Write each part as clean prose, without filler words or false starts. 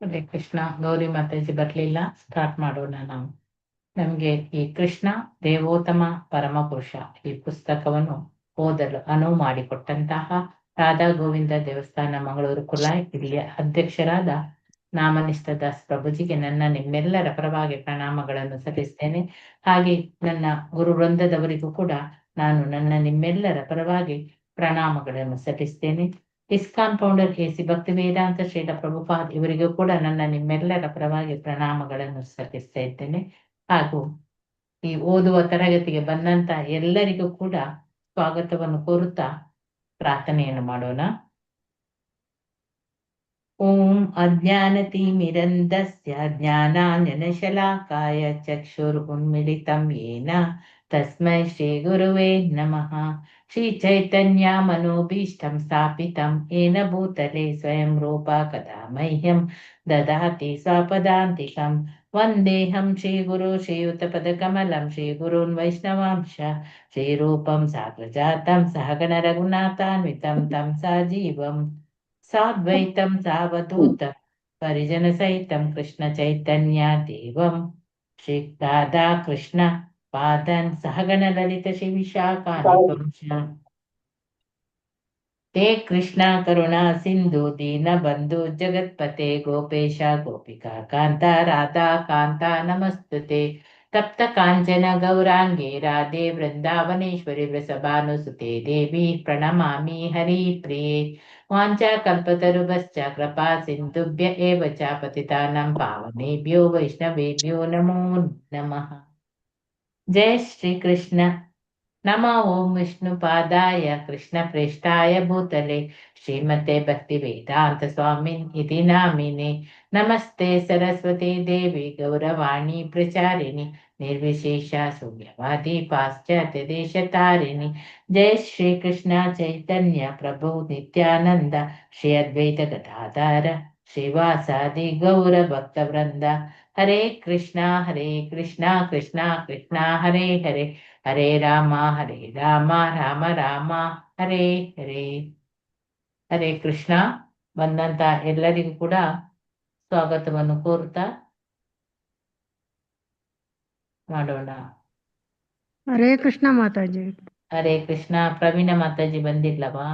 ಹರೇ ಕೃಷ್ಣ. ಗೌರಿ ಮಾತಾಜಿ ಬರ್ಲಿಲ್ಲ, ಸ್ಟಾರ್ಟ್ ಮಾಡೋಣ ನಾವು. ನಮಗೆ ಈ ಕೃಷ್ಣ ದೇವೋತ್ತಮ ಪರಮಪುರುಷ ಈ ಪುಸ್ತಕವನ್ನು ಓದಲು ಅನುವು ಮಾಡಿಕೊಟ್ಟಂತಹ ರಾಧಾ ಗೋವಿಂದ ದೇವಸ್ಥಾನ ಮಂಗಳೂರು ಕುಲಾಯ್ ಇಲ್ಲಿಯ ಅಧ್ಯಕ್ಷರಾದ ನಾಮನಿಷ್ಠ ದಾಸ್ ಪ್ರಭುಜಿಗೆ ನನ್ನ ನಿಮ್ಮೆಲ್ಲರ ಪರವಾಗಿ ಪ್ರಣಾಮಗಳನ್ನು ಸಲ್ಲಿಸ್ತೇನೆ. ಹಾಗೆ ನನ್ನ ಗುರು ವೃಂದದವರಿಗೂ ಕೂಡ ನಾನು ನನ್ನ ನಿಮ್ಮೆಲ್ಲರ ಪರವಾಗಿ ಪ್ರಣಾಮಗಳನ್ನು ಸಲ್ಲಿಸ್ತೇನೆ. ಇಸ್ಕಾನ್ ಫೌಂಡರ್ ಎಸಿ ಭಕ್ತಿ ವೇದಾಂತ ಶ್ರೀಲ ಪ್ರಭುಪಾದ್ ಇವರಿಗೂ ಕೂಡ ನನ್ನ ನಿಮ್ಮೆಲ್ಲರ ಪರವಾಗಿ ಪ್ರಣಾಮಗಳನ್ನು ಸಲ್ಲಿಸ್ತಾ ಇದ್ದೇನೆ. ಹಾಗೂ ಈ ಓದುವ ತರಗತಿಗೆ ಬಂದಂತ ಎಲ್ಲರಿಗೂ ಕೂಡ ಸ್ವಾಗತವನ್ನು ಕೋರುತ್ತಾ ಪ್ರಾರ್ಥನೆಯನ್ನು ಮಾಡೋಣ. ಓಂ ಅಜ್ಞಾನತಿಮಿರಂಧಸ್ಯ ಜ್ಞಾನಾಂಜನಶಲಾಕಾಯ ಚಕ್ಷುರುನ್ಮಿಲಿತಂ ಯೇನ ತಸ್ಮೈ ಶ್ರೀ ಗುರುವೇ ನಮಃ. ಶ್ರೀ ಚೈತನ್ಯ ಮನೋಭೀಷ್ಟಂ ಸ್ಥಾಪಿತಂ ಯೇನ ಭೂತಲೆ ಸ್ವಯಂ ರೂಪ ಕದಾ ಮಹ್ಯಂ ದದಾತಿ ಸ್ವಪದಾಂತಿಕಂ. ವಂದೇಹಂ ಶ್ರೀ ಗುರು ಶ್ರೀಯುತಪದಕಮಲಂ ಶ್ರೀ ಗುರುನ್ ವೈಷ್ಣವಾಂಶ ಶ್ರೀರೂಪಂ ಸಾಗ್ರಜಾತಂ ಸಹಗಣ ರಘುನಾಥಾನ್ವಿತಂ ತಂ ಸಜೀವಂ ಸಾದ್ವೈತಂ ಸಾವಧೂತಂ ಪರಿಜನ ಸಹಿತಂ ಕೃಷ್ಣ ಚೈತನ್ಯ ದೇವಂ ಶ್ರೀ ರಾಧಾ ಕೃಷ್ಣ ಪಾದನ್ ಸಹಗಣ ಲಲಿತ ಶ್ರೀ ವಿಶಾಖಾನ್ವಿತಂಶ ತೇ ಕೃಷ್ಣ ಕರುಣಾ ಸಿಂಧು ದೀನ ಬಂಧು ಜಗತ್ಪತೆ ಗೋಪೇಶ ಗೋಪಿಕಾ ಕಾಂತ ರಾಧಾ ಕಾಂತ ನಮಸ್ತುತೆ. ತಪ್ತ ಕಾಂಚನ ಗೌರಾಂಗೇ ರಾಧೆ ವೃಂದಾವನೇಶ್ವರಿ ವೃಷಭಾನುಸುತೆ ದೇವಿ ಪ್ರಣಮಾಮಿ ಹರಿ ಪ್ರಿಯೆ. ವಾಂಚಾ ಕಲ್ಪತರುಭಶ್ಚ ಕೃಪಾ ಸಿಂಧುಭ್ಯ ಏವ ಚ ಪತಿತಾನಾಂ ಪಾವನೇಭ್ಯೋ ವೈಷ್ಣವೇಭ್ಯೋ ನಮೋ ನಮಃ. ಜಯ ಶ್ರೀ ಕೃಷ್ಣ. ನಮೋ ಓಂ ವಿಷ್ಣುಪಾದಾಯ ಕೃಷ್ಣ ಪ್ರೇಷ್ಠಾಯ ಭೂತಲೆ ಶ್ರೀಮತೆ ಭಕ್ತಿ ವೇದಾಂತ ಸ್ವಾಮಿನ್ ಇತಿ ನಾಮಿನೆ. ನಮಸ್ತೆ ಸರಸ್ವತಿ ದೇವಿ ಗೌರವಾಣಿ ಪ್ರಚಾರಿಣಿ ನಿರ್ವಿಶೇಷ ಶೂನ್ಯವಾದಿ ಪಾಶ್ಚಾತ್ಯ ದೇಶ ತಾರಿಣಿ. ಜಯ ಶ್ರೀ ಕೃಷ್ಣ ಚೈತನ್ಯ ಪ್ರಭು ನಿತ್ಯಾನಂದ ಶ್ರೀ ಅದ್ವೈತ ಗದಾಧರ ಶ್ರೀವಾಸಾದಿ ಗೌರ ಭಕ್ತ ವೃಂದ. ಹರೇ ಕೃಷ್ಣ ಕೃಷ್ಣ ಕೃಷ್ಣ ಹರೇ ಹರೇ ಹರೇ ರಾಮ ರಾಮ ರಾಮ ಹರೇ ಹರೇ. ಹರೇ ಕೃಷ್ಣ. ಬಂದಂತ ಎಲ್ಲರಿಗೂ ಕೂಡ ಸ್ವಾಗತವನ್ನು ಕೋರುತ್ತಾ ಮಾಡೋಣ. ಹರೇ ಕೃಷ್ಣ ಮಾತಾಜಿ. ಹರೇ ಕೃಷ್ಣ. ಪ್ರವೀಣ ಮಾತಾಜಿ ಬಂದಿಲ್ಲವಾ?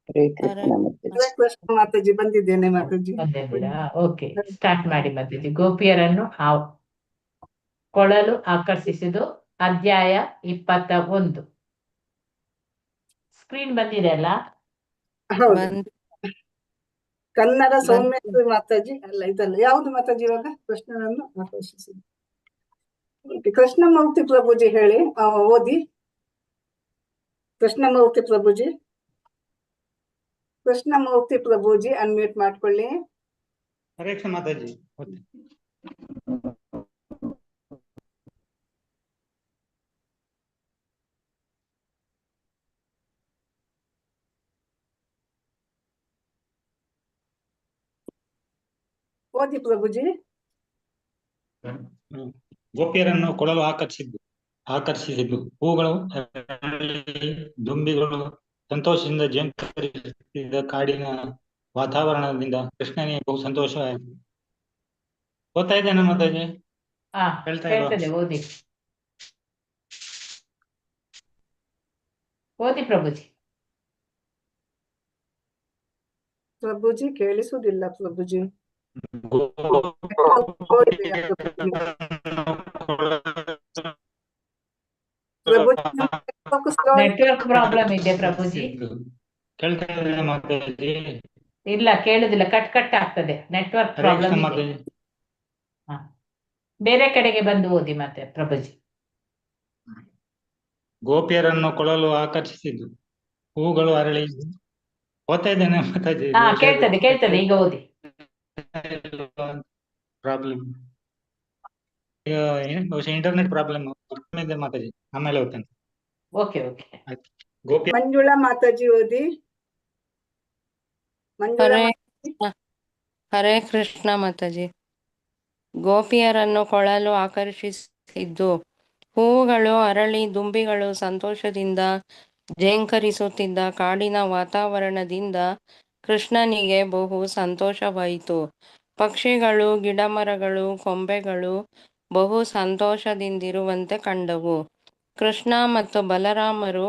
ಹರೇ ಕೃಷ್ಣ ಮಾತಾಜಿ ಬಂದಿದ್ದೇನೆ ಮಾತಾಜಿ. ಬಂದಿದ್ದೀರಾ? ಓಕೆ, ಸ್ಟಾರ್ಟ್ ಮಾಡಿ ಮಾತಾಜಿ. ಗೋಪಿಯರನ್ನು ಕೊಳಲು ಆಕರ್ಷಿಸಿದು ಅಧ್ಯಾಯ 21. ಸ್ಕ್ರೀನ್ ಬಂದಿದೆ ಅಲ್ಲ? ಹೌದು, ಕನ್ನಡ ಸೌಮ್ಯ ಮಾತಾಜಿ ಅಲ್ಲ, ಇದಲ್ಲ. ಯಾವುದು ಮಾತಾಜಿ ಇವಾಗ? ಕೃಷ್ಣನನ್ನು ಆಕರ್ಷಿಸಿದ್ದು. ಕೃಷ್ಣಮೂರ್ತಿ ಪ್ರಭುಜಿ ಹೇಳಿ, ಓದಿ. ಕೃಷ್ಣಮೂರ್ತಿ ಪ್ರಭುಜಿ ಅನ್ಮ್ಯೂಟ್ ಮಾಡ್ಕೊಳ್ಳಿ. ಹರೇ ಕೃಷ್ಣ ಮಾತಾಜಿ. ಓದಿ ಪ್ರಭುಜಿ. ಗೋಪಿಯರನ್ನು ಕೊಳಲು ಆಕರ್ಷಿಸಿದ್ದು ಹೂಗಳು, ದುಂಬಿಗಳು ಸಂತೋಷದಿಂದ ಜಂಕರಿಸುತ್ತಿದ್ದ ಕಾಡಿನ ವಾತಾವರಣದಿಂದ ಕೃಷ್ಣನಿಗೆ ಬಹು ಸಂತೋಷವಾಯಿತು. ಓದ್ತಾ ಇದ್ದೇನೆ ಮಾತಾಜಿ? ಹೇಳ್ತದೆ, ಓದಿ ಪ್ರಭುಜಿ. ಪ್ರಭುಜಿ ಕೇಳಿಸುವುದಿಲ್ಲ ಪ್ರಭುಜಿ. ನೆಟ್ವರ್ಕ್ ಪ್ರಾಬ್ಲಮ್ ಇದೆ ಪ್ರಭುಜಿ. ಇಲ್ಲ, ಕೇಳುದಿಲ್ಲ, ಕಟ್ ಆಗ್ತದೆ. ನೆಟ್ವರ್ಕ್ ಪ್ರಾಬ್ಲಮ್ ಇದೆ. ಬೇರೆ ಕಡೆಗೆ ಬಂದು ಓದಿ ಮತ್ತೆ ಪ್ರಭುಜಿ. ಗೋಪಿಯರನ್ನು ಕೊಳಲು ಆಕರ್ಷಿಸಿದ್ದು ಹೂಗಳು ಅರಳಿ. ಓದ್ತಾ ಇದ್ದೇನೆ ಮಾತಾಜಿ. ಕೇಳ್ತದೆ ಈಗ ಓದಿ. ಪ್ರಾಬ್ಲಮ್ ಇಂಟರ್ನೆಟ್ ಪ್ರಾಬ್ಲಮ್ ಇದೆ ಮಾತಾಜಿ, ಆಮೇಲೆ ಓದ್ತೇನೆ. ಓಕೆ. ಮಂಜುಳಾ ಮಾತಾಜಿ ಓದಿ. ಹರೇ ಕೃಷ್ಣ ಮಾತಾಜಿ. ಗೋಪಿಯರನ್ನು ಕೊಳಲು ಆಕರ್ಷಿಸಿದ್ದು ಹೂವುಗಳು ಅರಳಿ ದುಂಬಿಗಳು ಸಂತೋಷದಿಂದ ಝೇಂಕರಿಸುತ್ತಿದ್ದ ಕಾಡಿನ ವಾತಾವರಣದಿಂದ ಕೃಷ್ಣನಿಗೆ ಬಹು ಸಂತೋಷವಾಯಿತು. ಪಕ್ಷಿಗಳು, ಗಿಡಮರಗಳು, ಕೊಂಬೆಗಳು ಬಹು ಸಂತೋಷದಿಂದಿರುವಂತೆ ಕಂಡವು. ಕೃಷ್ಣ ಮತ್ತು ಬಲರಾಮರು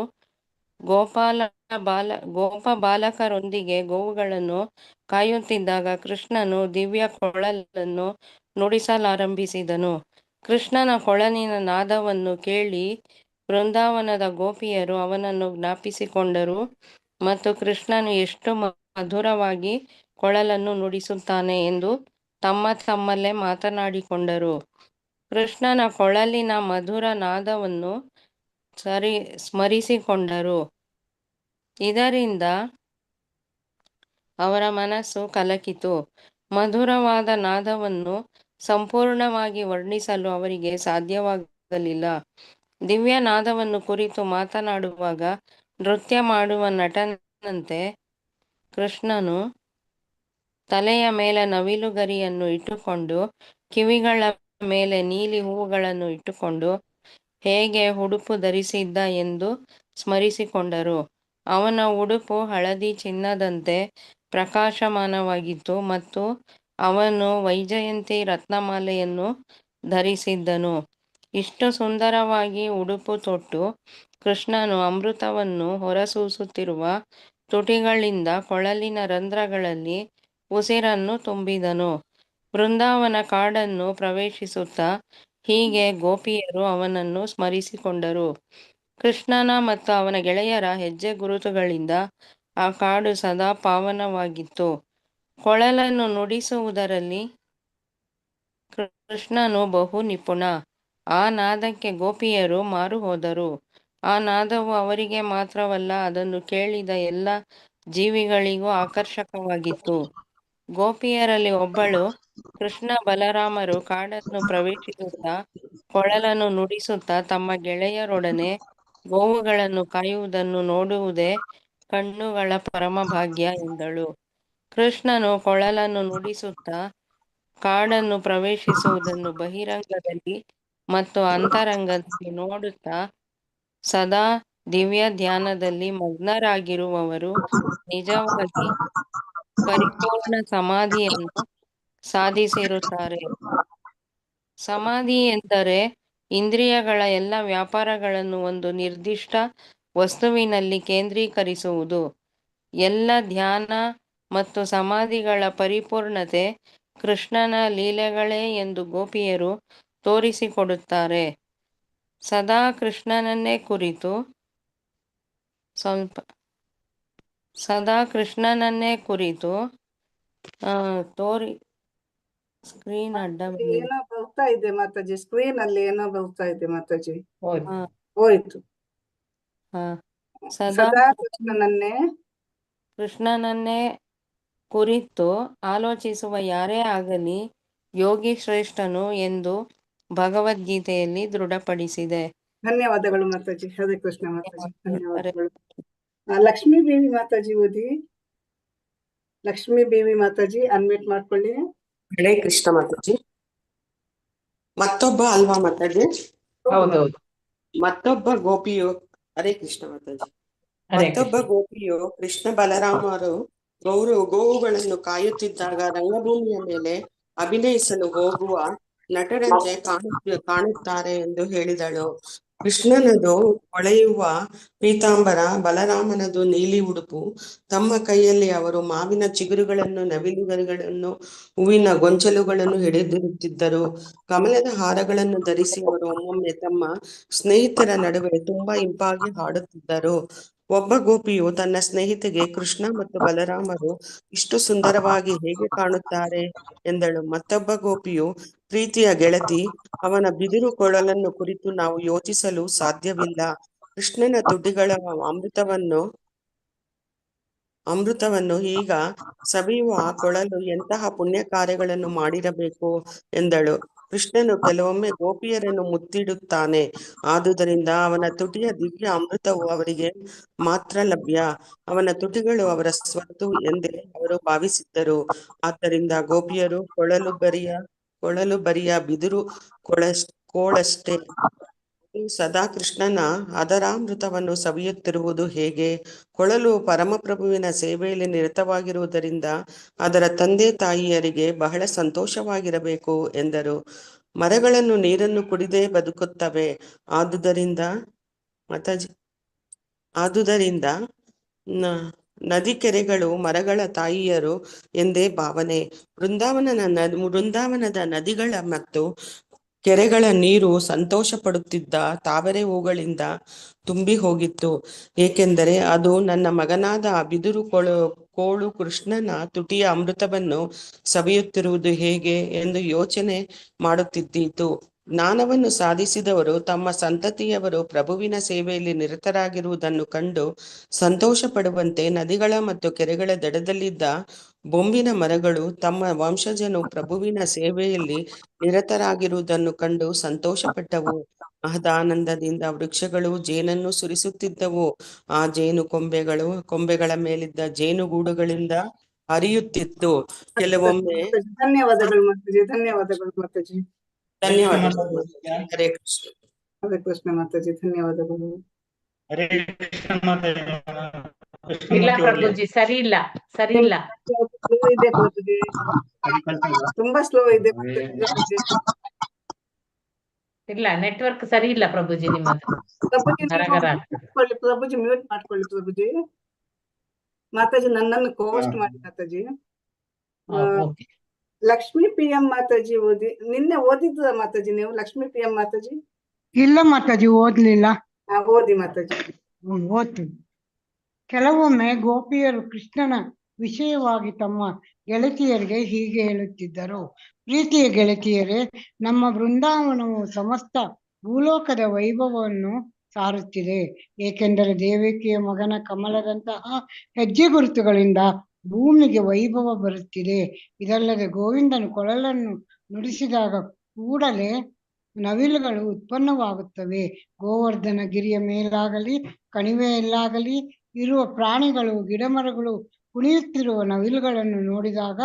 ಗೋಪ ಬಾಲಕರೊಂದಿಗೆ ಗೋವುಗಳನ್ನು ಕಾಯುತ್ತಿದ್ದಾಗ ಕೃಷ್ಣನು ದಿವ್ಯ ಕೊಳಲನ್ನು ನುಡಿಸಲಾರಂಭಿಸಿದನು. ಕೃಷ್ಣನ ಕೊಳಲಿನ ನಾದವನ್ನು ಕೇಳಿ ಬೃಂದಾವನದ ಗೋಪಿಯರು ಅವನನ್ನು ಜ್ಞಾಪಿಸಿಕೊಂಡರು ಮತ್ತು ಕೃಷ್ಣನು ಎಷ್ಟು ಮಧುರವಾಗಿ ಕೊಳಲನ್ನು ನುಡಿಸುತ್ತಾನೆ ಎಂದು ತಮ್ಮಲ್ಲೇ ಮಾತನಾಡಿಕೊಂಡರು. ಕೃಷ್ಣನ ಕೊಳಲಿನ ಮಧುರ ನಾದವನ್ನು ಸ್ಮರಿಸಿಕೊಂಡರು. ಇದರಿಂದ ಅವರ ಮನಸ್ಸು ಕಲಕಿತು. ಮಧುರವಾದ ನಾದವನ್ನು ಸಂಪೂರ್ಣವಾಗಿ ವರ್ಣಿಸಲು ಅವರಿಗೆ ಸಾಧ್ಯವಾಗಲಿಲ್ಲ. ದಿವ್ಯ ನಾದವನ್ನು ಕುರಿತು ಮಾತನಾಡುವಾಗ ನೃತ್ಯ ಮಾಡುವ ನಟನಂತೆ ಕೃಷ್ಣನು ತಲೆಯ ಮೇಲೆ ನವಿಲುಗರಿಯನ್ನು ಇಟ್ಟುಕೊಂಡು, ಕಿವಿಗಳ ಮೇಲೆ ನೀಲಿ ಹೂವುಗಳನ್ನು ಇಟ್ಟುಕೊಂಡು ಹೇಗೆ ಉಡುಪು ಧರಿಸಿದ್ದ ಎಂದು ಸ್ಮರಿಸಿಕೊಂಡರು. ಅವನ ಉಡುಪು ಹಳದಿ ಚಿನ್ನದಂತೆ ಪ್ರಕಾಶಮಾನವಾಗಿತ್ತು ಮತ್ತು ಅವನು ವೈಜಯಂತಿ ರತ್ನಮಾಲೆಯನ್ನು ಧರಿಸಿದ್ದನು. ಇಷ್ಟು ಸುಂದರವಾಗಿ ಉಡುಪು ತೊಟ್ಟು ಕೃಷ್ಣನು ಅಮೃತವನ್ನು ಹೊರಸೂಸುತ್ತಿರುವ ತುಟಿಗಳಿಂದ ಕೊಳಲಿನ ರಂಧ್ರಗಳಲ್ಲಿ ಉಸಿರನ್ನು ತುಂಬಿದನು. ಬೃಂದಾವನ ಕಾಡನ್ನು ಪ್ರವೇಶಿಸುತ್ತಾ ಹೀಗೆ ಗೋಪಿಯರು ಅವನನ್ನು ಸ್ಮರಿಸಿಕೊಂಡರು. ಕೃಷ್ಣನ ಮತ್ತು ಅವನ ಗೆಳೆಯರ ಹೆಜ್ಜೆ ಗುರುತುಗಳಿಂದ ಆ ಕಾಡು ಸದಾ ಪಾವನವಾಗಿತ್ತು. ಕೊಳಲನ್ನು ನುಡಿಸುವುದರಲ್ಲಿ ಕೃಷ್ಣನು ಬಹು ನಿಪುಣ. ಆ ನಾದಕ್ಕೆ ಗೋಪಿಯರು ಮಾರು ಹೋದರು. ಆ ನಾದವು ಅವರಿಗೆ ಮಾತ್ರವಲ್ಲ, ಅದನ್ನು ಕೇಳಿದ ಎಲ್ಲ ಜೀವಿಗಳಿಗೂ ಆಕರ್ಷಕವಾಗಿತ್ತು. ಗೋಪಿಯರಲ್ಲಿ ಒಬ್ಬಳು ಕೃಷ್ಣ ಬಲರಾಮರು ಕಾಡನ್ನು ಪ್ರವೇಶಿಸುತ್ತಾ ಕೊಳಲನ್ನು ನುಡಿಸುತ್ತಾ ತಮ್ಮ ಗೆಳೆಯರೊಡನೆ ಗೋವುಗಳನ್ನು ಕಾಯುವುದನ್ನು ನೋಡುವುದೇ ಕಣ್ಣುಗಳ ಪರಮಭಾಗ್ಯ ಎಂದಳು. ಕೃಷ್ಣನು ಕೊಳಲನ್ನು ನುಡಿಸುತ್ತಾ ಕಾಡನ್ನು ಪ್ರವೇಶಿಸುವುದನ್ನು ಬಹಿರಂಗದಲ್ಲಿ ಮತ್ತು ಅಂತರಂಗದಲ್ಲಿ ನೋಡುತ್ತಾ ಸದಾ ದಿವ್ಯ ಧ್ಯಾನದಲ್ಲಿ ಮಗ್ನರಾಗಿರುವವರು ನಿಜವಾಗಿ ಪರಿಪೂರ್ಣ ಸಮಾಧಿಯನ್ನು ಸಾಧಿಸಿರುತ್ತಾರೆ. ಸಮಾಧಿ ಎಂದರೆ ಇಂದ್ರಿಯಗಳ ಎಲ್ಲ ವ್ಯಾಪಾರಗಳನ್ನು ಒಂದು ನಿರ್ದಿಷ್ಟ ವಸ್ತುವಿನಲ್ಲಿ ಕೇಂದ್ರೀಕರಿಸುವುದು. ಎಲ್ಲ ಧ್ಯಾನ ಮತ್ತು ಸಮಾಧಿಗಳ ಪರಿಪೂರ್ಣತೆ ಕೃಷ್ಣನ ಲೀಲೆಗಳೇ ಎಂದು ಗೋಪಿಯರು ತೋರಿಸಿಕೊಡುತ್ತಾರೆ. ಸದಾ ಕೃಷ್ಣನನ್ನೇ ಕುರಿತು ಸ್ಕ್ರೀನ್ ಅಡ್ಡ ಏನೋ ಬರ್ತಾ ಇದೆ ಮಾತಾಜಿ, ಸ್ಕ್ರೀನ್ ಅಲ್ಲಿ ಏನೋ ಬರ್ತಾ ಇದೆ ಮಾತಾಜಿ. ಹೌದು. ಹೋಯ್ತು. ಸದಾ ಸದಾ ಕೃಷ್ಣನನ್ನೇ ಕುರಿತು ಆಲೋಚಿಸುವ ಯಾರೇ ಆಗಲಿ ಯೋಗಿ ಶ್ರೇಷ್ಠನು ಎಂದು ಭಗವದ್ಗೀತೆಯಲ್ಲಿ ದೃಢಪಡಿಸಿದೆ. ಧನ್ಯವಾದಗಳು ಮಾತಾಜಿ. ಹರೇ ಕೃಷ್ಣ ಮಾತಾಜಿ, ಧನ್ಯವಾದಗಳು. ಲಕ್ಷ್ಮೀ ದೇವಿ ಮಾತಾಜಿ ಓದಿ. ಲಕ್ಷ್ಮೀ ದೇವಿ ಮಾತಾಜಿ ಅನ್ಮ್ಯೂಟ್ ಮಾಡ್ಕೊಳ್ಳಿ. ಹರೇ ಕೃಷ್ಣ ಮಾತಾಜಿ. ಮತ್ತೊಬ್ಬ ಅಲ್ವಾ ಮಾತಾಜಿ? ಹೌದೌದು. ಮತ್ತೊಬ್ಬ ಗೋಪಿಯು ಹರೇ ಕೃಷ್ಣ ಮಾತಾಜಿ. ಹರೇ ಮತ್ತೊಬ್ಬ ಗೋಪಿಯು ಕೃಷ್ಣ ಬಲರಾಮರು ಗೋವುಗಳನ್ನು ಕಾಯುತ್ತಿದ್ದಾಗ ರಂಗಭೂಮಿಯ ಮೇಲೆ ಅಭಿನಯಿಸಲು ಹೋಗುವ ನಟರಂತೆ ಕಾಣುತ್ತಾರೆ ಎಂದು ಹೇಳಿದಳು. ಕೃಷ್ಣನದು ಹೊಳೆಯುವ ಪೀತಾಂಬರ, ಬಲರಾಮನದು ನೀಲಿ ಉಡುಪು. ತಮ್ಮ ಕೈಯಲ್ಲಿ ಅವರು ಮಾವಿನ ಚಿಗುರುಗಳನ್ನು, ನವಿಲುಗರಿಗಳನ್ನು, ಹೂವಿನ ಗೊಂಚಲುಗಳನ್ನು ಹಿಡಿದಿರುತ್ತಿದ್ದರು. ಕಮಲದ ಹಾರಗಳನ್ನು ಧರಿಸಿ ಅವರು ಒಮ್ಮೊಮ್ಮೆ ತಮ್ಮ ಸ್ನೇಹಿತರ ನಡುವೆ ತುಂಬಾ ಇಂಪಾಗಿ ಹಾಡುತ್ತಿದ್ದರು. ಒಬ್ಬ ಗೋಪಿಯು ತನ್ನ ಸ್ನೇಹಿತೆಗೆ, ಕೃಷ್ಣ ಮತ್ತು ಬಲರಾಮರು ಇಷ್ಟು ಸುಂದರವಾಗಿ ಹೇಗೆ ಕಾಣುತ್ತಾರೆ ಎಂದಳು. ಮತ್ತೊಬ್ಬ ಗೋಪಿಯು, ಪ್ರೀತಿಯ ಗೆಳತಿ, ಅವನ ಬಿದಿರು ಕೊಳಲನ್ನು ಕುರಿತು ನಾವು ಯೋಚಿಸಲು ಸಾಧ್ಯವಿಲ್ಲ. ಕೃಷ್ಣನ ತುಟಿಗಳ ಅಮೃತವನ್ನು ಈಗ ಸವಿಯುವ ಆ ಕೊಳಲು ಎಂತಹ ಪುಣ್ಯ ಕಾರ್ಯಗಳನ್ನು ಮಾಡಿರಬೇಕು ಎಂದಳು. ಕೃಷ್ಣನು ಕೆಲವೊಮ್ಮೆ ಗೋಪಿಯರನ್ನು ಮುತ್ತಿಡುತ್ತಾನೆ, ಆದುದರಿಂದ ಅವನ ತುಟಿಯ ದಿವ್ಯ ಅಮೃತವು ಅವರಿಗೆ ಮಾತ್ರ ಲಭ್ಯ. ಅವನ ತುಟಿಗಳು ಅವರ ಸ್ವತ್ತು ಎಂದೇ ಅವರು ಭಾವಿಸಿದ್ದರು. ಆದ್ದರಿಂದ ಗೋಪಿಯರು ಕೊಳಲು ಬರಿಯ ಬಿದಿರು ಕೋಳಷ್ಟೇ ಸದಾ ಕೃಷ್ಣನ ಅದರಾಮೃತವನ್ನು ಸವಿಯುತ್ತಿರುವುದು ಹೇಗೆ? ಕೊಳಲು ಪರಮಪ್ರಭುವಿನ ಸೇವೆಯಲ್ಲಿ ನಿರತವಾಗಿರುವುದರಿಂದ ಅದರ ತಂದೆ ತಾಯಿಯರಿಗೆ ಬಹಳ ಸಂತೋಷವಾಗಿರಬೇಕು ಎಂದರು. ಮರಗಳನ್ನು ನೀರನ್ನು ಕುಡಿದೇ ಬದುಕುತ್ತವೆ. ಆದುದರಿಂದ ನದಿ ಕೆರೆಗಳು ಮರಗಳ ತಾಯಿಯರು ಎಂದೇ ಭಾವನೆ. ವೃಂದಾವನದ ನದಿಗಳ ಮತ್ತು ಕೆರೆಗಳ ನೀರು ಸಂತೋಷ ಪಡುತ್ತಿದ್ದ ತಾವರೆ ಹೂಗಳಿಂದ ತುಂಬಿ ಹೋಗಿತ್ತು, ಏಕೆಂದರೆ ಅದು ನನ್ನ ಮಗನಾದ ಬಿದುರು ಕೋಳು ಕೃಷ್ಣನ ತುಟಿಯ ಅಮೃತವನ್ನು ಸವಿಯುತ್ತಿರುವುದು ಹೇಗೆ ಎಂದು ಯೋಚನೆ ಮಾಡುತ್ತಿದ್ದಿತು. ಜ್ಞಾನವನ್ನು ಸಾಧಿಸಿದವರು ತಮ್ಮ ಸಂತತಿಯವರು ಪ್ರಭುವಿನ ಸೇವೆಯಲ್ಲಿ ನಿರತರಾಗಿರುವುದನ್ನು ಕಂಡು ಸಂತೋಷ ಪಡುವಂತೆ ನದಿಗಳ ಮತ್ತು ಕೆರೆಗಳ ದಡದಲ್ಲಿದ್ದ ಬೊಂಬಿನ ಮರಗಳು ತಮ್ಮ ವಂಶಜನು ಪ್ರಭುವಿನ ಸೇವೆಯಲ್ಲಿ ನಿರತರಾಗಿರುವುದನ್ನು ಕಂಡು ಸಂತೋಷಪಟ್ಟವು. ಮಹದಾನಂದದಿಂದ ವೃಕ್ಷಗಳು ಜೇನನ್ನು ಸುರಿಸುತ್ತಿದ್ದವು. ಆ ಜೇನು ಕೊಂಬೆಗಳ ಮೇಲಿದ್ದ ಜೇನುಗೂಡುಗಳಿಂದ ಹರಿಯುತ್ತಿತ್ತು. ಕೆಲವೊಮ್ಮೆ ಧನ್ಯವಾದಗಳು ಮಾತಾಜಿ, ಧನ್ಯವಾದಗಳು ಮಾತಾಜಿ. ಧನ್ಯವಾದಗಳು. ಹರೇ ಕೃಷ್ಣ. ಹರೇ ಕೃಷ್ಣ ಮಾತಾಜಿ, ಧನ್ಯವಾದಗಳು. ಹರೇ ಕೃಷ್ಣ ಮಾತಾಜಿ. ಇಲ್ಲ ಪ್ರಭುಜಿ, ಸರಿ ಇಲ್ಲ. ಸ್ಲೋ ಇದೆ ಪ್ರಭುಜಿ, ತುಂಬಾ ಸ್ಲೋ ಇದೆ ಪ್ರಭುಜಿ. ಇಲ್ಲ, ನೆಟ್ವರ್ಕ್ ಸರಿ ಇಲ್ಲ ಪ್ರಭುಜಿ ನಿಮ್ಮದು. ಪ್ರಭುಜಿ ಗರಗರ ಪ್ರಭುಜಿ ಮ್ಯೂಟ್ ಮಾಡ್ಕೊಳ್ಳಿ ಪ್ರಭುಜಿ. ಮಾತಾಜಿ ನನ್ನನ್ನು ಕೋಸ್ಟ್ ಮಾಡಿ ಮಾತಾಜಿ. ಓಕೆ. ಲಕ್ಷ್ಮೀ PM ಮಾತಾಜಿ ನಿನ್ನೆ ಓದಿದ್ರ ಮಾತಾಜಿ ನೀವು? ಲಕ್ಷ್ಮೀ PM ಮಾತಾಜಿ ಇಲ್ಲ ಮಾತಾಜಿ, ಓದ್ಲಿಲ್ಲ. ಓದಿ ಮಾತಾಜಿ. ಓದ್ತೀನಿ. ಕೆಲವೊಮ್ಮೆ ಗೋಪಿಯರು ಕೃಷ್ಣನ ವಿಷಯವಾಗಿ ತಮ್ಮ ಗೆಳತಿಯರಿಗೆ ಹೀಗೆ ಹೇಳುತ್ತಿದ್ದರು: ಪ್ರೀತಿಯ ಗೆಳತಿಯರೇ, ನಮ್ಮ ಬೃಂದಾವನವು ಸಮಸ್ತ ಭೂಲೋಕದ ವೈಭವವನ್ನು ಸಾರುತ್ತಿದೆ, ಏಕೆಂದರೆ ದೇವಕಿಯ ಮಗನ ಕಮಲದಂತಹ ಹೆಜ್ಜೆ ಗುರುತುಗಳಿಂದ ಭೂಮಿಗೆ ವೈಭವ ಬರುತ್ತಿದೆ. ಇದಲ್ಲದೆ ಗೋವಿಂದನು ಕೊಳಲನ್ನು ನುಡಿಸಿದಾಗ ಕೂಡಲೇ ನವಿಲುಗಳು ಉತ್ಪನ್ನವಾಗುತ್ತವೆ. ಗೋವರ್ಧನ ಗಿರಿಯ ಮೇಲಾಗಲಿ ಕಣಿವೆಯಲ್ಲಾಗಲಿ ಇರುವ ಪ್ರಾಣಿಗಳು, ಗಿಡಮರಗಳು ಕುಣಿಯುತ್ತಿರುವ ನವಿಲುಗಳನ್ನು ನೋಡಿದಾಗ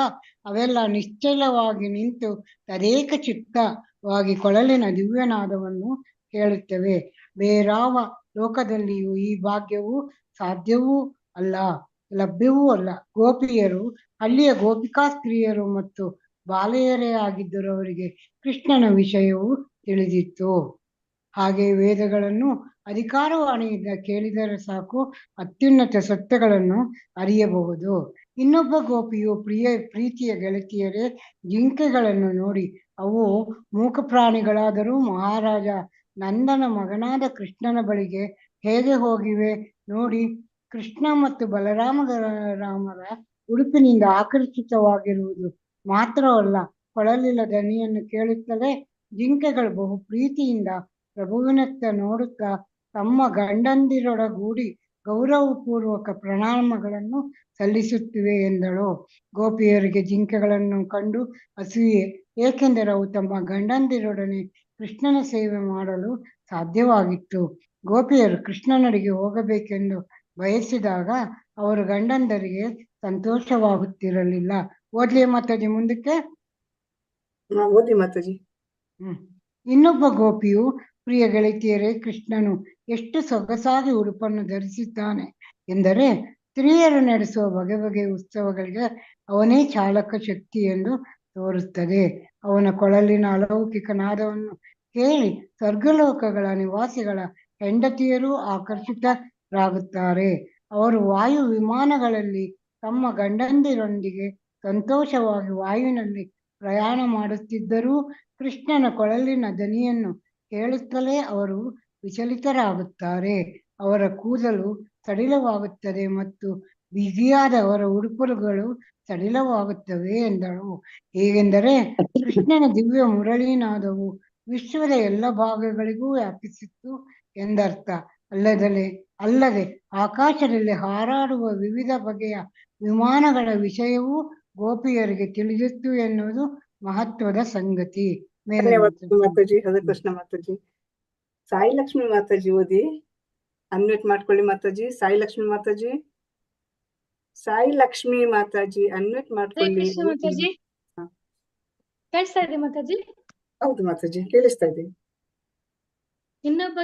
ಅವೆಲ್ಲ ನಿಶ್ಚಲವಾಗಿ ನಿಂತು ತದೇಕ ಚಿತ್ತವಾಗಿ ಕೊಳಲಿನ ದಿವ್ಯನಾದವನ್ನು ಕೇಳುತ್ತವೆ. ಬೇರಾವ ಲೋಕದಲ್ಲಿಯೂ ಈ ಭಾಗ್ಯವು ಸಾಧ್ಯವೂ ಅಲ್ಲ, ಲಭ್ಯವೂ ಅಲ್ಲ. ಗೋಪಿಯರು ಹಳ್ಳಿಯ ಗೋಪಿಕಾ ಸ್ತ್ರೀಯರು ಮತ್ತು ಬಾಲೆಯರೇ ಆಗಿದ್ದರು. ಅವರಿಗೆ ಕೃಷ್ಣನ ವಿಷಯವು ತಿಳಿದಿತ್ತು. ಹಾಗೆ ವೇದಗಳನ್ನು ಅಧಿಕಾರವಾಣಿಯಿಂದ ಕೇಳಿದರೆ ಸಾಕು, ಅತ್ಯುನ್ನತ ಸತ್ಯಗಳನ್ನು ಅರಿಯಬಹುದು. ಇನ್ನೊಬ್ಬ ಗೋಪಿಯು ಪ್ರೀತಿಯ ಗೆಳತಿಯರೇ, ಜಿಂಕೆಗಳನ್ನು ನೋಡಿ, ಅವು ಮೂಕ ಪ್ರಾಣಿಗಳಾದರೂ ಮಹಾರಾಜ ನಂದನ ಮಗನಾದ ಕೃಷ್ಣನ ಬಳಿಗೆ ಹೇಗೆ ಹೋಗಿವೆ ನೋಡಿ. ಕೃಷ್ಣ ಮತ್ತು ಬಲರಾಮರ ಉಡುಪಿನಿಂದ ಆಕರ್ಷಿತವಾಗಿರುವುದು ಮಾತ್ರವಲ್ಲ, ಕೊಳಲಿನ ದನಿಯನ್ನು ಕೇಳುತ್ತಲೇ ಜಿಂಕೆಗಳು ಬಹು ಪ್ರೀತಿಯಿಂದ ಪ್ರಭುವಿನತ್ತ ನೋಡುತ್ತಾ ತಮ್ಮ ಗಂಡಂದಿರೊಡಗೂಡಿ ಗೌರವಪೂರ್ವಕ ಪ್ರಣಾಮಗಳನ್ನು ಸಲ್ಲಿಸುತ್ತಿವೆ ಎಂದಳು. ಗೋಪಿಯರಿಗೆ ಜಿಂಕೆಗಳನ್ನು ಕಂಡು ಅಸೂಯೆ, ಏಕೆಂದರೆ ಅವು ತಮ್ಮ ಗಂಡಂದಿರೊಡನೆ ಕೃಷ್ಣನ ಸೇವೆ ಮಾಡಲು ಸಾಧ್ಯವಾಗಿತ್ತು. ಗೋಪಿಯರು ಕೃಷ್ಣನಡಿಗೆ ಹೋಗಬೇಕೆಂದು ಬಯಸಿದಾಗ ಅವರ ಗಂಡಂದರಿಗೆ ಸಂತೋಷವಾಗುತ್ತಿರಲಿಲ್ಲ. ಓದ್ಲಿ ಮಾತಾಜಿ ಮುಂದಕ್ಕೆ? ಓದಿ ಮಾತಾಜಿ. ಇನ್ನೊಬ್ಬ ಗೋಪಿಯು, ಪ್ರಿಯ ಗೆಳತಿಯರೇ, ಕೃಷ್ಣನು ಎಷ್ಟು ಸೊಗಸಾಗಿ ಉಡುಪನ್ನು ಧರಿಸಿದ್ದಾನೆ ಎಂದರೆ ಸ್ತ್ರೀಯರು ನಡೆಸುವ ಬಗೆ ಬಗೆಯ ಉತ್ಸವಗಳಿಗೆ ಅವನೇ ಚಾಲಕ ಶಕ್ತಿ ಎಂದು ತೋರುತ್ತದೆ. ಅವನ ಕೊಳಲಿನ ಅಲೌಕಿಕ ನಾದವನ್ನು ಕೇಳಿ ಸ್ವರ್ಗಲೋಕಗಳ ನಿವಾಸಿಗಳ ಹೆಂಡತಿಯರು ಆಕರ್ಷಿತರಾಗುತ್ತಾರೆ. ಅವರು ವಾಯು ವಿಮಾನಗಳಲ್ಲಿ ತಮ್ಮ ಗಂಡಂದಿರೊಂದಿಗೆ ಸಂತೋಷವಾಗಿ ವಾಯುವಿನಲ್ಲಿ ಪ್ರಯಾಣ ಮಾಡುತ್ತಿದ್ದರೂ ಕೃಷ್ಣನ ಕೊಳಲಿನ ದನಿಯನ್ನು ಕೇಳುತ್ತಲೇ ಅವರು ವಿಚಲಿತರಾಗುತ್ತಾರೆ. ಅವರ ಕೂದಲು ಸಡಿಲವಾಗುತ್ತದೆ ಮತ್ತು ಬಿಗಿಯಾದ ಅವರ ಉಡುಪುಗಳು ಸಡಿಲವಾಗುತ್ತವೆ ಎಂದಳು. ಹೇಗೆಂದರೆ ಕೃಷ್ಣನ ದಿವ್ಯ ಮುರಳೀನಾದವು ವಿಶ್ವದ ಎಲ್ಲ ಭಾಗಗಳಿಗೂ ವ್ಯಾಪಿಸಿತ್ತು ಎಂದರ್ಥ. ಅಲ್ಲದೆ ಆಕಾಶದಲ್ಲಿ ಹಾರಾಡುವ ವಿವಿಧ ಬಗೆಯ ವಿಮಾನಗಳ ವಿಷಯವೂ ಗೋಪಿಯರಿಗೆ ತಿಳಿದಿತ್ತು ಎನ್ನುವುದು ಮಹತ್ವದ ಸಂಗತಿ. ಮಾತಾಜಿ. ಹರೇ ಕೃಷ್ಣ ಮಾತಾಜಿ. ಸಾಯಿ ಲಕ್ಷ್ಮಿ ಮಾತಾಜಿ ಓದಿ. ಅನ್ಮ್ಯೂಟ್ ಮಾಡ್ಕೊಳ್ಳಿ ಮಾತಾಜಿ. ಸಾಯಿ ಲಕ್ಷ್ಮಿ ಮಾತಾಜಿ, ಸಾಯಿ ಲಕ್ಷ್ಮಿ ಮಾತಾಜಿ ಅನ್ಮ್ಯೂಟ್ ಮಾಡ್ಕೊಳ್ಳಿ. ಕೇಳಿಸ್ತಾ ಇದೆ ಮಾತಾಜಿ? ಹೌದು ಮಾತಾಜಿ, ಕೇಳಿಸ್ತಾ ಇದೆ. ಇನ್ನೊಬ್ಬ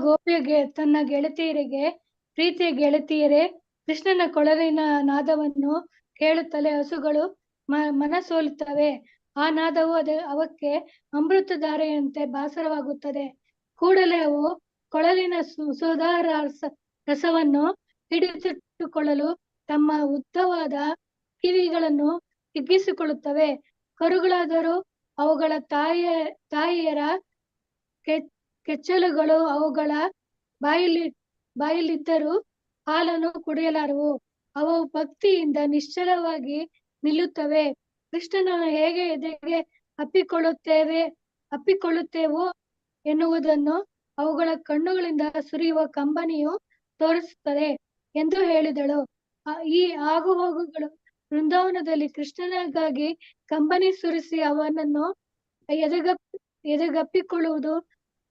ಗೋಪಿಯ ತನ್ನ ಗೆಳತಿಯರಿಗೆ, ಪ್ರೀತಿಯ ಗೆಳತಿಯರೇ, ಕೃಷ್ಣನ ಕೊಳಲಿನ ನಾದವನ್ನು ಕೇಳುತ್ತಲೇ ಹಸುಗಳು ಮನಸೋಲುತ್ತವೆ. ಆ ನಾದವು ಅವಕ್ಕೆ ಅಮೃತಧಾರೆಯಂತೆ ಭಾಸರವಾಗುತ್ತದೆ. ಕೂಡಲೇ ಅವು ಕೊಳಲಿನ ಸುಧಾ ರಸವನ್ನು ಹಿಡಿದಿಟ್ಟುಕೊಳ್ಳಲು ತಮ್ಮ ಉದ್ದವಾದ ಕಿವಿಗಳನ್ನು ಹಿಗ್ಗಿಸಿಕೊಳ್ಳುತ್ತವೆ. ಕರುಗಳಾದರೂ ಅವುಗಳ ತಾಯಿಯರ ಕೆಚ್ಚಲುಗಳು ಅವುಗಳ ಬಾಯಲ್ಲಿದ್ದರೂ ಹಾಲನ್ನು ಕುಡಿಯಲಾರವು. ಅವು ಭಕ್ತಿಯಿಂದ ನಿಶ್ಚಲವಾಗಿ ನಿಲ್ಲುತ್ತವೆ. ಕೃಷ್ಣನನ್ನು ಹೇಗೆ ಎದೆಗೆ ಅಪ್ಪಿಕೊಳ್ಳುತ್ತೇವೋ ಎನ್ನುವುದನ್ನು ಅವುಗಳ ಕಣ್ಣುಗಳಿಂದ ಸುರಿಯುವ ಕಂಬನಿಯು ತೋರಿಸುತ್ತದೆ ಎಂದು ಹೇಳಿದಳು. ಈ ಆಗುಹೋಗುಗಳು ವೃಂದಾವನದಲ್ಲಿ ಕೃಷ್ಣನಿಗಾಗಿ ಕಂಬನಿ ಸುರಿಸಿ ಅವನನ್ನು ಎದೆಗಪ್ಪಿಕೊಳ್ಳುವುದು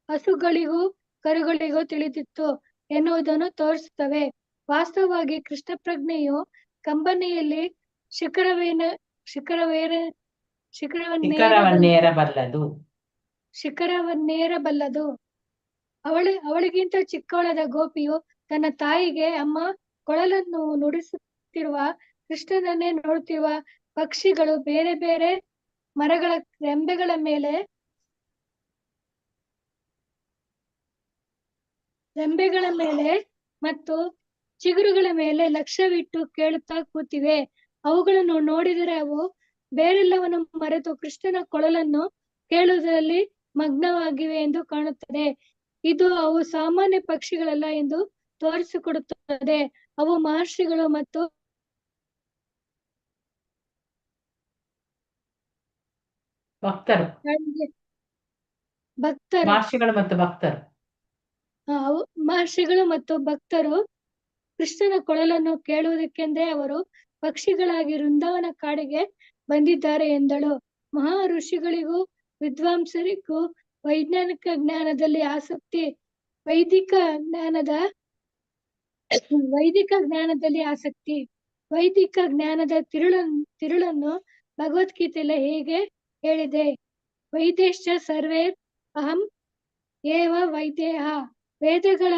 ಹಸುಗಳಿಗೂ ಕರುಗಳಿಗೂ ತಿಳಿದಿತ್ತು ಎನ್ನುವುದನ್ನು ತೋರಿಸುತ್ತವೆ. ವಾಸ್ತವವಾಗಿ ಕೃಷ್ಣ ಪ್ರಜ್ಞೆಯು ಕಂಬನಿಯಲ್ಲಿ ಶಿಖರವನ್ನೇರಬಲ್ಲದು. ಅವಳಿಗಿಂತ ಚಿಕ್ಕವಳಾದ ಗೋಪಿಯು ತನ್ನ ತಾಯಿಗೆ, ಅಮ್ಮ, ಕೊಳಲನ್ನು ನುಡಿಸುತ್ತಿರುವ ಕೃಷ್ಣನನ್ನೇ ನೋಡುತ್ತಿರುವ ಪಕ್ಷಿಗಳು ಬೇರೆ ಬೇರೆ ಮರಗಳ ರೆಂಬೆಗಳ ಮೇಲೆ ಮತ್ತು ಚಿಗುರುಗಳ ಮೇಲೆ ಲಕ್ಷ್ಯವಿಟ್ಟು ಕೇಳುತ್ತಾ ಕೂತಿವೆ. ಅವುಗಳನ್ನು ನೋಡಿದರೆ ಅವು ಬೇರೆಲ್ಲವನ್ನು ಮರೆತು ಕೃಷ್ಣನ ಕೊಳಲನ್ನು ಕೇಳುವುದರಲ್ಲಿ ಮಗ್ನವಾಗಿವೆ ಎಂದು ಕಾಣುತ್ತದೆ. ಇದು ಅವು ಸಾಮಾನ್ಯ ಪಕ್ಷಿಗಳಲ್ಲ ಎಂದು ತೋರಿಸಿಕೊಡುತ್ತದೆ. ಅವು ಮಹರ್ಷಿಗಳು ಮತ್ತು ಭಕ್ತರು. ಮಹರ್ಷಿಗಳು ಮತ್ತು ಭಕ್ತರು ಕೃಷ್ಣನ ಕೊಳಲನ್ನು ಕೇಳುವುದಕ್ಕೆಂದೇ ಅವರು ಪಕ್ಷಿಗಳಾಗಿ ವೃಂದಾವನ ಕಾಡಿಗೆ ಬಂದಿದ್ದಾರೆ ಎಂದಳು. ಮಹಾ ಋಷಿಗಳಿಗೂ ವಿದ್ವಾಂಸರಿಗೂ ವೈದಿಕ ಜ್ಞಾನದ ಆಸಕ್ತಿ. ವೈದಿಕ ಜ್ಞಾನದ ತಿರುಳನ್ನು ಭಗವದ್ಗೀತೆಯಲ್ಲಿ ಹೀಗೆ ಹೇಳಿದೆ: ವೈದೇಶ್ಚ ಸರ್ವೇರ್ ಅಹಂ ಏವ ವೈದೇಹ. ವೇದಗಳ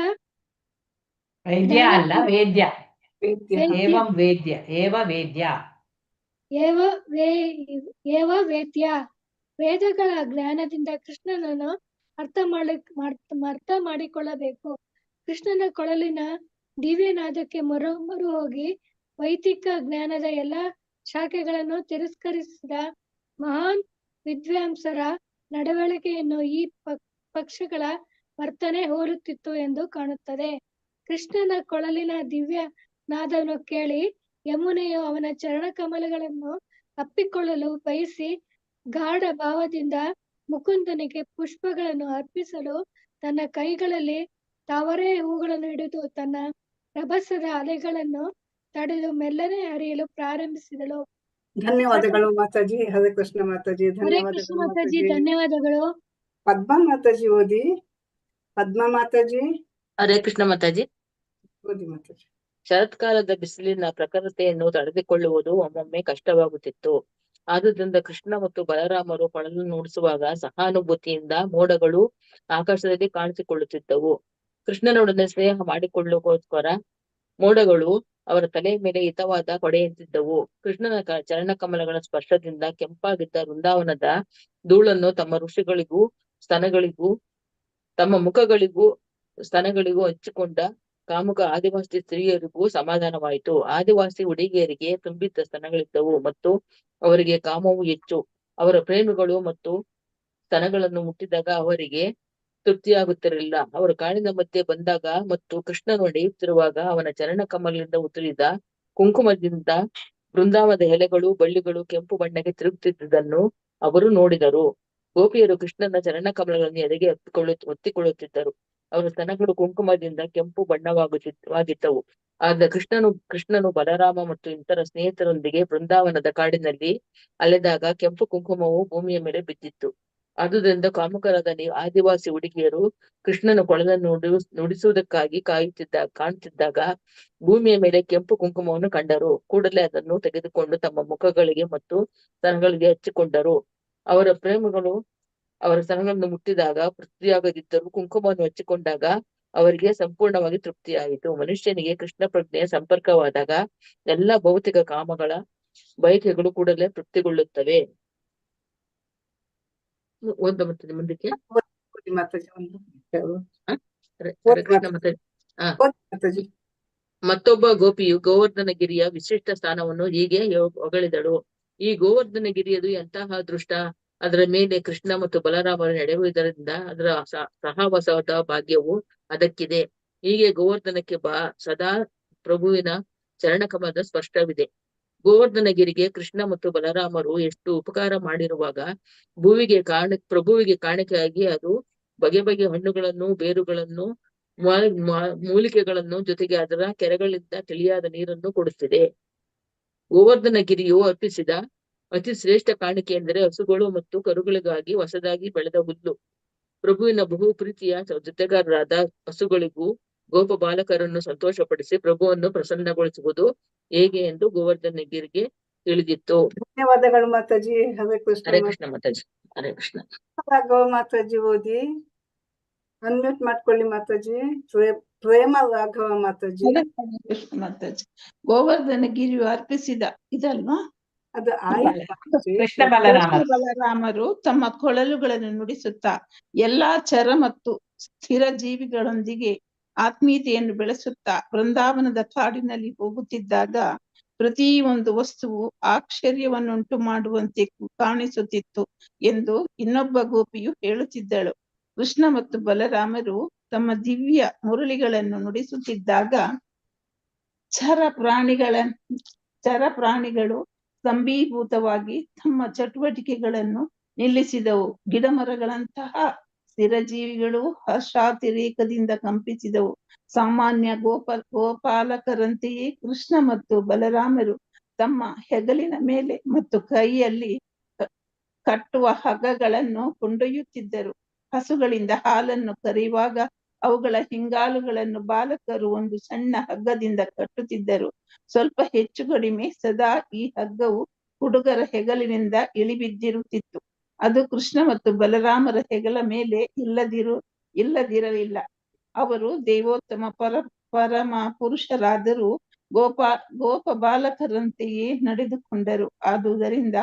ವೇದಗಳ ಜ್ಞಾನದಿಂದ ಕೃಷ್ಣನನ್ನು ಅರ್ಥ ಮಾಡಿಕೊಳ್ಳಬೇಕು. ಕೃಷ್ಣನ ಕೊಳಲಿನ ದಿವ್ಯನಾದಕ್ಕೆ ಮರು ಹೋಗಿ ವೈದಿಕ ಜ್ಞಾನದ ಎಲ್ಲ ಶಾಖೆಗಳನ್ನು ತಿರಸ್ಕರಿಸಿದ ಮಹಾನ್ ವಿದ್ವಾಂಸರ ನಡವಳಿಕೆಯನ್ನು ಈ ಪಕ್ಷಗಳ ವರ್ತನೆ ಹೋಲುತ್ತಿತ್ತು ಎಂದು ಕಾಣುತ್ತದೆ. ಕೃಷ್ಣನ ಕೊಳಲಿನ ದಿವ್ಯ ನಾದವನ್ನು ಕೇಳಿ ಯಮುನೆಯು ಅವನ ಚರಣಕಮಲಗಳನ್ನು ಅಪ್ಪಿಕೊಳ್ಳಲು ಬಯಸಿ ಗಾಢ ಭಾವದಿಂದ ಮುಕುಂದನಿಗೆ ಪುಷ್ಪಗಳನ್ನು ಅರ್ಪಿಸಲು ತನ್ನ ಕೈಗಳಲ್ಲಿ ತಾವರೆ ಹೂಗಳನ್ನು ಹಿಡಿದು ತನ್ನ ರಭಸದ ಅಲೆಗಳನ್ನು ತಡೆದು ಮೆಲ್ಲನೆ ಹರಿಯಲು ಪ್ರಾರಂಭಿಸಿದಳು. ಧನ್ಯವಾದಗಳು ಮಾತಾಜಿ. ಹರೇ ಕೃಷ್ಣ ಮಾತಾಜಿ. ಧನ್ಯವಾದಗಳು. ಪದ್ಮಾ ಮಾತಾಜಿ ಓದಿ. ಪದ್ಮಾ ಮಾತಾಜಿ. ಹರೇ ಕೃಷ್ಣ ಮಾತಾಜಿ. ಓದಿ ಮಾತಾಜಿ. ಶರತ್ಕಾಲದ ಬಿಸಿಲಿನ ಪ್ರಖರತೆಯನ್ನು ತಡೆದುಕೊಳ್ಳುವುದು ಒಮ್ಮೊಮ್ಮೆ ಕಷ್ಟವಾಗುತ್ತಿತ್ತು. ಆದುದರಿಂದ ಕೃಷ್ಣ ಮತ್ತು ಬಲರಾಮರು ಕೊಳಲು ನುಡಿಸುವಾಗ ಸಹಾನುಭೂತಿಯಿಂದ ಮೋಡಗಳು ಆಕಾಶದಲ್ಲಿ ಕಾಣಿಸಿಕೊಳ್ಳುತ್ತಿದ್ದವು. ಕೃಷ್ಣನೊಡನೆ ಸ್ನೇಹ ಮಾಡಿಕೊಳ್ಳುವುದಕ್ಕೋಸ್ಕರ ಮೋಡಗಳು ಅವರ ತಲೆಯ ಮೇಲೆ ಹಿತವಾದ ಕೊಡೆಯಂತಿದ್ದವು. ಕೃಷ್ಣನ ಚರಣಕಮಲಗಳ ಸ್ಪರ್ಶದಿಂದ ಕೆಂಪಾಗಿದ್ದ ವೃಂದಾವನದ ಧೂಳನ್ನು ತಮ್ಮ ಋಷಿಗಳಿಗೂ ಸ್ತನಗಳಿಗೂ ತಮ್ಮ ಮುಖಗಳಿಗೂ ಸ್ತನಗಳಿಗೂ ಹಂಚಿಕೊಂಡ ಕಾಮುಕ ಆದಿವಾಸಿ ಸ್ತ್ರೀಯರಿಗೂ ಸಮಾಧಾನವಾಯಿತು. ಆದಿವಾಸಿ ಹುಡುಗಿಯರಿಗೆ ತುಂಬಿದ್ದ ಸ್ತನಗಳಿದ್ದವು ಮತ್ತು ಅವರಿಗೆ ಕಾಮವು ಹೆಚ್ಚು. ಅವರ ಪ್ರೇಮಿಗಳು ಮತ್ತು ಸ್ತನಗಳನ್ನು ಮುಟ್ಟಿದಾಗ ಅವರಿಗೆ ತೃಪ್ತಿಯಾಗುತ್ತಿರಲಿಲ್ಲ. ಅವರು ಕಾಡಿನ ಮಧ್ಯೆ ಬಂದಾಗ ಮತ್ತು ಕೃಷ್ಣನು ನಡೆಯುತ್ತಿರುವಾಗ ಅವನ ಚರಣ ಕಮಲದಿಂದ ಉದುರಿದ ಕುಂಕುಮದಿಂದ ಬೃಂದಾವನದ ಎಲೆಗಳು ಬಳ್ಳಿಗಳು ಕೆಂಪು ಬಣ್ಣಕ್ಕೆ ತಿರುಗುತ್ತಿದ್ದುದನ್ನು ಅವರು ನೋಡಿದರು. ಗೋಪಿಯರು ಕೃಷ್ಣನ ಚರಣ ಕಮಲಗಳನ್ನು ಎದೆಗೆ ಒತ್ತಿಕೊಳ್ಳುತ್ತಿದ್ದರು. ಅವರ ಸ್ತನಗಳು ಕುಂಕುಮದಿಂದ ಕೆಂಪು ಬಣ್ಣವಾಗಿದ್ದವು. ಆಗ ಕೃಷ್ಣನು ಬಲರಾಮ ಮತ್ತು ಇತರ ಸ್ನೇಹಿತರೊಂದಿಗೆ ಬೃಂದಾವನದ ಕಾಡಿನಲ್ಲಿ ಅಲೆದಾಗ ಕೆಂಪು ಕುಂಕುಮವು ಭೂಮಿಯ ಮೇಲೆ ಬಿದ್ದಿತ್ತು. ಆದುದರಿಂದ ಕಾಮುಕರಾದ ಆದಿವಾಸಿ ಹುಡುಗಿಯರು ಕೃಷ್ಣನ ಕೊಳಲನ್ನು ನುಡಿಸುವುದಕ್ಕಾಗಿ ಕಾಣುತ್ತಿದ್ದಾಗ ಭೂಮಿಯ ಮೇಲೆ ಕೆಂಪು ಕುಂಕುಮವನ್ನು ಕಂಡರು. ಕೂಡಲೇ ಅದನ್ನು ತೆಗೆದುಕೊಂಡು ತಮ್ಮ ಮುಖಗಳಿಗೆ ಮತ್ತು ಸ್ತನಗಳಿಗೆ ಹಚ್ಚಿಕೊಂಡರು. ಅವರ ಪ್ರೇಮಿಗಳು ಅವರ ಸ್ತನಗಳನ್ನು ಮುಟ್ಟಿದಾಗ ತೃಪ್ತಿಯಾಗದಿದ್ದರೂ ಕುಂಕುಮವನ್ನು ಹಚ್ಚಿಕೊಂಡಾಗ ಅವರಿಗೆ ಸಂಪೂರ್ಣವಾಗಿ ತೃಪ್ತಿಯಾಯಿತು. ಮನುಷ್ಯನಿಗೆ ಕೃಷ್ಣ ಪ್ರಜ್ಞೆಯ ಸಂಪರ್ಕವಾದಾಗ ಎಲ್ಲ ಭೌತಿಕ ಕಾಮಗಳ ಬಯಕೆಗಳು ಕೂಡಲೇ ತೃಪ್ತಿಗೊಳ್ಳುತ್ತವೆ. ಓದ ಬರ್ತದೆ ಮುಂದಕ್ಕೆ. ಓದಿ ಮಾತಾಜಿ ಒಂದು ಹರೇ ಕೃಷ್ಣ ಮಾತಾಜಿ. ಓದಿ ಮಾತಾಜಿ. ಮತ್ತೊಬ್ಬ ಗೋಪಿಯು ಗೋವರ್ಧನಗಿರಿಯ ವಿಶಿಷ್ಟ ಸ್ಥಾನವನ್ನು ಹೀಗೆ ಹೊಗಳಿದಳು. ಈ ಗೋವರ್ಧನಗಿರಿಯದು ಎಂತಹ ಅದೃಷ್ಟ! ಅದರ ಮೇಲೆ ಕೃಷ್ಣ ಮತ್ತು ಬಲರಾಮರು ನಡೆಯುವುದರಿಂದ ಅದರ ಸಹವಾಸದ ಭಾಗ್ಯವು ಅದಕ್ಕಿದೆ. ಹೀಗೆ ಗೋವರ್ಧನಕ್ಕೆ ಸದಾ ಪ್ರಭುವಿನ ಚರಣಕಮಲದ ಸ್ಪಷ್ಟವಿದೆ. ಗೋವರ್ಧನಗಿರಿಗೆ ಕೃಷ್ಣ ಮತ್ತು ಬಲರಾಮರು ಎಷ್ಟು ಉಪಕಾರ ಮಾಡಿರುವಾಗ ಪ್ರಭುವಿಗೆ ಕಾಣಿಕೆಯಾಗಿ ಅದು ಬಗೆ ಬಗೆಯ ಹಣ್ಣುಗಳನ್ನು, ಬೇರುಗಳನ್ನು, ಮೂಲಿಕೆಗಳನ್ನು, ಜೊತೆಗೆ ಅದರ ಕೆರೆಗಳಿಂದ ತಿಳಿಯಾದ ನೀರನ್ನು ಕೊಡುತ್ತಿದೆ. ಗೋವರ್ಧನಗಿರಿಯು ಅರ್ಪಿಸಿದ ಅತಿ ಶ್ರೇಷ್ಠ ಕಾಣಿಕೆ ಎಂದರೆ ಹಸುಗಳು ಮತ್ತು ಕರುಗಳಿಗಾಗಿ ಹೊಸದಾಗಿ ಬೆಳೆದ ಹುಲ್ಲು. ಪ್ರಭುವಿನ ಬಹು ಪ್ರೀತಿಯ ಜೊತೆಗಾರರಾದ ಹಸುಗಳಿಗೂ ಗೋಪ ಬಾಲಕರನ್ನು ಸಂತೋಷಪಡಿಸಿ ಪ್ರಭುವನ್ನು ಪ್ರಸನ್ನಗೊಳಿಸುವುದು ಹೇಗೆ ಎಂದು ಗೋವರ್ಧನಗಿರಿಗೆ ತಿಳಿದಿತ್ತು. ಧನ್ಯವಾದಗಳು ಮಾತಾಜಿ. ಹರೇ ಕೃಷ್ಣ. ಹರೇ ಕೃಷ್ಣ ಮಾತಾಜಿ. ಹರೇ ಕೃಷ್ಣ. ರಾಘವ ಮಾತಾಜಿ ಓದಿ. ಅನ್ಮ್ಯೂಟ್ ಮಾಡ್ಕೊಳ್ಳಿ ಮಾತಾಜಿ. ಪ್ರೇಮ ರಾಘವ ಮಾತಾಜಿ. ಕೃಷ್ಣ ಮಾತಾಜಿ. ಗೋವರ್ಧನಗಿರಿಯು ಅರ್ಪಿಸಿದ ಇದಲ್ವಾ? ಅದು ಆಯ್ತು. ಕೃಷ್ಣ ಬಲರಾಮ ಬಲರಾಮರು ತಮ್ಮ ಕೊಳಲುಗಳನ್ನು ನುಡಿಸುತ್ತಾ ಎಲ್ಲಾ ಚರ ಮತ್ತು ಸ್ಥಿರ ಜೀವಿಗಳೊಂದಿಗೆ ಆತ್ಮೀಯತೆಯನ್ನು ಬೆಳೆಸುತ್ತಾ ಬೃಂದಾವನದ ಕಾಡಿನಲ್ಲಿ ಹೋಗುತ್ತಿದ್ದಾಗ ಪ್ರತಿಯೊಂದು ವಸ್ತುವು ಆಶ್ಚರ್ಯವನ್ನುಂಟು ಮಾಡುವಂತೆ ಕಾಣಿಸುತ್ತಿತ್ತು ಎಂದು ಇನ್ನೊಬ್ಬ ಗೋಪಿಯು ಹೇಳುತ್ತಿದ್ದಳು. ಕೃಷ್ಣ ಮತ್ತು ಬಲರಾಮರು ತಮ್ಮ ದಿವ್ಯ ಮುರಳಿಗಳನ್ನು ನುಡಿಸುತ್ತಿದ್ದಾಗ ಚರ ಪ್ರಾಣಿಗಳು ಸ್ತಂಭೀಭೂತವಾಗಿ ತಮ್ಮ ಚಟುವಟಿಕೆಗಳನ್ನು ನಿಲ್ಲಿಸಿದವು. ಗಿಡಮರಗಳಂತಹ ಸ್ಥಿರಜೀವಿಗಳು ಹರ್ಷಾತಿರೇಕದಿಂದ ಕಂಪಿಸಿದವು. ಸಾಮಾನ್ಯ ಗೋಪಾಲಕರಂತೆಯೇ ಕೃಷ್ಣ ಮತ್ತು ಬಲರಾಮರು ತಮ್ಮ ಹೆಗಲಿನ ಮೇಲೆ ಮತ್ತು ಕೈಯಲ್ಲಿ ಕಟ್ಟುವ ಹಗ್ಗಗಳನ್ನು ಕೊಂಡೊಯ್ಯುತ್ತಿದ್ದರು. ಹಸುಗಳಿಂದ ಹಾಲನ್ನು ಕರೆಯುವಾಗ ಅವುಗಳ ಹಿಂಗಾಲುಗಳನ್ನು ಬಾಲಕರು ಒಂದು ಸಣ್ಣ ಹಗ್ಗದಿಂದ ಕಟ್ಟುತ್ತಿದ್ದರು. ಸ್ವಲ್ಪ ಹೆಚ್ಚು ಕಡಿಮೆ ಸದಾ ಈ ಹಗ್ಗವು ಹುಡುಗರ ಹೆಗಲಿನಿಂದ ಇಳಿಬಿದ್ದಿರುತ್ತಿತ್ತು. ಅದು ಕೃಷ್ಣ ಮತ್ತು ಬಲರಾಮರ ಹೆಗಲ ಮೇಲೆ ಇಲ್ಲದಿರಲಿಲ್ಲ. ಅವರು ದೇವೋತ್ತಮ ಪರಮ ಪುರುಷರಾದರೂ ಗೋಪ ಬಾಲಕರಂತೆಯೇ ನಡೆದುಕೊಂಡರು. ಆದುದರಿಂದ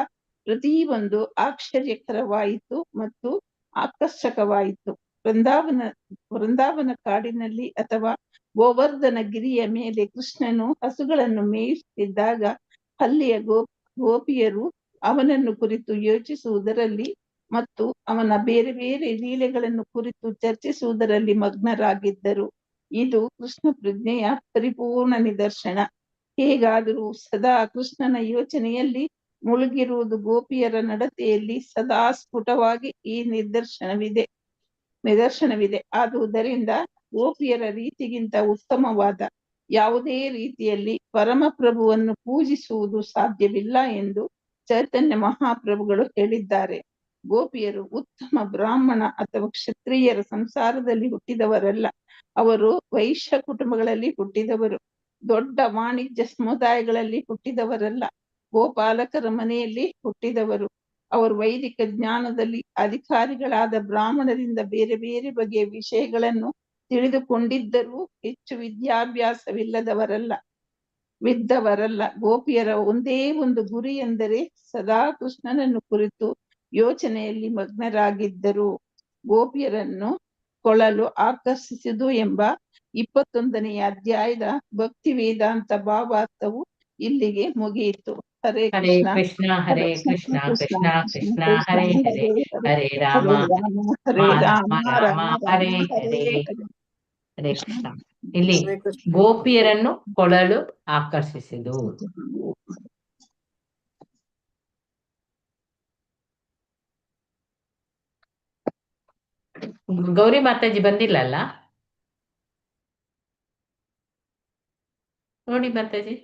ಪ್ರತಿಯೊಂದು ಆಶ್ಚರ್ಯಕರವಾಯಿತು ಮತ್ತು ಆಕರ್ಷಕವಾಯಿತು. ವೃಂದಾವನ ಕಾಡಿನಲ್ಲಿ ಅಥವಾ ಗೋವರ್ಧನ ಗಿರಿಯ ಮೇಲೆ ಕೃಷ್ಣನು ಹಸುಗಳನ್ನು ಮೇಯಿಸುತ್ತಿದ್ದಾಗ ಅಲ್ಲಿಯ ಗೋಪಿಯರು ಅವನನ್ನು ಕುರಿತು ಯೋಚಿಸುವುದರಲ್ಲಿ ಮತ್ತು ಅವನ ಬೇರೆ ಬೇರೆ ಲೀಲೆಗಳನ್ನು ಕುರಿತು ಚರ್ಚಿಸುವುದರಲ್ಲಿ ಮಗ್ನರಾಗಿದ್ದರು. ಇದು ಕೃಷ್ಣ ಪ್ರಜ್ಞೆಯ ಪರಿಪೂರ್ಣ ನಿದರ್ಶನ. ಹೇಗಾದರೂ ಸದಾ ಕೃಷ್ಣನ ಯೋಚನೆಯಲ್ಲಿ ಮುಳುಗಿರುವುದು ಗೋಪಿಯರ ನಡತೆಯಲ್ಲಿ ಸದಾ ಸ್ಫುಟವಾಗಿ ಈ ನಿದರ್ಶನವಿದೆ. ಆದುದರಿಂದ ಗೋಪಿಯರ ರೀತಿಗಿಂತ ಉತ್ತಮವಾದ ಯಾವುದೇ ರೀತಿಯಲ್ಲಿ ಪರಮಪ್ರಭುವನ್ನು ಪೂಜಿಸುವುದು ಸಾಧ್ಯವಿಲ್ಲ ಎಂದು ಚೈತನ್ಯ ಮಹಾಪ್ರಭುಗಳು ಹೇಳಿದ್ದಾರೆ. ಗೋಪಿಯರು ಉತ್ತಮ ಬ್ರಾಹ್ಮಣ ಅಥವಾ ಕ್ಷತ್ರಿಯರ ಸಂಸಾರದಲ್ಲಿ ಹುಟ್ಟಿದವರಲ್ಲ. ಅವರು ವೈಶ್ಯ ಕುಟುಂಬಗಳಲ್ಲಿ ಹುಟ್ಟಿದವರು. ದೊಡ್ಡ ವಾಣಿಜ್ಯ ಸಮುದಾಯಗಳಲ್ಲಿ ಹುಟ್ಟಿದವರಲ್ಲ. ಗೋಪಾಲಕರ ಮನೆಯಲ್ಲಿ ಹುಟ್ಟಿದವರು. ಅವರು ವೈದಿಕ ಜ್ಞಾನದಲ್ಲಿ ಅಧಿಕಾರಿಗಳಾದ ಬ್ರಾಹ್ಮಣರಿಂದ ಬೇರೆ ಬೇರೆ ಬಗೆಯ ವಿಷಯಗಳನ್ನು ತಿಳಿದುಕೊಂಡಿದ್ದರೂ ಹೆಚ್ಚು ವಿದ್ಯಾಭ್ಯಾಸವಿದ್ದವರಲ್ಲ. ಗೋಪಿಯರ ಒಂದೇ ಒಂದು ಗುರಿ ಎಂದರೆ ಸದಾ ಕೃಷ್ಣನನ್ನು ಕುರಿತು ಯೋಚನೆಯಲ್ಲಿ ಮಗ್ನರಾಗಿದ್ದರು. ಗೋಪಿಯರನ್ನು ಕೊಳ್ಳಲು ಆಕರ್ಷಿಸಿದು ಎಂಬ 21ನೇ ಅಧ್ಯಾಯದ ಭಕ್ತಿ ವೇದಾಂತ ಭಾವಾರ್ಥವು ಇಲ್ಲಿಗೆ ಮುಗಿಯಿತು. ಹರೇ ಕೃಷ್ಣ. ಹರೇ ಕೃಷ್ಣ ಕೃಷ್ಣ ಕೃಷ್ಣ ಹರೇ ಹರೇ ಹರೇ ರಾಮ ಹರೇ ರಾಮ ರಾಮ ಹರೇ ಹರೇ. ಹರೇ ಕೃಷ್ಣ. ಇಲ್ಲಿ ಗೋಪಿಯರನ್ನು ಕೊಳಲು ಆಕರ್ಷಿಸಿದು. ಗೌರಿ ಮಾತಾಜಿ ಬಂದಿಲ್ಲ ಅಲ್ಲ ನೋಡಿ ಮಾತಾಜಿ.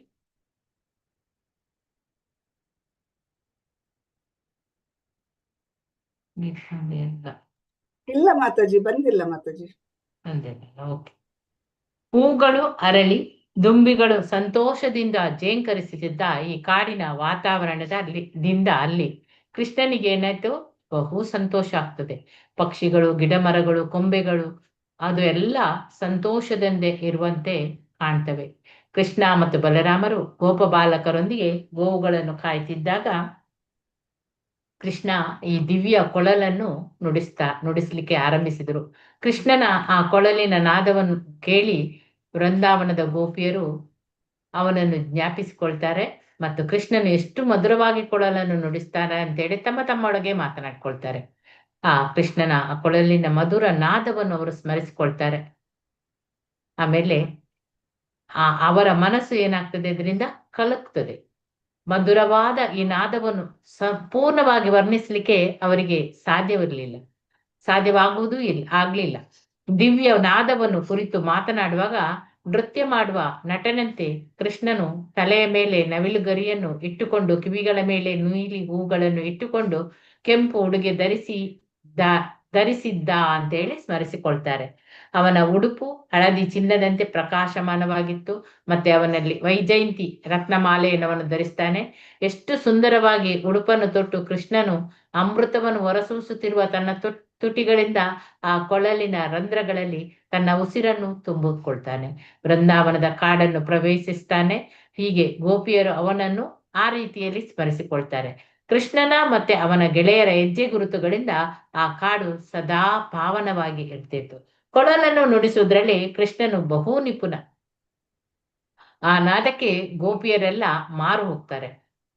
ಇಲ್ಲ ಮಾತಾಜಿ, ಬಂದಿಲ್ಲ ಮಾತಾಜಿ. ಓಕೆ. ಹೂಗಳು ಅರಳಿ ದುಂಬಿಗಳು ಸಂತೋಷದಿಂದ ಜೇಂಕರಿಸುತ್ತಿದ್ದ ಈ ಕಾಡಿನ ವಾತಾವರಣದಿಂದ ಅಲ್ಲಿ ಕೃಷ್ಣನಿಗೆ ಏನಾಯ್ತು, ಬಹು ಸಂತೋಷ ಆಗ್ತದೆ. ಪಕ್ಷಿಗಳು, ಗಿಡ ಮರಗಳು, ಕೊಂಬೆಗಳು ಅದು ಎಲ್ಲ ಸಂತೋಷದಿಂದ ಇರುವಂತೆ ಕಾಣ್ತವೆ. ಕೃಷ್ಣ ಮತ್ತು ಬಲರಾಮರು ಗೋಪ ಬಾಲಕರೊಂದಿಗೆ ಗೋವುಗಳನ್ನು ಕಾಯ್ತಿದ್ದಾಗ ಕೃಷ್ಣ ಈ ದಿವ್ಯ ಕೊಳಲನ್ನು ನುಡಿಸ್ಲಿಕ್ಕೆ ಆರಂಭಿಸಿದರು. ಕೃಷ್ಣನ ಆ ಕೊಳಲಿನ ನಾದವನ್ನು ಕೇಳಿ ವೃಂದಾವನದ ಗೋಪಿಯರು ಅವನನ್ನು ಜ್ಞಾಪಿಸಿಕೊಳ್ತಾರೆ ಮತ್ತು ಕೃಷ್ಣನು ಎಷ್ಟು ಮಧುರವಾಗಿ ಕೊಳಲನ್ನು ನುಡಿಸ್ತಾರೆ ಅಂತೇಳಿ ತಮ್ಮೊಳಗೆ ಮಾತನಾಡ್ಕೊಳ್ತಾರೆ. ಆ ಕೃಷ್ಣನ ಆ ಕೊಳಲಿನ ಮಧುರ ನಾದವನ್ನು ಅವರು ಸ್ಮರಿಸಿಕೊಳ್ತಾರೆ. ಆಮೇಲೆ ಅವರ ಮನಸ್ಸು ಏನಾಗ್ತದೆ, ಇದರಿಂದ ಕಲಕ್ತದೆ. ಮಧುರವಾದ ಈ ನಾದವನ್ನು ಸಂಪೂರ್ಣವಾಗಿ ವರ್ಣಿಸ್ಲಿಕ್ಕೆ ಅವರಿಗೆ ಸಾಧ್ಯವಾಗುವುದೂ ಆಗ್ಲಿಲ್ಲ. ದಿವ್ಯ ನಾದವನ್ನು ಕುರಿತು ಮಾತನಾಡುವಾಗ ನೃತ್ಯ ಮಾಡುವ ನಟನಂತೆ ಕೃಷ್ಣನು ತಲೆಯ ಮೇಲೆ ನವಿಲುಗರಿಯನ್ನು ಇಟ್ಟುಕೊಂಡು, ಕಿವಿಗಳ ಮೇಲೆ ನೀಲಿ ಹೂಗಳನ್ನು ಇಟ್ಟುಕೊಂಡು, ಕೆಂಪು ಉಡುಗೆ ಧರಿಸಿದ್ದ ಅಂತೇಳಿ ಸ್ಮರಿಸಿಕೊಳ್ತಾರೆ. ಅವನ ಉಡುಪು ಹಳದಿ ಚಿನ್ನದಂತೆ ಪ್ರಕಾಶಮಾನವಾಗಿತ್ತು. ಮತ್ತೆ ಅವನಲ್ಲಿ ವೈಜಯಂತಿ ರತ್ನಮಾಲೆಯನ್ನು ಅವನು ಧರಿಸ್ತಾನೆ. ಎಷ್ಟು ಸುಂದರವಾಗಿ ಉಡುಪನ್ನು ತೊಟ್ಟು ಕೃಷ್ಣನು ಅಮೃತವನ್ನು ಹೊರಸೂಸುತ್ತಿರುವ ತನ್ನ ತುಟಿಗಳಿಂದ ಆ ಕೊಳಲಿನ ರಂಧ್ರಗಳಲ್ಲಿ ತನ್ನ ಉಸಿರನ್ನು ತುಂಬಿಕೊಳ್ತಾನೆ. ವೃಂದಾವನದ ಕಾಡನ್ನು ಪ್ರವೇಶಿಸ್ತಾನೆ. ಹೀಗೆ ಗೋಪಿಯರು ಅವನನ್ನು ಆ ರೀತಿಯಲ್ಲಿ ಸ್ಮರಿಸಿಕೊಳ್ತಾರೆ. ಕೃಷ್ಣನ ಮತ್ತೆ ಅವನ ಗೆಳೆಯರ ಹೆಜ್ಜೆ ಗುರುತುಗಳಿಂದ ಆ ಕಾಡು ಸದಾ ಪಾವನವಾಗಿ ಇರ್ತಿತ್ತು. ಕೊಳಲನ್ನು ನುಡಿಸುವುದರಲ್ಲಿ ಕೃಷ್ಣನು ಬಹು ನಿಪುಣ. ಆ ನಾದಕ್ಕೆ ಗೋಪಿಯರೆಲ್ಲ ಮಾರು ಹೋಗ್ತಾರೆ.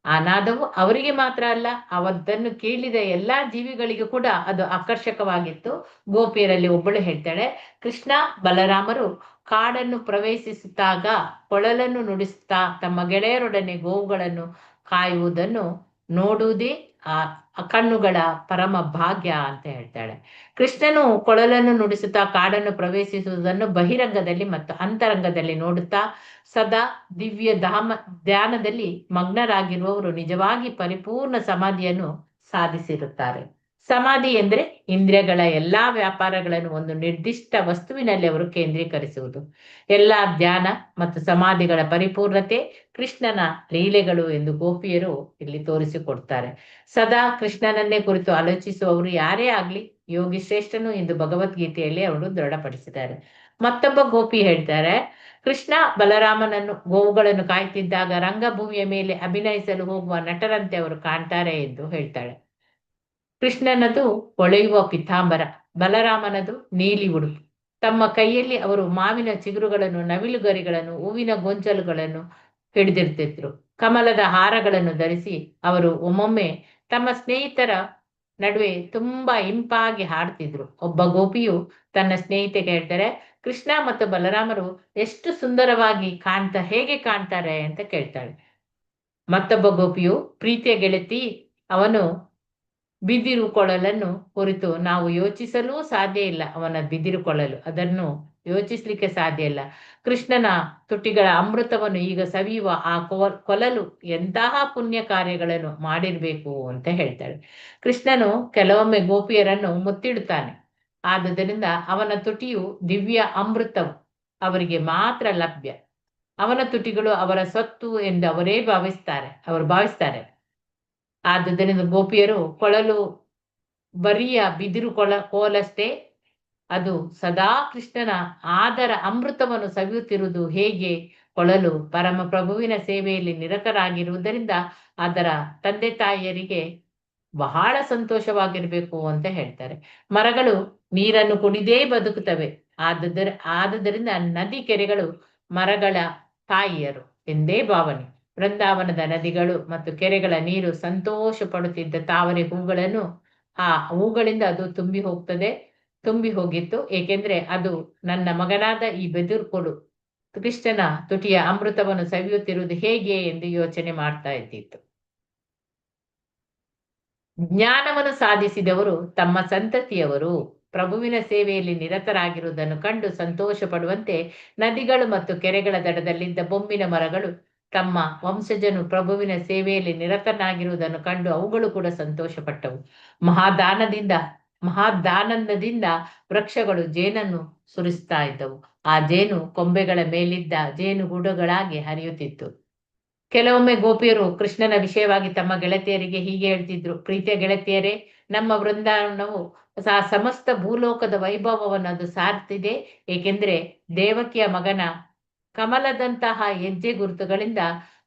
ಆ ನಾದವು ಅವರಿಗೆ ಮಾತ್ರ ಅಲ್ಲ, ಅವದ್ದನ್ನು ಕೇಳಿದ ಎಲ್ಲಾ ಜೀವಿಗಳಿಗೂ ಕೂಡ ಅದು ಆಕರ್ಷಕವಾಗಿತ್ತು. ಗೋಪಿಯರಲ್ಲಿ ಒಬ್ಬಳು ಹೇಳ್ತಾಳೆ, ಕೃಷ್ಣ ಬಲರಾಮರು ಕಾಡನ್ನು ಪ್ರವೇಶಿಸಿದಾಗ ಕೊಳಲನ್ನು ನುಡಿಸುತ್ತಾ ತಮ್ಮ ಗೆಳೆಯರೊಡನೆ ಗೋವುಗಳನ್ನು ಕಾಯುವುದನ್ನು ನೋಡುವುದೇ ಆ ಕಣ್ಣುಗಳ ಪರಮ ಭಾಗ್ಯ ಅಂತ ಹೇಳ್ತಾಳೆ. ಕೃಷ್ಣನು ಕೊಳಲನ್ನು ನುಡಿಸುತ್ತಾ ಕಾಡನ್ನು ಪ್ರವೇಶಿಸುವುದನ್ನು ಬಹಿರಂಗದಲ್ಲಿ ಮತ್ತು ಅಂತರಂಗದಲ್ಲಿ ನೋಡುತ್ತಾ ಸದಾ ದಿವ್ಯ ಧ್ಯಾನದಲ್ಲಿ ಮಗ್ನರಾಗಿರುವವರು ನಿಜವಾಗಿ ಪರಿಪೂರ್ಣ ಸಮಾಧಿಯನ್ನು ಸಾಧಿಸಿರುತ್ತಾರೆ. ಸಮಾಧಿ ಎಂದರೆ ಇಂದ್ರಿಯಗಳ ಎಲ್ಲಾ ವ್ಯಾಪಾರಗಳನ್ನು ಒಂದು ನಿರ್ದಿಷ್ಟ ವಸ್ತುವಿನಲ್ಲಿ ಅವರು ಕೇಂದ್ರೀಕರಿಸುವುದು. ಎಲ್ಲಾ ಧ್ಯಾನ ಮತ್ತು ಸಮಾಧಿಗಳ ಪರಿಪೂರ್ಣತೆ ಕೃಷ್ಣನ ಲೀಲೆಗಳು ಎಂದು ಗೋಪಿಯರು ಇಲ್ಲಿ ತೋರಿಸಿಕೊಡ್ತಾರೆ. ಸದಾ ಕೃಷ್ಣನನ್ನೇ ಕುರಿತು ಆಲೋಚಿಸುವವರು ಯಾರೇ ಆಗ್ಲಿ ಯೋಗಿ ಶ್ರೇಷ್ಠನು ಎಂದು ಭಗವದ್ಗೀತೆಯಲ್ಲಿ ಅವರು ದೃಢಪಡಿಸಿದ್ದಾರೆ. ಮತ್ತೊಬ್ಬ ಗೋಪಿ ಹೇಳ್ತಾರೆ, ಕೃಷ್ಣ ಬಲರಾಮನನ್ನು ಗೋವುಗಳನ್ನು ಕಾಯ್ತಿದ್ದಾಗ ರಂಗಭೂಮಿಯ ಮೇಲೆ ಅಭಿನಯಿಸಲು ಹೋಗುವ ನಟರಂತೆ ಅವರು ಕಾಣ್ತಾರೆ ಎಂದು ಹೇಳ್ತಾಳೆ. ಕೃಷ್ಣನದು ಹೊಳೆಯುವ ಪಿತಾಂಬರ, ಬಲರಾಮನದು ನೀಲಿ ಉಡುಪು. ತಮ್ಮ ಕೈಯಲ್ಲಿ ಅವರು ಮಾವಿನ ಚಿಗುರುಗಳನ್ನು, ನವಿಲುಗರಿಗಳನ್ನು, ಹೂವಿನ ಗೊಂಚಲುಗಳನ್ನು ಹಿಡಿದಿರ್ತಿದ್ರು. ಕಮಲದ ಹಾರಗಳನ್ನು ಧರಿಸಿ ಅವರು ಒಮ್ಮೊಮ್ಮೆ ತಮ್ಮ ಸ್ನೇಹಿತರ ನಡುವೆ ತುಂಬಾ ಇಂಪಾಗಿ ಹಾಡ್ತಿದ್ರು. ಒಬ್ಬ ಗೋಪಿಯು ತನ್ನ ಸ್ನೇಹಿತೆಗೆ ಹೇಳ್ತಾರೆ, ಕೃಷ್ಣ ಮತ್ತು ಬಲರಾಮರು ಎಷ್ಟು ಸುಂದರವಾಗಿ ಹೇಗೆ ಕಾಣ್ತಾರೆ ಅಂತ ಕೇಳ್ತಾಳೆ. ಮತ್ತೊಬ್ಬ ಗೋಪಿಯು ಪ್ರೀತಿಯ ಗೆಳತಿ, ಅವನು ಬಿದಿರು ಕೊಳಲನ್ನು ಕುರಿತು ನಾವು ಯೋಚಿಸಲೂ ಸಾಧ್ಯ ಇಲ್ಲ. ಅವನ ಬಿದಿರು ಕೊಳಲು, ಅದನ್ನು ಯೋಚಿಸ್ಲಿಕ್ಕೆ ಸಾಧ್ಯ ಇಲ್ಲ. ಕೃಷ್ಣನ ತುಟಿಗಳ ಅಮೃತವನ್ನು ಈಗ ಸವಿಯುವ ಆ ಕೊಳಲು ಎಂತಹ ಪುಣ್ಯ ಕಾರ್ಯಗಳನ್ನು ಮಾಡಿರ್ಬೇಕು ಅಂತ ಹೇಳ್ತಾಳೆ. ಕೃಷ್ಣನು ಕೆಲವೊಮ್ಮೆ ಗೋಪಿಯರನ್ನು ಮುತ್ತಿಡುತ್ತಾನೆ. ಆದುದರಿಂದ ಅವನ ತುಟಿಯು ದಿವ್ಯ ಅಮೃತವು ಅವರಿಗೆ ಮಾತ್ರ ಲಭ್ಯ. ಅವನ ತುಟಿಗಳು ಅವರ ಸೊತ್ತು ಎಂದು ಅವರು ಭಾವಿಸ್ತಾರೆ. ಆದುದರಿಂದ ಗೋಪಿಯರು ಕೊಳಲು ಬರಿಯ ಬಿದಿರು ಕೋಲಷ್ಟೇ, ಅದು ಸದಾ ಕೃಷ್ಣನ ಆದರ ಅಮೃತವನ್ನು ಸವಿಯುತ್ತಿರುವುದು ಹೇಗೆ? ಕೊಳಲು ಪರಮ ಪ್ರಭುವಿನ ಸೇವೆಯಲ್ಲಿ ನಿರತರಾಗಿರುವುದರಿಂದ ಅದರ ತಂದೆ ತಾಯಿಯರಿಗೆ ಬಹಳ ಸಂತೋಷವಾಗಿರ್ಬೇಕು ಅಂತ ಹೇಳ್ತಾರೆ. ಮರಗಳು ನೀರನ್ನು ಕುಡಿದೇ ಬದುಕುತ್ತವೆ. ಆದುದರಿಂದ ನದಿ ಕೆರೆಗಳು ಮರಗಳ ತಾಯಿಯರು ಎಂದೇ ಭಾವನೆ. ವೃಂದಾವನದ ನದಿಗಳು ಮತ್ತು ಕೆರೆಗಳ ನೀರು ಸಂತೋಷ ಪಡುತ್ತಿದ್ದ ತಾವರೆ ಹೂಗಳನ್ನು ಆ ಹೂಗಳಿಂದ ಅದು ತುಂಬಿ ಹೋಗಿತ್ತು. ಏಕೆಂದ್ರೆ ಅದು ನನ್ನ ಮಗನಾದ ಈ ಬೆದುರ್ಕೊಡು ಕೃಷ್ಣನ ತುಟಿಯ ಅಮೃತವನ್ನು ಸವಿಯುತ್ತಿರುವುದು ಹೇಗೆ ಎಂದು ಯೋಚನೆ ಮಾಡ್ತಾ ಇದ್ದಿತ್ತು. ಜ್ಞಾನವನ್ನು ಸಾಧಿಸಿದವರು ತಮ್ಮ ಸಂತತಿಯವರು ಪ್ರಭುವಿನ ಸೇವೆಯಲ್ಲಿ ನಿರತರಾಗಿರುವುದನ್ನು ಕಂಡು ಸಂತೋಷ ಪಡುವಂತೆ ನದಿಗಳು ಮತ್ತು ಕೆರೆಗಳ ದಡದಲ್ಲಿದ್ದ ಬೊಮ್ಮಿನ ಮರಗಳು ತಮ್ಮ ವಂಶಜನು ಪ್ರಭುವಿನ ಸೇವೆಯಲ್ಲಿ ನಿರತನಾಗಿರುವುದನ್ನು ಕಂಡು ಅವುಗಳು ಕೂಡ ಸಂತೋಷ ಪಟ್ಟವು. ಮಹಾದಾನಂದದಿಂದ ವೃಕ್ಷಗಳು ಜೇನನ್ನು ಸುರಿಸ್ತಾ ಇದ್ದವು. ಆ ಜೇನು ಕೊಂಬೆಗಳ ಮೇಲಿದ್ದ ಜೇನುಗೂಡುಗಳಾಗಿ ಹರಿಯುತ್ತಿತ್ತು. ಕೆಲವೊಮ್ಮೆ ಗೋಪಿಯರು ಕೃಷ್ಣನ ವಿಷಯವಾಗಿ ತಮ್ಮ ಗೆಳತಿಯರಿಗೆ ಹೀಗೆ ಹೇಳ್ತಿದ್ರು, ಪ್ರೀತಿಯ ಗೆಳತಿಯರೇ, ನಮ್ಮ ವೃಂದಾವನವು ಸಮಸ್ತ ಭೂಲೋಕದ ವೈಭವವನ್ನು ಅದು ಸಾರ್ತಿದೆ. ಏಕೆಂದ್ರೆ ದೇವಕಿಯ ಮಗನ ಕಮಲದಂತಹ ಹೆಜ್ಜೆ ಗುರುತುಗಳಿಂದ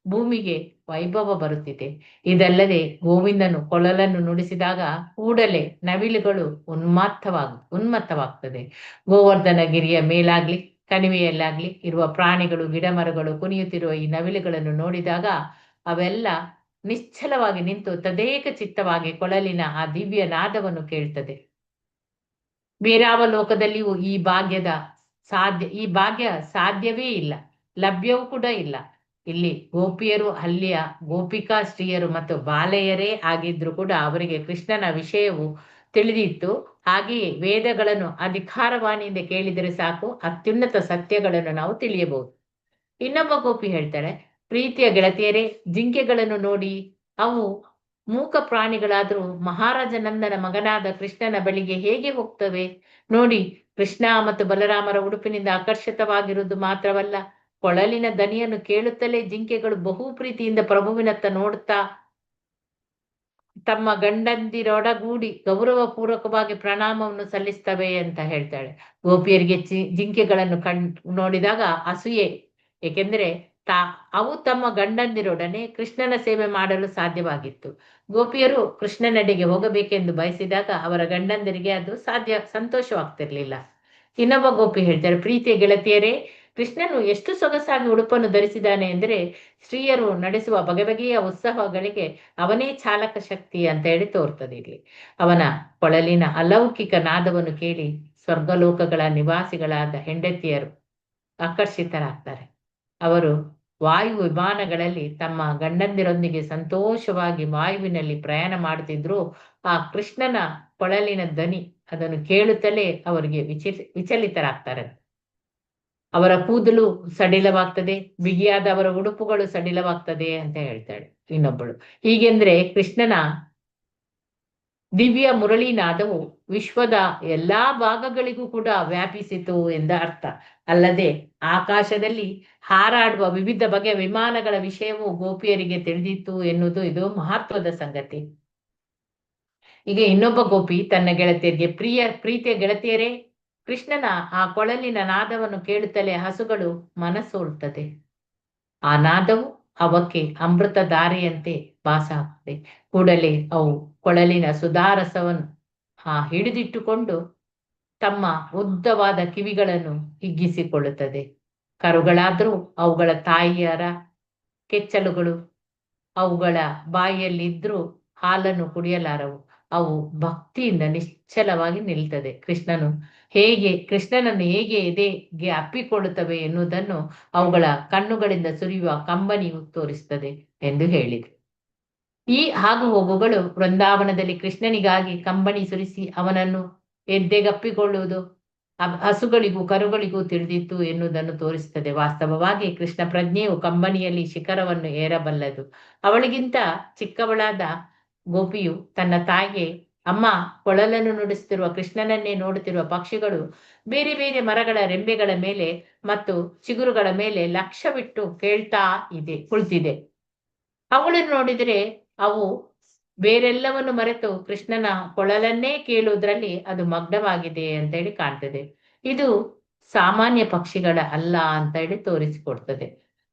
ಭೂಮಿಗೆ ವೈಭವ ಬರುತ್ತಿದೆ. ಇದಲ್ಲದೆ ಗೋವಿಂದನು ಕೊಳಲನ್ನು ನುಡಿಸಿದಾಗ ಕೂಡಲೇ ನವಿಲುಗಳು ಉನ್ಮತ್ತವಾಗ್ತದೆ. ಗೋವರ್ಧನ ಗಿರಿಯ ಮೇಲಾಗ್ಲಿ ಕಣಿವೆಯಲ್ಲಾಗ್ಲಿ ಇರುವ ಪ್ರಾಣಿಗಳು, ಗಿಡ ಮರಗಳು ಕುಣಿಯುತ್ತಿರುವ ಈ ನವಿಲುಗಳನ್ನು ನೋಡಿದಾಗ ಅವೆಲ್ಲ ನಿಶ್ಚಲವಾಗಿ ನಿಂತು ತದೇಕ ಚಿತ್ತವಾಗಿ ಕೊಳಲಿನ ಆ ದಿವ್ಯ ನಾದವನ್ನು ಕೇಳ್ತದೆ. ಬೇರಾವ ಲೋಕದಲ್ಲಿಯೂ ಈ ಭಾಗ್ಯ ಸಾಧ್ಯವೇ ಇಲ್ಲ, ಲಭ್ಯವೂ ಕೂಡ ಇಲ್ಲ. ಇಲ್ಲಿ ಗೋಪಿಯರು ಅಲ್ಲಿಯ ಗೋಪಿಕಾ ಸ್ತ್ರೀಯರು ಮತ್ತು ಬಾಲೆಯರೇ ಆಗಿದ್ರು ಕೂಡ ಅವರಿಗೆ ಕೃಷ್ಣನ ವಿಷಯವು ತಿಳಿದಿತ್ತು. ಹಾಗೆಯೇ ವೇದಗಳನ್ನು ಅಧಿಕಾರವಾಣಿಯಿಂದ ಕೇಳಿದರೆ ಸಾಕು, ಅತ್ಯುನ್ನತ ಸತ್ಯಗಳನ್ನು ನಾವು ತಿಳಿಯಬಹುದು. ಇನ್ನೊಬ್ಬ ಗೋಪಿ ಹೇಳ್ತಾಳೆ, ಪ್ರೀತಿಯ ಗೆಳತಿಯರೇ, ಜಿಂಕೆಗಳನ್ನು ನೋಡಿ, ಅವು ಮೂಕ ಪ್ರಾಣಿಗಳಾದರೂ ಮಹಾರಾಜ ನಂದನ ಮಗನಾದ ಕೃಷ್ಣನ ಬಳಿಗೆ ಹೇಗೆ ಹೋಗ್ತವೆ ನೋಡಿ. ಕೃಷ್ಣ ಮತ್ತು ಬಲರಾಮರ ಉಡುಪಿನಿಂದ ಆಕರ್ಷಿತವಾಗಿರುವುದು ಮಾತ್ರವಲ್ಲ, ಕೊಳಲಿನ ದನಿಯನ್ನು ಕೇಳುತ್ತಲೇ ಜಿಂಕೆಗಳು ಬಹು ಪ್ರೀತಿಯಿಂದ ಪ್ರಭುವಿನತ್ತ ನೋಡುತ್ತಾ ತಮ್ಮ ಗಂಡಂದಿರೊಡಗೂಡಿ ಗೌರವ ಪೂರ್ವಕವಾಗಿ ಪ್ರಣಾಮವನ್ನು ಸಲ್ಲಿಸ್ತವೆ ಅಂತ ಹೇಳ್ತಾಳೆ. ಗೋಪಿಯರಿಗೆ ಜಿಂಕೆಗಳನ್ನು ನೋಡಿದಾಗ ಅಸೂಯೆ, ಏಕೆಂದ್ರೆ ಅವು ತಮ್ಮ ಗಂಡಂದಿರೊಡನೆ ಕೃಷ್ಣನ ಸೇವೆ ಮಾಡಲು ಸಾಧ್ಯವಾಗಿತ್ತು. ಗೋಪಿಯರು ಕೃಷ್ಣನೆಡೆಗೆ ಹೋಗಬೇಕೆಂದು ಬಯಸಿದಾಗ ಅವರ ಗಂಡಂದಿರಿಗೆ ಅದು ಸಂತೋಷವಾಗ್ತಿರ್ಲಿಲ್ಲ. ಇನ್ನೊಬ್ಬ ಗೋಪಿ ಹೇಳ್ತಾರೆ, ಪ್ರೀತಿಯ ಗೆಳತಿಯರೇ, ಕೃಷ್ಣನು ಎಷ್ಟು ಸೊಗಸಾಗಿ ಉಡುಪನ್ನು ಧರಿಸಿದ್ದಾನೆ ಎಂದರೆ ಸ್ತ್ರೀಯರು ನಡೆಸುವ ಬಗೆಬಗೆಯ ಉತ್ಸವಗಳಿಗೆ ಅವನೇ ಚಾಲಕ ಶಕ್ತಿ ಅಂತ ಹೇಳಿ ತೋರ್ತದೆ. ಇಲ್ಲಿ ಅವನ ಕೊಳಲಿನ ಅಲೌಕಿಕ ನಾದವನ್ನು ಕೇಳಿ ಸ್ವರ್ಗಲೋಕಗಳ ನಿವಾಸಿಗಳಾದ ಹೆಂಡತಿಯರು ಆಕರ್ಷಿತರಾಗ್ತಾರೆ. ಅವರು ವಾಯು ವಿಮಾನಗಳಲ್ಲಿ ತಮ್ಮ ಗಂಡಂದಿರೊಂದಿಗೆ ಸಂತೋಷವಾಗಿ ವಾಯುವಿನಲ್ಲಿ ಪ್ರಯಾಣ ಮಾಡುತ್ತಿದ್ರು. ಆ ಕೃಷ್ಣನ ಕೊಳಲಿನ ಧ್ವನಿ ಅದನ್ನು ಕೇಳುತ್ತಲೇ ಅವರಿಗೆ ವಿಚಲಿತರಾಗ್ತಾರೆ. ಅವರ ಕೂದಲು ಸಡಿಲವಾಗ್ತದೆ, ಬಿಗಿಯಾದ ಅವರ ಉಡುಪುಗಳು ಸಡಿಲವಾಗ್ತದೆ ಅಂತ ಹೇಳ್ತಾಳೆ ಇನ್ನೊಬ್ಬಳು. ಹೀಗೆಂದ್ರೆ ಕೃಷ್ಣನ ದಿವ್ಯ ಮುರಳೀನಾದವು ವಿಶ್ವದ ಎಲ್ಲಾ ಭಾಗಗಳಿಗೂ ಕೂಡ ವ್ಯಾಪಿಸಿತು ಎಂದ ಅರ್ಥ. ಅಲ್ಲದೆ ಆಕಾಶದಲ್ಲಿ ಹಾರಾಡುವ ವಿವಿಧ ಬಗೆಯ ವಿಮಾನಗಳ ವಿಷಯವೂ ಗೋಪಿಯರಿಗೆ ತಿಳಿದಿತ್ತು ಎನ್ನುವುದು ಇದು ಮಹತ್ವದ ಸಂಗತಿ. ಈಗ ಇನ್ನೊಬ್ಬ ಗೋಪಿ ತನ್ನ ಗೆಳತಿಯರಿಗೆ, ಪ್ರೀತಿಯ ಗೆಳತಿಯರೇ, ಕೃಷ್ಣನ ಆ ಕೊಳಲಿನ ನಾದವನ್ನು ಕೇಳುತ್ತಲೇ ಹಸುಗಳು ಮನಸೋಲ್ತದೆ. ಆ ನಾದವು ಅವಕ್ಕೆ ಅಮೃತ ದಾರಿಯಂತೆ ಭಾಸ ಆಗ್ತದೆ. ಕೂಡಲೇ ಅವು ಕೊಳಲಿನ ಸುಧಾರಸವನ್ನು ಹಿಡಿದಿಟ್ಟುಕೊಂಡು ತಮ್ಮ ಉದ್ದವಾದ ಕಿವಿಗಳನ್ನು ಹಿಗ್ಗಿಸಿಕೊಳ್ಳುತ್ತದೆ. ಕರುಗಳಾದರೂ ಅವುಗಳ ತಾಯಿಯರ ಕೆಚ್ಚಲುಗಳು ಅವುಗಳ ಬಾಯಿಯಲ್ಲಿದ್ರೂ ಹಾಲನ್ನು ಕುಡಿಯಲಾರವು. ಅವು ಭಕ್ತಿಯಿಂದ ನಿಶ್ಚಲವಾಗಿ ನಿಲ್ತದೆ. ಕೃಷ್ಣನನ್ನು ಹೇಗೆ ಎದೆಗೆ ಅಪ್ಪಿಕೊಳ್ಳುತ್ತವೆ ಎನ್ನುವುದನ್ನು ಅವುಗಳ ಕಣ್ಣುಗಳಿಂದ ಸುರಿಯುವ ಕಂಬನಿಯು ತೋರಿಸ್ತದೆ ಎಂದು ಹೇಳಿದೆ. ಈ ಆಗು ಹೋಗುಗಳು ವೃಂದಾವನದಲ್ಲಿ ಕೃಷ್ಣನಿಗಾಗಿ ಕಂಬನಿ ಸುರಿಸಿ ಅವನನ್ನು ಎದೆಗಪ್ಪಿಕೊಳ್ಳುವುದು ಹಸುಗಳಿಗೂ ಕರುಗಳಿಗೂ ತಿಳಿದಿತ್ತು ಎನ್ನುವುದನ್ನು ತೋರಿಸುತ್ತದೆ. ವಾಸ್ತವವಾಗಿ ಕೃಷ್ಣ ಪ್ರಜ್ಞೆಯು ಕಂಬನಿಯಲ್ಲಿ ಶಿಖರವನ್ನು ಏರಬಲ್ಲದು. ಅವಳಿಗಿಂತ ಚಿಕ್ಕವಳಾದ ಗೋಪಿಯು ತನ್ನ ತಾಯಿಗೆ, ಅಮ್ಮ, ಕೊಳಲನ್ನು ನುಡಿಸುತ್ತಿರುವ ಕೃಷ್ಣನನ್ನೇ ನೋಡುತ್ತಿರುವ ಪಕ್ಷಿಗಳು ಬೇರೆ ಬೇರೆ ಮರಗಳ ರೆಂಬೆಗಳ ಮೇಲೆ ಮತ್ತು ಚಿಗುರುಗಳ ಮೇಲೆ ಲಕ್ಷ್ಯವಿಟ್ಟು ಕುಳಿತಿದೆ. ಅವುಗಳನ್ನು ನೋಡಿದರೆ ಅವು ಬೇರೆಲ್ಲವನ್ನು ಮರೆತು ಕೃಷ್ಣನ ಕೊಳಲನ್ನೇ ಕೇಳುವುದರಲ್ಲಿ ಅದು ಮಗ್ನವಾಗಿದೆ ಅಂತ ಹೇಳಿ ಕಾಣ್ತದೆ. ಇದು ಸಾಮಾನ್ಯ ಪಕ್ಷಿಗಳ ಅಲ್ಲ ಅಂತ ಹೇಳಿ ತೋರಿಸಿಕೊಡ್ತದೆ.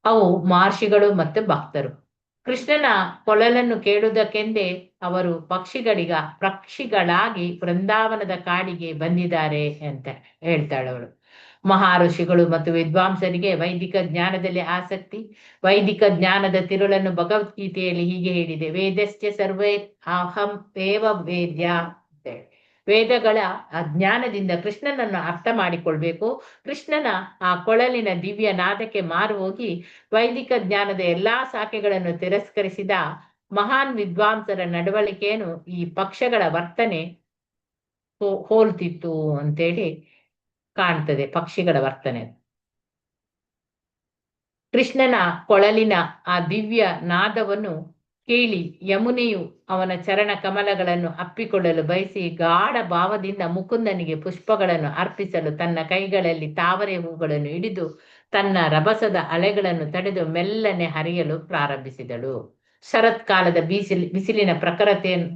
ಅವು ಮಹರ್ಷಿಗಳು ಮತ್ತು ಭಕ್ತರು. ಕೃಷ್ಣನ ಕೊಳಲನ್ನು ಕೇಳುವುದಕ್ಕೆಂದೇ ಅವರು ಪಕ್ಷಿಗಳಾಗಿ ವೃಂದಾವನದ ಕಾಡಿಗೆ ಬಂದಿದ್ದಾರೆ ಅಂತ ಹೇಳ್ತಾಳವಳು. ಮಹರ್ಷಿಗಳು ಮತ್ತು ವಿದ್ವಾಂಸರಿಗೆ ವೈದಿಕ ಜ್ಞಾನದಲ್ಲಿ ಆಸಕ್ತಿ. ವೈದಿಕ ಜ್ಞಾನದ ತಿರುಳನ್ನು ಭಗವದ್ಗೀತೆಯಲ್ಲಿ ಹೀಗೆ ಹೇಳಿದೆ, ವೇದಸ್ಯ ಸರ್ವೇ ಅಹಂ ಏವ ವೇದ್ಯ. ವೇದಗಳ ಅಜ್ಞಾನದಿಂದ ಕೃಷ್ಣನನ್ನು ಅರ್ಥ ಮಾಡಿಕೊಳ್ಬೇಕು. ಕೃಷ್ಣನ ಆ ಕೊಳಲಿನ ದಿವ್ಯ ನಾದಕ್ಕೆ ಮಾರು ಹೋಗಿ ವೈದಿಕ ಜ್ಞಾನದ ಎಲ್ಲಾ ಶಾಖೆಗಳನ್ನು ತಿರಸ್ಕರಿಸಿದ ಮಹಾನ್ ವಿದ್ವಾಂಸರ ನಡವಳಿಕೆಯನ್ನು ಈ ಪಕ್ಷಗಳ ವರ್ತನೆ ಹೋಲ್ತಿತ್ತು ಅಂತೇಳಿ ಕಾಣ್ತದೆ. ಪಕ್ಷಿಗಳ ವರ್ತನೆ. ಕೃಷ್ಣನ ಕೊಳಲಿನ ಆ ದಿವ್ಯ ನಾದವನ್ನು ಕೇಳಿ ಯಮುನೆಯು ಅವನ ಚರಣ ಕಮಲಗಳನ್ನು ಅಪ್ಪಿಕೊಳ್ಳಲು ಬಯಸಿ ಗಾಢ ಭಾವದಿಂದ ಮುಕುಂದನಿಗೆ ಪುಷ್ಪಗಳನ್ನು ಅರ್ಪಿಸಲು ತನ್ನ ಕೈಗಳಲ್ಲಿ ತಾವರೆ ಹೂಗಳನ್ನು ಹಿಡಿದು ತನ್ನ ರಭಸದ ಅಲೆಗಳನ್ನು ತಡೆದು ಮೆಲ್ಲನೆ ಹರಿಯಲು ಪ್ರಾರಂಭಿಸಿದಳು. ಶರತ್ಕಾಲದ ಬಿಸಿಲಿನ ಪ್ರಖರತೆಯನ್ನು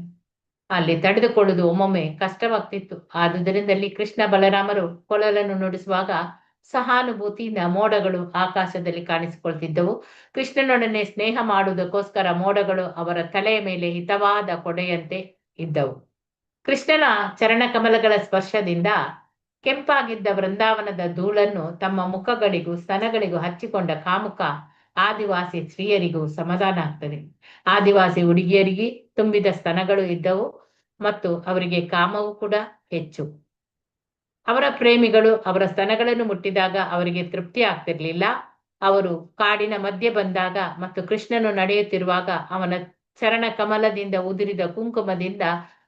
ಅಲ್ಲಿ ತಡೆದುಕೊಳ್ಳುವುದು ಒಮ್ಮೊಮ್ಮೆ ಕಷ್ಟವಾಗ್ತಿತ್ತು. ಆದುದರಿಂದ ಅಲ್ಲಿ ಕೃಷ್ಣ ಬಲರಾಮರು ಕೊಳಲನ್ನು ನುಡಿಸುವಾಗ ಸಹಾನುಭೂತಿಯಿಂದ ಮೋಡಗಳು ಆಕಾಶದಲ್ಲಿ ಕಾಣಿಸಿಕೊಳ್ತಿದ್ದವು. ಕೃಷ್ಣನೊಡನೆ ಸ್ನೇಹ ಮಾಡುವುದಕ್ಕೋಸ್ಕರ ಮೋಡಗಳು ಅವರ ತಲೆಯ ಮೇಲೆ ಹಿತವಾದ ಕೊಡೆಯಂತೆ ಇದ್ದವು. ಕೃಷ್ಣನ ಚರಣಕಮಲಗಳ ಸ್ಪರ್ಶದಿಂದ ಕೆಂಪಾಗಿದ್ದ ವೃಂದಾವನದ ಧೂಳನ್ನು ತಮ್ಮ ಮುಖಗಳಿಗೂ ಸ್ತನಗಳಿಗೂ ಹಚ್ಚಿಕೊಂಡ ಕಾಮುಕ ಆದಿವಾಸಿ ಸ್ತ್ರೀಯರಿಗೂ ಸಮಾಧಾನ ಆಗ್ತದೆ. ಆದಿವಾಸಿ ಹುಡುಗಿಯರಿಗೆ ತುಂಬಿದ ಸ್ತನಗಳು ಇದ್ದವು ಮತ್ತು ಅವರಿಗೆ ಕಾಮವೂ ಕೂಡ ಹೆಚ್ಚು. ಅವರ ಪ್ರೇಮಿಗಳು ಅವರ ಸ್ತನಗಳನ್ನು ಮುಟ್ಟಿದಾಗ ಅವರಿಗೆ ತೃಪ್ತಿ ಆಗ್ತಿರ್ಲಿಲ್ಲ. ಅವರು ಕಾಡಿನ ಮಧ್ಯೆ ಬಂದಾಗ ಮತ್ತು ಕೃಷ್ಣನು ನಡೆಯುತ್ತಿರುವಾಗ ಅವನ ಚರಣ ಕಮಲದಿಂದ ಉದುರಿದ ಕುಂಕುಮದಿಂದ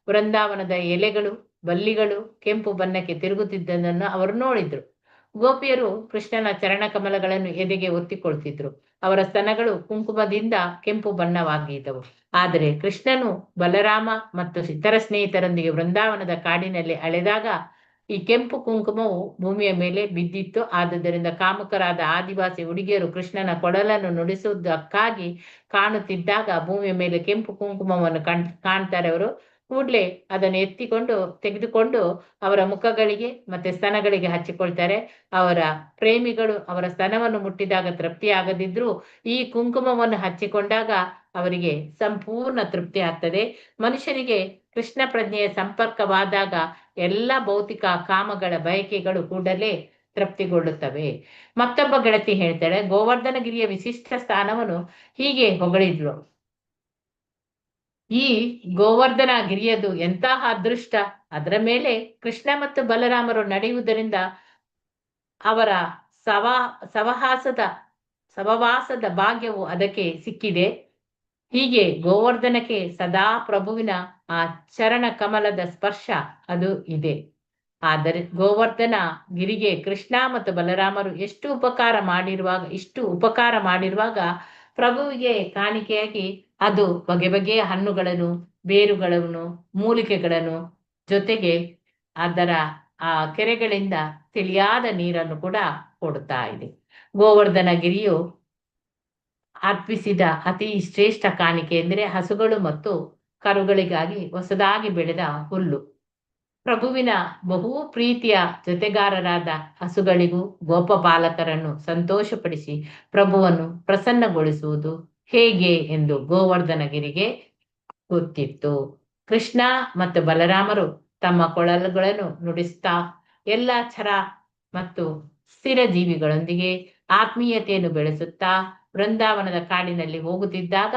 ವೃಂದಾವನದ ಎಲೆಗಳು ಬಳ್ಳಿಗಳು ಕೆಂಪು ಬಣ್ಣಕ್ಕೆ ತಿರುಗುತ್ತಿದ್ದದನ್ನು ಅವರು ನೋಡಿದ್ರು. ಗೋಪಿಯರು ಕೃಷ್ಣನ ಚರಣ ಕಮಲಗಳನ್ನು ಎದೆಗೆ ಒತ್ತಿಕೊಳ್ತಿದ್ರು. ಅವರ ಸ್ತನಗಳು ಕುಂಕುಮದಿಂದ ಕೆಂಪು ಬಣ್ಣವಾಗಿದ್ದವು. ಆದರೆ ಕೃಷ್ಣನು ಬಲರಾಮ ಮತ್ತು ಇತರ ಸ್ನೇಹಿತರೊಂದಿಗೆ ವೃಂದಾವನದ ಕಾಡಿನಲ್ಲಿ ಅಲೆದಾಗ ಈ ಕೆಂಪು ಕುಂಕುಮವು ಭೂಮಿಯ ಮೇಲೆ ಬಿದ್ದಿತ್ತು. ಆದುದರಿಂದ ಕಾಮುಕರಾದ ಆದಿವಾಸಿ ಹುಡುಗಿಯರು ಕೃಷ್ಣನ ಕೊಡಲನ್ನು ನುಡಿಸುವುದಕ್ಕಾಗಿ ಕಾಣುತ್ತಿದ್ದಾಗ ಭೂಮಿಯ ಮೇಲೆ ಕೆಂಪು ಕುಂಕುಮವನ್ನು ಕಾಣ್ತಾರೆ. ಅವರು ಕೂಡಲೇ ಅದನ್ನು ತೆಗೆದುಕೊಂಡು ಅವರ ಮುಖಗಳಿಗೆ ಮತ್ತೆ ಸ್ತನಗಳಿಗೆ ಹಚ್ಚಿಕೊಳ್ತಾರೆ. ಅವರ ಪ್ರೇಮಿಗಳು ಅವರ ಸ್ತನವನ್ನು ಮುಟ್ಟಿದಾಗ ತೃಪ್ತಿಯಾಗದಿದ್ರೂ ಈ ಕುಂಕುಮವನ್ನು ಹಚ್ಚಿಕೊಂಡಾಗ ಅವರಿಗೆ ಸಂಪೂರ್ಣ ತೃಪ್ತಿ ಆಗ್ತದೆ. ಮನುಷ್ಯನಿಗೆ ಕೃಷ್ಣ ಪ್ರಜ್ಞೆಯ ಸಂಪರ್ಕವಾದಾಗ ಎಲ್ಲ ಭೌತಿಕ ಕಾಮಗಳ ಬಯಕೆಗಳು ಕೂಡಲೇ ತೃಪ್ತಿಗೊಳ್ಳುತ್ತವೆ. ಮತ್ತೊಬ್ಬ ಗೆಳತಿ ಹೇಳ್ತಾಳೆ, ಗೋವರ್ಧನಗಿರಿಯ ವಿಶಿಷ್ಟ ಸ್ಥಾನವನ್ನು ಹೀಗೆ ಹೊಗಳಿದ್ಲು. ಈ ಗೋವರ್ಧನ ಗಿರಿಯದು ಎಂತಹ ಅದೃಷ್ಟ! ಅದರ ಮೇಲೆ ಕೃಷ್ಣ ಮತ್ತು ಬಲರಾಮರು ನಡೆಯುವುದರಿಂದ ಅವರ ಸಹವಾಸದ ಭಾಗ್ಯವು ಅದಕ್ಕೆ ಸಿಕ್ಕಿದೆ. ಹೀಗೆ ಗೋವರ್ಧನಕ್ಕೆ ಸದಾ ಪ್ರಭುವಿನ ಆ ಚರಣ ಕಮಲದ ಸ್ಪರ್ಶ ಅದು ಇದೆ. ಆದರೆ ಗೋವರ್ಧನ ಗಿರಿಗೆ ಕೃಷ್ಣ ಮತ್ತು ಬಲರಾಮರು ಇಷ್ಟು ಉಪಕಾರ ಮಾಡಿರುವಾಗ ಪ್ರಭುವಿಗೆ ಕಾಣಿಕೆಯಾಗಿ ಅದು ಬಗೆ ಬಗೆಯ ಹಣ್ಣುಗಳನ್ನು, ಬೇರುಗಳನ್ನು, ಮೂಲಿಕೆಗಳನ್ನು, ಜೊತೆಗೆ ಅದರ ಆ ಕೆರೆಗಳಿಂದ ತಿಳಿಯಾದ ನೀರನ್ನು ಕೂಡ ಕೊಡ್ತಾ ಇದೆ. ಗೋವರ್ಧನ ಗಿರಿಯು ಅರ್ಪಿಸಿದ ಅತಿ ಶ್ರೇಷ್ಠ ಕಾಣಿಕೆ ಎಂದರೆ ಹಸುಗಳು ಮತ್ತು ಕರುಗಳಿಗಾಗಿ ಹೊಸದಾಗಿ ಬೆಳೆದ ಹುಲ್ಲು. ಪ್ರಭುವಿನ ಬಹು ಪ್ರೀತಿಯ ಜೊತೆಗಾರರಾದ ಹಸುಗಳಿಗೂ ಗೋಪಬಾಲಕರನ್ನು ಸಂತೋಷಪಡಿಸಿ ಪ್ರಭುವನ್ನು ಪ್ರಸನ್ನಗೊಳಿಸುವುದು ಹೇಗೆ ಎಂದು ಗೋವರ್ಧನಗಿರಿಗೆ ಗೊತ್ತಿತ್ತು. ಕೃಷ್ಣ ಮತ್ತು ಬಲರಾಮರು ತಮ್ಮ ಕೊಳಲುಗಳನ್ನು ನುಡಿಸ್ತಾ ಎಲ್ಲ ಚರ ಮತ್ತು ಸ್ಥಿರ ಜೀವಿಗಳೊಂದಿಗೆ ಆತ್ಮೀಯತೆಯನ್ನು ಬೆಳೆಸುತ್ತಾ ವೃಂದಾವನದ ಕಾಡಿನಲ್ಲಿ ಹೋಗುತ್ತಿದ್ದಾಗ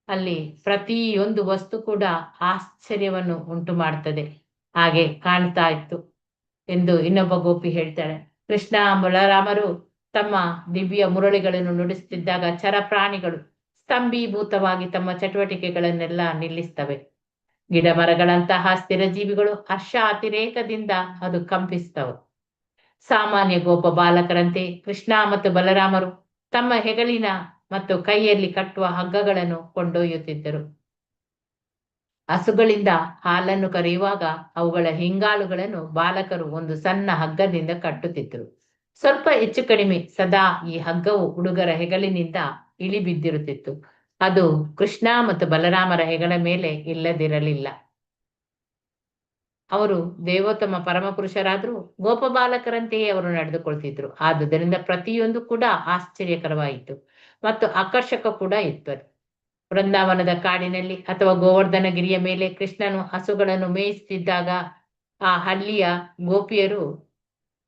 ಅಲ್ಲಿ ಪ್ರತಿಯೊಂದು ವಸ್ತು ಕೂಡ ಆಶ್ಚರ್ಯವನ್ನು ಉಂಟು ಮಾಡ್ತದೆ. ಹಾಗೆ ಕಾಣ್ತಾ ಇತ್ತು ಎಂದು ಇನ್ನೊಬ್ಬ ಗೋಪಿ ಹೇಳ್ತಾಳೆ. ಕೃಷ್ಣ ಬಲರಾಮರು ತಮ್ಮ ದಿವ್ಯ ಮುರಳಿಗಳನ್ನು ನುಡಿಸುತ್ತಿದ್ದಾಗ ಚರ ಪ್ರಾಣಿಗಳು ಸ್ತಂಭೀಭೂತವಾಗಿ ತಮ್ಮ ಚಟುವಟಿಕೆಗಳನ್ನೆಲ್ಲ ನಿಲ್ಲಿಸ್ತವೆ. ಗಿಡ ಮರಗಳಂತಹ ಸ್ಥಿರ ಜೀವಿಗಳು ಹರ್ಷ ಅತಿರೇಕದಿಂದ ಅದು ಕಂಪಿಸ್ತವೆ. ಸಾಮಾನ್ಯ ಗೋಪ ಬಾಲಕರಂತೆ ಕೃಷ್ಣ ಮತ್ತು ಬಲರಾಮರು ತಮ್ಮ ಹೆಗಲಿನ ಮತ್ತು ಕೈಯಲ್ಲಿ ಕಟ್ಟುವ ಹಗ್ಗಗಳನ್ನು ಕೊಂಡೊಯ್ಯುತ್ತಿದ್ದರು. ಹಸುಗಳಿಂದ ಹಾಲನ್ನು ಕರೆಯುವಾಗ ಅವುಗಳ ಹಿಂಗಾಲುಗಳನ್ನು ಬಾಲಕರು ಒಂದು ಸಣ್ಣ ಹಗ್ಗದಿಂದ ಕಟ್ಟುತ್ತಿದ್ದರು. ಸ್ವಲ್ಪ ಹೆಚ್ಚು ಕಡಿಮೆ ಸದಾ ಈ ಹಗ್ಗವು ಹುಡುಗರ ಹೆಗಲಿನಿಂದ ಇಳಿ ಬಿದ್ದಿರುತ್ತಿತ್ತು. ಅದು ಕೃಷ್ಣ ಮತ್ತು ಬಲರಾಮರ ಹೆಗಲ ಮೇಲೆ ಇಲ್ಲದಿರಲಿಲ್ಲ. ಅವರು ದೇವೋತ್ತಮ ಪರಮಪುರುಷರಾದರೂ ಗೋಪಬಾಲಕರಂತೆಯೇ ಅವರು ನಡೆದುಕೊಳ್ತಿದ್ರು. ಆದುದರಿಂದ ಪ್ರತಿಯೊಂದು ಕೂಡ ಆಶ್ಚರ್ಯಕರವಾಯಿತು ಮತ್ತು ಆಕರ್ಷಕ ಕೂಡ ಇತ್ತು. ವೃಂದಾವನದ ಕಾಡಿನಲ್ಲಿ ಅಥವಾ ಗೋವರ್ಧನಗಿರಿಯ ಮೇಲೆ ಕೃಷ್ಣನು ಹಸುಗಳನ್ನು ಮೇಯಿಸುತ್ತಿದ್ದಾಗ ಆ ಹಳ್ಳಿಯ ಗೋಪಿಯರು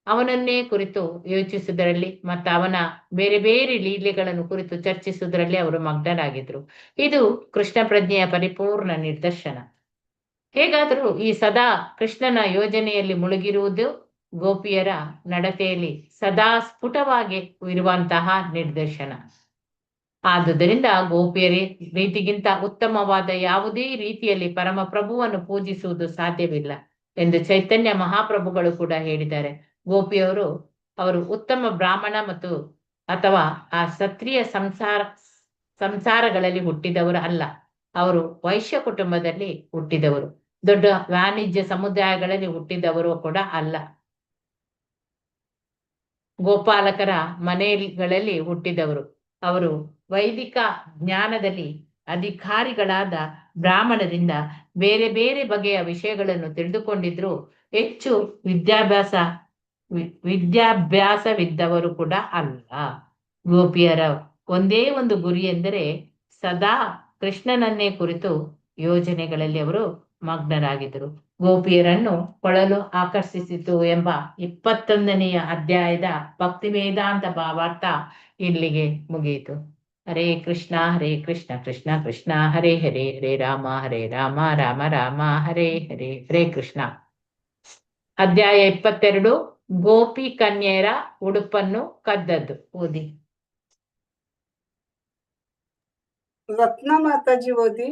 ಅವನನ್ನೇ ಕುರಿತು ಯೋಚಿಸುವುದರಲ್ಲಿ ಮತ್ತು ಅವನ ಬೇರೆ ಬೇರೆ ಲೀಲೆಗಳನ್ನು ಕುರಿತು ಚರ್ಚಿಸುವುದರಲ್ಲಿ ಅವರು ಮಗ್ನರಾಗಿದ್ರು. ಇದು ಕೃಷ್ಣ ಪ್ರಜ್ಞೆಯ ಪರಿಪೂರ್ಣ ನಿದರ್ಶನ. ಹೇಗಾದರೂ ಈ ಸದಾ ಕೃಷ್ಣನ ಯೋಜನೆಯಲ್ಲಿ ಮುಳುಗಿರುವುದು ಗೋಪಿಯರ ನಡತೆಯಲ್ಲಿ ಸದಾ ಸ್ಫುಟವಾಗಿ ಇರುವಂತಹ ನಿದರ್ಶನ. ಆದುದರಿಂದ ಗೋಪಿಯರೇ ರೀತಿಗಿಂತ ಉತ್ತಮವಾದ ಯಾವುದೇ ರೀತಿಯಲ್ಲಿ ಪರಮ ಪ್ರಭುವನ್ನು ಪೂಜಿಸುವುದು ಸಾಧ್ಯವಿಲ್ಲ ಎಂದು ಚೈತನ್ಯ ಮಹಾಪ್ರಭುಗಳು ಕೂಡ ಹೇಳಿದ್ದಾರೆ. ಅವರು ಉತ್ತಮ ಬ್ರಾಹ್ಮಣ ಅಥವಾ ಆ ಕ್ಷತ್ರಿಯ ಸಂಸಾರಗಳಲ್ಲಿ ಹುಟ್ಟಿದವರು ಅಲ್ಲ. ಅವರು ವೈಶ್ಯ ಕುಟುಂಬದಲ್ಲಿ ಹುಟ್ಟಿದವರು, ದೊಡ್ಡ ವಾಣಿಜ್ಯ ಸಮುದಾಯಗಳಲ್ಲಿ ಹುಟ್ಟಿದವರು ಕೂಡ ಅಲ್ಲ. ಗೋಪಾಲಕರ ಮನೆಗಳಲ್ಲಿ ಹುಟ್ಟಿದವರು. ಅವರು ವೈದಿಕ ಜ್ಞಾನದಲ್ಲಿ ಅಧಿಕಾರಿಗಳಾದ ಬ್ರಾಹ್ಮಣರಿಂದ ಬೇರೆ ಬೇರೆ ಬಗೆಯ ವಿಷಯಗಳನ್ನು ತಿಳಿದುಕೊಂಡಿದ್ರು ಹೆಚ್ಚು ವಿದ್ಯಾಭ್ಯಾಸವಿದ್ದವರು ಕೂಡ ಅಲ್ಲ. ಗೋಪಿಯರ ಒಂದೇ ಒಂದು ಗುರಿ ಎಂದರೆ ಸದಾ ಕೃಷ್ಣನನ್ನೇ ಕುರಿತು ಯೋಜನೆಗಳಲ್ಲಿ ಅವರು ಮಗ್ನರಾಗಿದ್ದರು. ಗೋಪಿಯರನ್ನು ಕೊಳಲು ಆಕರ್ಷಿಸಿತು ಎಂಬ 21ನೆಯ ಅಧ್ಯಾಯದ ಭಕ್ತಿ ವೇದಾಂತ ಭಾವಾರ್ಥ ಇಲ್ಲಿಗೆ ಮುಗಿಯಿತು. ಹರೇ ಕೃಷ್ಣ ಕೃಷ್ಣ ಕೃಷ್ಣ ಹರೇ ಹರೇ, ಹರೇ ರಾಮ ರಾಮ ರಾಮ ಹರೇ ಹರೇ, ಹರೇ ಕೃಷ್ಣ. ಅಧ್ಯಾಯ 22 ಗೋಪಿ ಕನ್ಯೆಯರ ಉಡುಪನ್ನು ಕದ್ದದ್ದು. ಓದಿ. ರತ್ನ ಮಾತಾಜಿ ಓದಿ.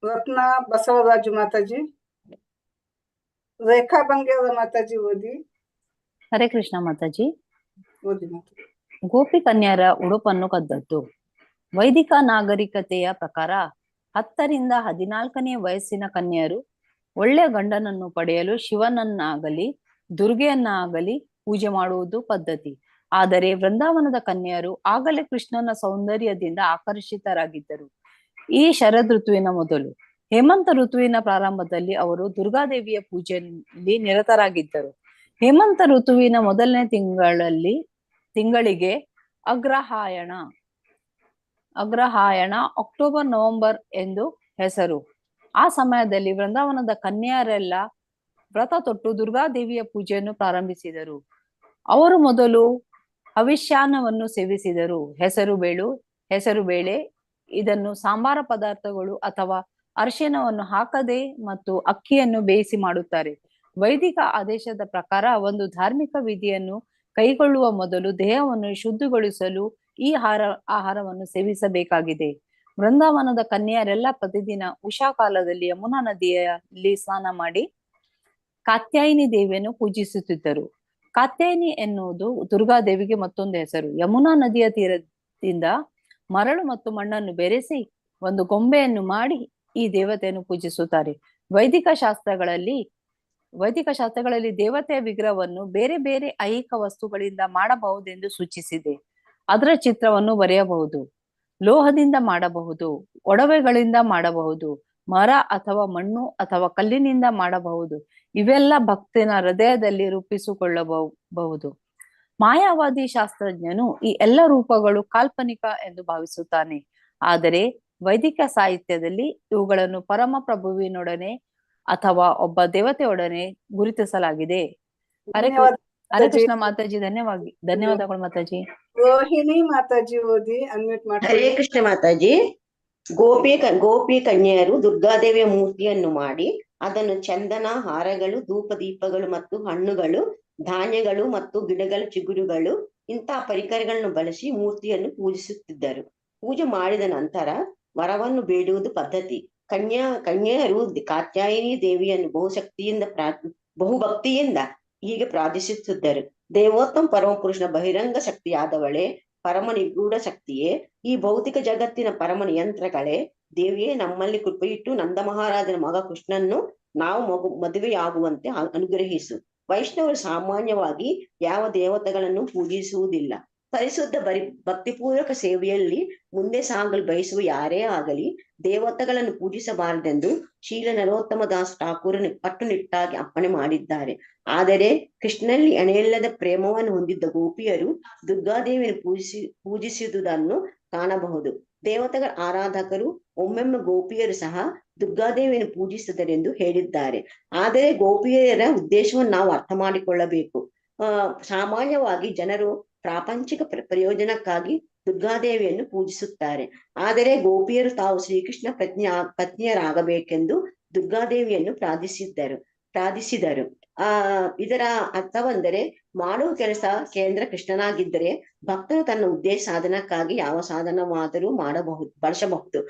ರತ್ನ ಬಸವರಾಜು ಮಾತಾಜಿ. ರೇಖಾ ಬಂಗೇರ ಮಾತಾಜಿ ಓದಿ. ಹರೇ ಕೃಷ್ಣ ಮಾತಾಜಿ. ಓದಿ ಮಾತಾಜಿ. ಗೋಪಿ ಕನ್ಯರ ಉಡುಪನ್ನು ಕದ್ದದ್ದು. ವೈದಿಕ ನಾಗರಿಕತೆಯ ಪ್ರಕಾರ 10ರಿಂದ 14ನೇ ವಯಸ್ಸಿನ ಕನ್ಯರು ಒಳ್ಳೆಯ ಗಂಡನನ್ನು ಪಡೆಯಲು ಶಿವನನ್ನಾಗಲಿ ದುರ್ಗೆಯನ್ನಾಗಲಿ ಪೂಜೆ ಮಾಡುವುದು ಪದ್ಧತಿ. ಆದರೆ ವೃಂದಾವನದ ಕನ್ಯರು ಆಗಲೇ ಕೃಷ್ಣನ ಸೌಂದರ್ಯದಿಂದ ಆಕರ್ಷಿತರಾಗಿದ್ದರು. ಈ ಶರದ್ ಋತುವಿನ ಮೊದಲು ಹೇಮಂತ ಋತುವಿನ ಪ್ರಾರಂಭದಲ್ಲಿ ಅವರು ದುರ್ಗಾದೇವಿಯ ಪೂಜೆಯಲ್ಲಿ ನಿರತರಾಗಿದ್ದರು. ಹೇಮಂತ ಋತುವಿನ ಮೊದಲನೇ ತಿಂಗಳಿಗೆ ಅಗ್ರಹಾಯಣ ಅಕ್ಟೋಬರ್ ನವೆಂಬರ್ ಎಂದು ಹೆಸರು. ಆ ಸಮಯದಲ್ಲಿ ವೃಂದಾವನದ ಕನ್ಯರೆಲ್ಲ ವ್ರತ ತೊಟ್ಟು ದುರ್ಗಾದೇವಿಯ ಪೂಜೆಯನ್ನು ಪ್ರಾರಂಭಿಸಿದರು. ಅವರು ಮೊದಲು ಹವಿಷ್ಯಾನ್ನವನ್ನು ಸೇವಿಸಿದರು. ಹೆಸರು ಬೇಳೆ ಇದನ್ನು ಸಾಂಬಾರ ಪದಾರ್ಥಗಳು ಅಥವಾ ಅರಿಶಿನವನ್ನು ಹಾಕದೆ ಮತ್ತು ಅಕ್ಕಿಯನ್ನು ಬೇಯಿಸಿ ಮಾಡುತ್ತಾರೆ. ವೈದಿಕ ಆದೇಶದ ಪ್ರಕಾರ ಒಂದು ಧಾರ್ಮಿಕ ವಿಧಿಯನ್ನು ಕೈಗೊಳ್ಳುವ ಮೊದಲು ದೇಹವನ್ನು ಶುದ್ಧಿಗೊಳಿಸಲು ಈ ಆಹಾರವನ್ನು ಸೇವಿಸಬೇಕಾಗಿದೆ. ವೃಂದಾವನದ ಕನ್ಯರೆಲ್ಲ ಪ್ರತಿದಿನ ಉಷಾ ಕಾಲದಲ್ಲಿ ಯಮುನಾ ನದಿಯಲ್ಲಿ ಸ್ನಾನ ಮಾಡಿ ಕಾತ್ಯಾಯಿನಿ ದೇವಿಯನ್ನು ಪೂಜಿಸುತ್ತಿದ್ದರು. ಕಾತ್ಯಾಯಿನಿ ಎನ್ನುವುದು ದುರ್ಗಾದೇವಿಗೆ ಮತ್ತೊಂದು ಹೆಸರು. ಯಮುನಾ ನದಿಯ ತೀರದಿಂದ ಮರಳು ಮತ್ತು ಮಣ್ಣನ್ನು ಬೆರೆಸಿ ಒಂದು ಗೊಂಬೆಯನ್ನು ಮಾಡಿ ಈ ದೇವತೆಯನ್ನು ಪೂಜಿಸುತ್ತಾರೆ. ವೈದಿಕ ಶಾಸ್ತ್ರಗಳಲ್ಲಿ ದೇವತೆಯ ವಿಗ್ರಹವನ್ನು ಬೇರೆ ಬೇರೆ ಐಹಿಕ ವಸ್ತುಗಳಿಂದ ಮಾಡಬಹುದೆಂದು ಸೂಚಿಸಿದೆ. ಅದರ ಚಿತ್ರವನ್ನು ಬರೆಯಬಹುದು, ಲೋಹದಿಂದ ಮಾಡಬಹುದು, ಒಡವೆಗಳಿಂದ ಮಾಡಬಹುದು, ಮರ ಅಥವಾ ಮಣ್ಣು ಅಥವಾ ಕಲ್ಲಿನಿಂದ ಮಾಡಬಹುದು. ಇವೆಲ್ಲ ಭಕ್ತನ ಹೃದಯದಲ್ಲಿ ರೂಪಿಸಿಕೊಳ್ಳಬಹುದು. ಮಾಯಾವಾದಿ ಶಾಸ್ತ್ರಜ್ಞನು ಈ ಎಲ್ಲ ರೂಪಗಳು ಕಾಲ್ಪನಿಕ ಎಂದು ಭಾವಿಸುತ್ತಾನೆ. ಆದರೆ ವೈದಿಕ ಸಾಹಿತ್ಯದಲ್ಲಿ ಇವುಗಳನ್ನು ಪರಮ ಪ್ರಭುವಿನೊಡನೆ ಅಥವಾ ಒಬ್ಬ ದೇವತೆಯೊಡನೆ ಗುರುತಿಸಲಾಗಿದೆ. ಹರೇ ಕೃಷ್ಣ ಮಾತಾಜಿ. ಧನ್ಯವಾದಗಳು ಮಾತಾಜಿ. ರೋಹಿಣಿ ಮಾತಾಜಿ ಓದಿ. ಅನ್ಮ್ಯೂಟ್ ಮಾಡಿ. ಹರೇ ಕೃಷ್ಣ ಮಾತಾಜಿ. ಗೋಪಿ ಕನ್ಯೆಯರು ದುರ್ಗಾದೇವಿಯ ಮೂರ್ತಿಯನ್ನು ಮಾಡಿ ಅದನ್ನು ಚಂದನ, ಹಾರಗಳು, ಧೂಪ ದೀಪಗಳು ಮತ್ತು ಹಣ್ಣುಗಳು, ಧಾನ್ಯಗಳು ಮತ್ತು ಗಿಡಗಳ ಚಿಗುರುಗಳು ಇಂತಹ ಪರಿಕರಗಳನ್ನು ಬಳಸಿ ಮೂರ್ತಿಯನ್ನು ಪೂಜಿಸುತ್ತಿದ್ದರು. ಪೂಜೆ ಮಾಡಿದ ನಂತರ ವರವನ್ನು ಬೇಡುವುದು ಪದ್ಧತಿ. ಕನ್ಯೆಯರು ಕಾತ್ಯಾಯಿನಿ ದೇವಿಯನ್ನು ಬಹುಭಕ್ತಿಯಿಂದ ಹೀಗೆ ಪ್ರಾರ್ಥಿಸುತ್ತಿದ್ದರು. ದೇವೋತ್ತಮ ಪರಮಪುರುಷನ ಬಹಿರಂಗ ಶಕ್ತಿಯಾದವಳೇ, ಪರಮ ನಿಗೂಢ ಶಕ್ತಿಯೇ, ಈ ಭೌತಿಕ ಜಗತ್ತಿನ ಪರಮ ನಿಯಂತ್ರಗಳೇ, ದೇವಿಯೇ ನಮ್ಮಲ್ಲಿ ಕೃಪೆಯಿಟ್ಟು ನಂದ ಮಹಾರಾಜನ ಮಗ ಕೃಷ್ಣನ್ನು ನಾವು ಮದುವೆಯಾಗುವಂತೆ ಅನುಗ್ರಹಿಸು. ವೈಷ್ಣವರು ಸಾಮಾನ್ಯವಾಗಿ ಯಾವ ದೇವತೆಗಳನ್ನು ಪೂಜಿಸುವುದಿಲ್ಲ. ಪರಿಶುದ್ಧ ಭಕ್ತಿಪೂರ್ವಕ ಸೇವೆಯಲ್ಲಿ ಮುಂದೆ ಸಾಗಲು ಬಯಸುವ ಯಾರೇ ಆಗಲಿ ದೇವತೆಗಳನ್ನು ಪೂಜಿಸಬಾರದೆಂದು ಶೀಲ ನರೋತ್ತಮ ದಾಸ್ ಠಾಕೂರನು ಕಟ್ಟುನಿಟ್ಟಾಗಿ ಅಪ್ಪಣೆ ಮಾಡಿದ್ದಾರೆ. ಆದರೆ ಕೃಷ್ಣನಲ್ಲಿ ಎಣೆಯಿಲ್ಲದ ಪ್ರೇಮವನ್ನು ಹೊಂದಿದ್ದ ಗೋಪಿಯರು ದುರ್ಗಾದೇವಿಯನ್ನು ಪೂಜಿಸುವುದನ್ನು ಕಾಣಬಹುದು. ದೇವತೆಗಳ ಆರಾಧಕರು ಒಮ್ಮೊಮ್ಮೆ ಗೋಪಿಯರು ಸಹ ದುರ್ಗಾದೇವಿಯನ್ನು ಪೂಜಿಸಿದರೆಂದು ಹೇಳಿದ್ದಾರೆ. ಆದರೆ ಗೋಪಿಯರ ಉದ್ದೇಶವನ್ನು ನಾವು ಅರ್ಥ ಮಾಡಿಕೊಳ್ಳಬೇಕು. ಸಾಮಾನ್ಯವಾಗಿ ಜನರು ಪ್ರಾಪಂಚಿಕ ಪ್ರಯೋಜನಕ್ಕಾಗಿ ದುರ್ಗಾದೇವಿಯನ್ನು ಪೂಜಿಸುತ್ತಾರೆ. ಆದರೆ ಗೋಪಿಯರು ತಾವು ಶ್ರೀಕೃಷ್ಣ ಪತ್ನಿಯರಾಗಬೇಕೆಂದು ದುರ್ಗಾದೇವಿಯನ್ನು ಪ್ರಾರ್ಥಿಸಿದರು. ಇದರ ಅರ್ಥವೆಂದರೆ ಮಾಡುವ ಕೆಲಸ ಕೇಂದ್ರ ಕೃಷ್ಣನಾಗಿದ್ದರೆ ಭಕ್ತನು ತನ್ನ ಉದ್ದೇಶ ಸಾಧನಕ್ಕಾಗಿ ಯಾವ ಸಾಧನವಾದರೂ ಬಳಸಬಹುದು.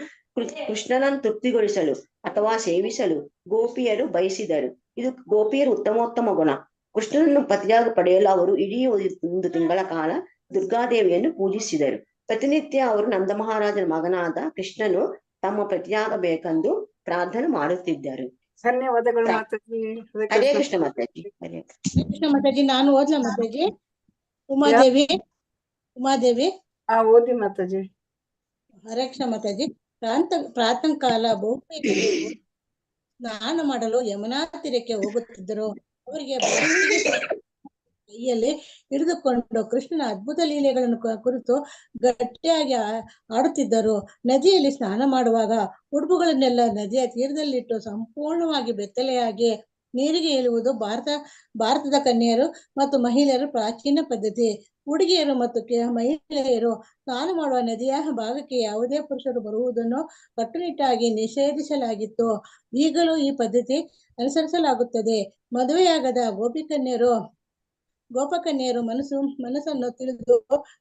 ಕೃಷ್ಣನನ್ನು ತೃಪ್ತಿಗೊಳಿಸಲು ಅಥವಾ ಸೇವಿಸಲು ಗೋಪಿಯರು ಬಯಸಿದರು. ಇದು ಗೋಪಿಯರ ಉತ್ತಮೋತ್ತಮ ಗುಣ. ಕೃಷ್ಣನನ್ನು ಪತಿಯಾಗಿ ಪಡೆಯಲು ಅವರು ಇಡೀ 1 ತಿಂಗಳ ಕಾಲ ದುರ್ಗಾದೇವಿಯನ್ನು ಪೂಜಿಸಿದರು. ಪ್ರತಿನಿತ್ಯ ಅವರು ನಂದ ಮಹಾರಾಜನ ಮಗನಾದ ಕೃಷ್ಣನು ತಮ್ಮ ಪ್ರತಿಯಾಗಬೇಕೆಂದು ಪ್ರಾರ್ಥನೆ ಮಾಡುತ್ತಿದ್ದರು. ಧನ್ಯವಾದಗಳು ಮಾತಾಜಿ. ಹರೇ ಕೃಷ್ಣ ಮಾತಾಜಿ. ಕೃಷ್ಣ ಮಾತಾಜಿ. ನಾನು ಓದ್ಲಾ ಮಾತಾಜಿ? ಉಮಾದೇವಿ ಓದಿ ಮಾತಾಜಿ. ಹರೇ ಕೃಷ್ಣ ಮಾತಾಜಿ. ಪ್ರಾತಃ ಕಾಲ ಬಹುಬೇಗನೆ ಸ್ನಾನ ಮಾಡಲು ಯಮುನಾ ತೀರಕ್ಕೆ ಹೋಗುತ್ತಿದ್ದರು. ಅವರಿಗೆ ಬೆಳ್ಳಿಗೆ ಕೈಯಲ್ಲಿ ಹಿಡಿದುಕೊಂಡು ಕೃಷ್ಣನ ಅದ್ಭುತ ಲೀಲೆಗಳನ್ನು ಕುರಿತು ಗಟ್ಟಿಯಾಗಿ ಆಡುತ್ತಿದ್ದರು. ನದಿಯಲ್ಲಿ ಸ್ನಾನ ಮಾಡುವಾಗ ಉಡುಪುಗಳನ್ನೆಲ್ಲ ನದಿಯ ತೀರದಲ್ಲಿಟ್ಟು ಸಂಪೂರ್ಣವಾಗಿ ಬೆತ್ತಲೆಯಾಗಿ ನೀರಿಗೆ ಇಳುವುದು ಭಾರತದ ಕನ್ಯೆಯರು ಮತ್ತು ಮಹಿಳೆಯರು ಪ್ರಾಚೀನ ಪದ್ಧತಿ. ಹುಡುಗಿಯರು ಮತ್ತು ಮಹಿಳೆಯರು ಸ್ನಾನ ಮಾಡುವ ನದಿಯ ಭಾಗಕ್ಕೆ ಯಾವುದೇ ಪುರುಷರು ಬರುವುದನ್ನು ಕಟ್ಟುನಿಟ್ಟಾಗಿ ನಿಷೇಧಿಸಲಾಗಿತ್ತು. ಈಗಲೂ ಈ ಪದ್ಧತಿ ಅನುಸರಿಸಲಾಗುತ್ತದೆ. ಮದುವೆಯಾಗದ ಗೋಪಕನ್ಯರು ಮನಸ್ಸನ್ನು ತಿಳಿದು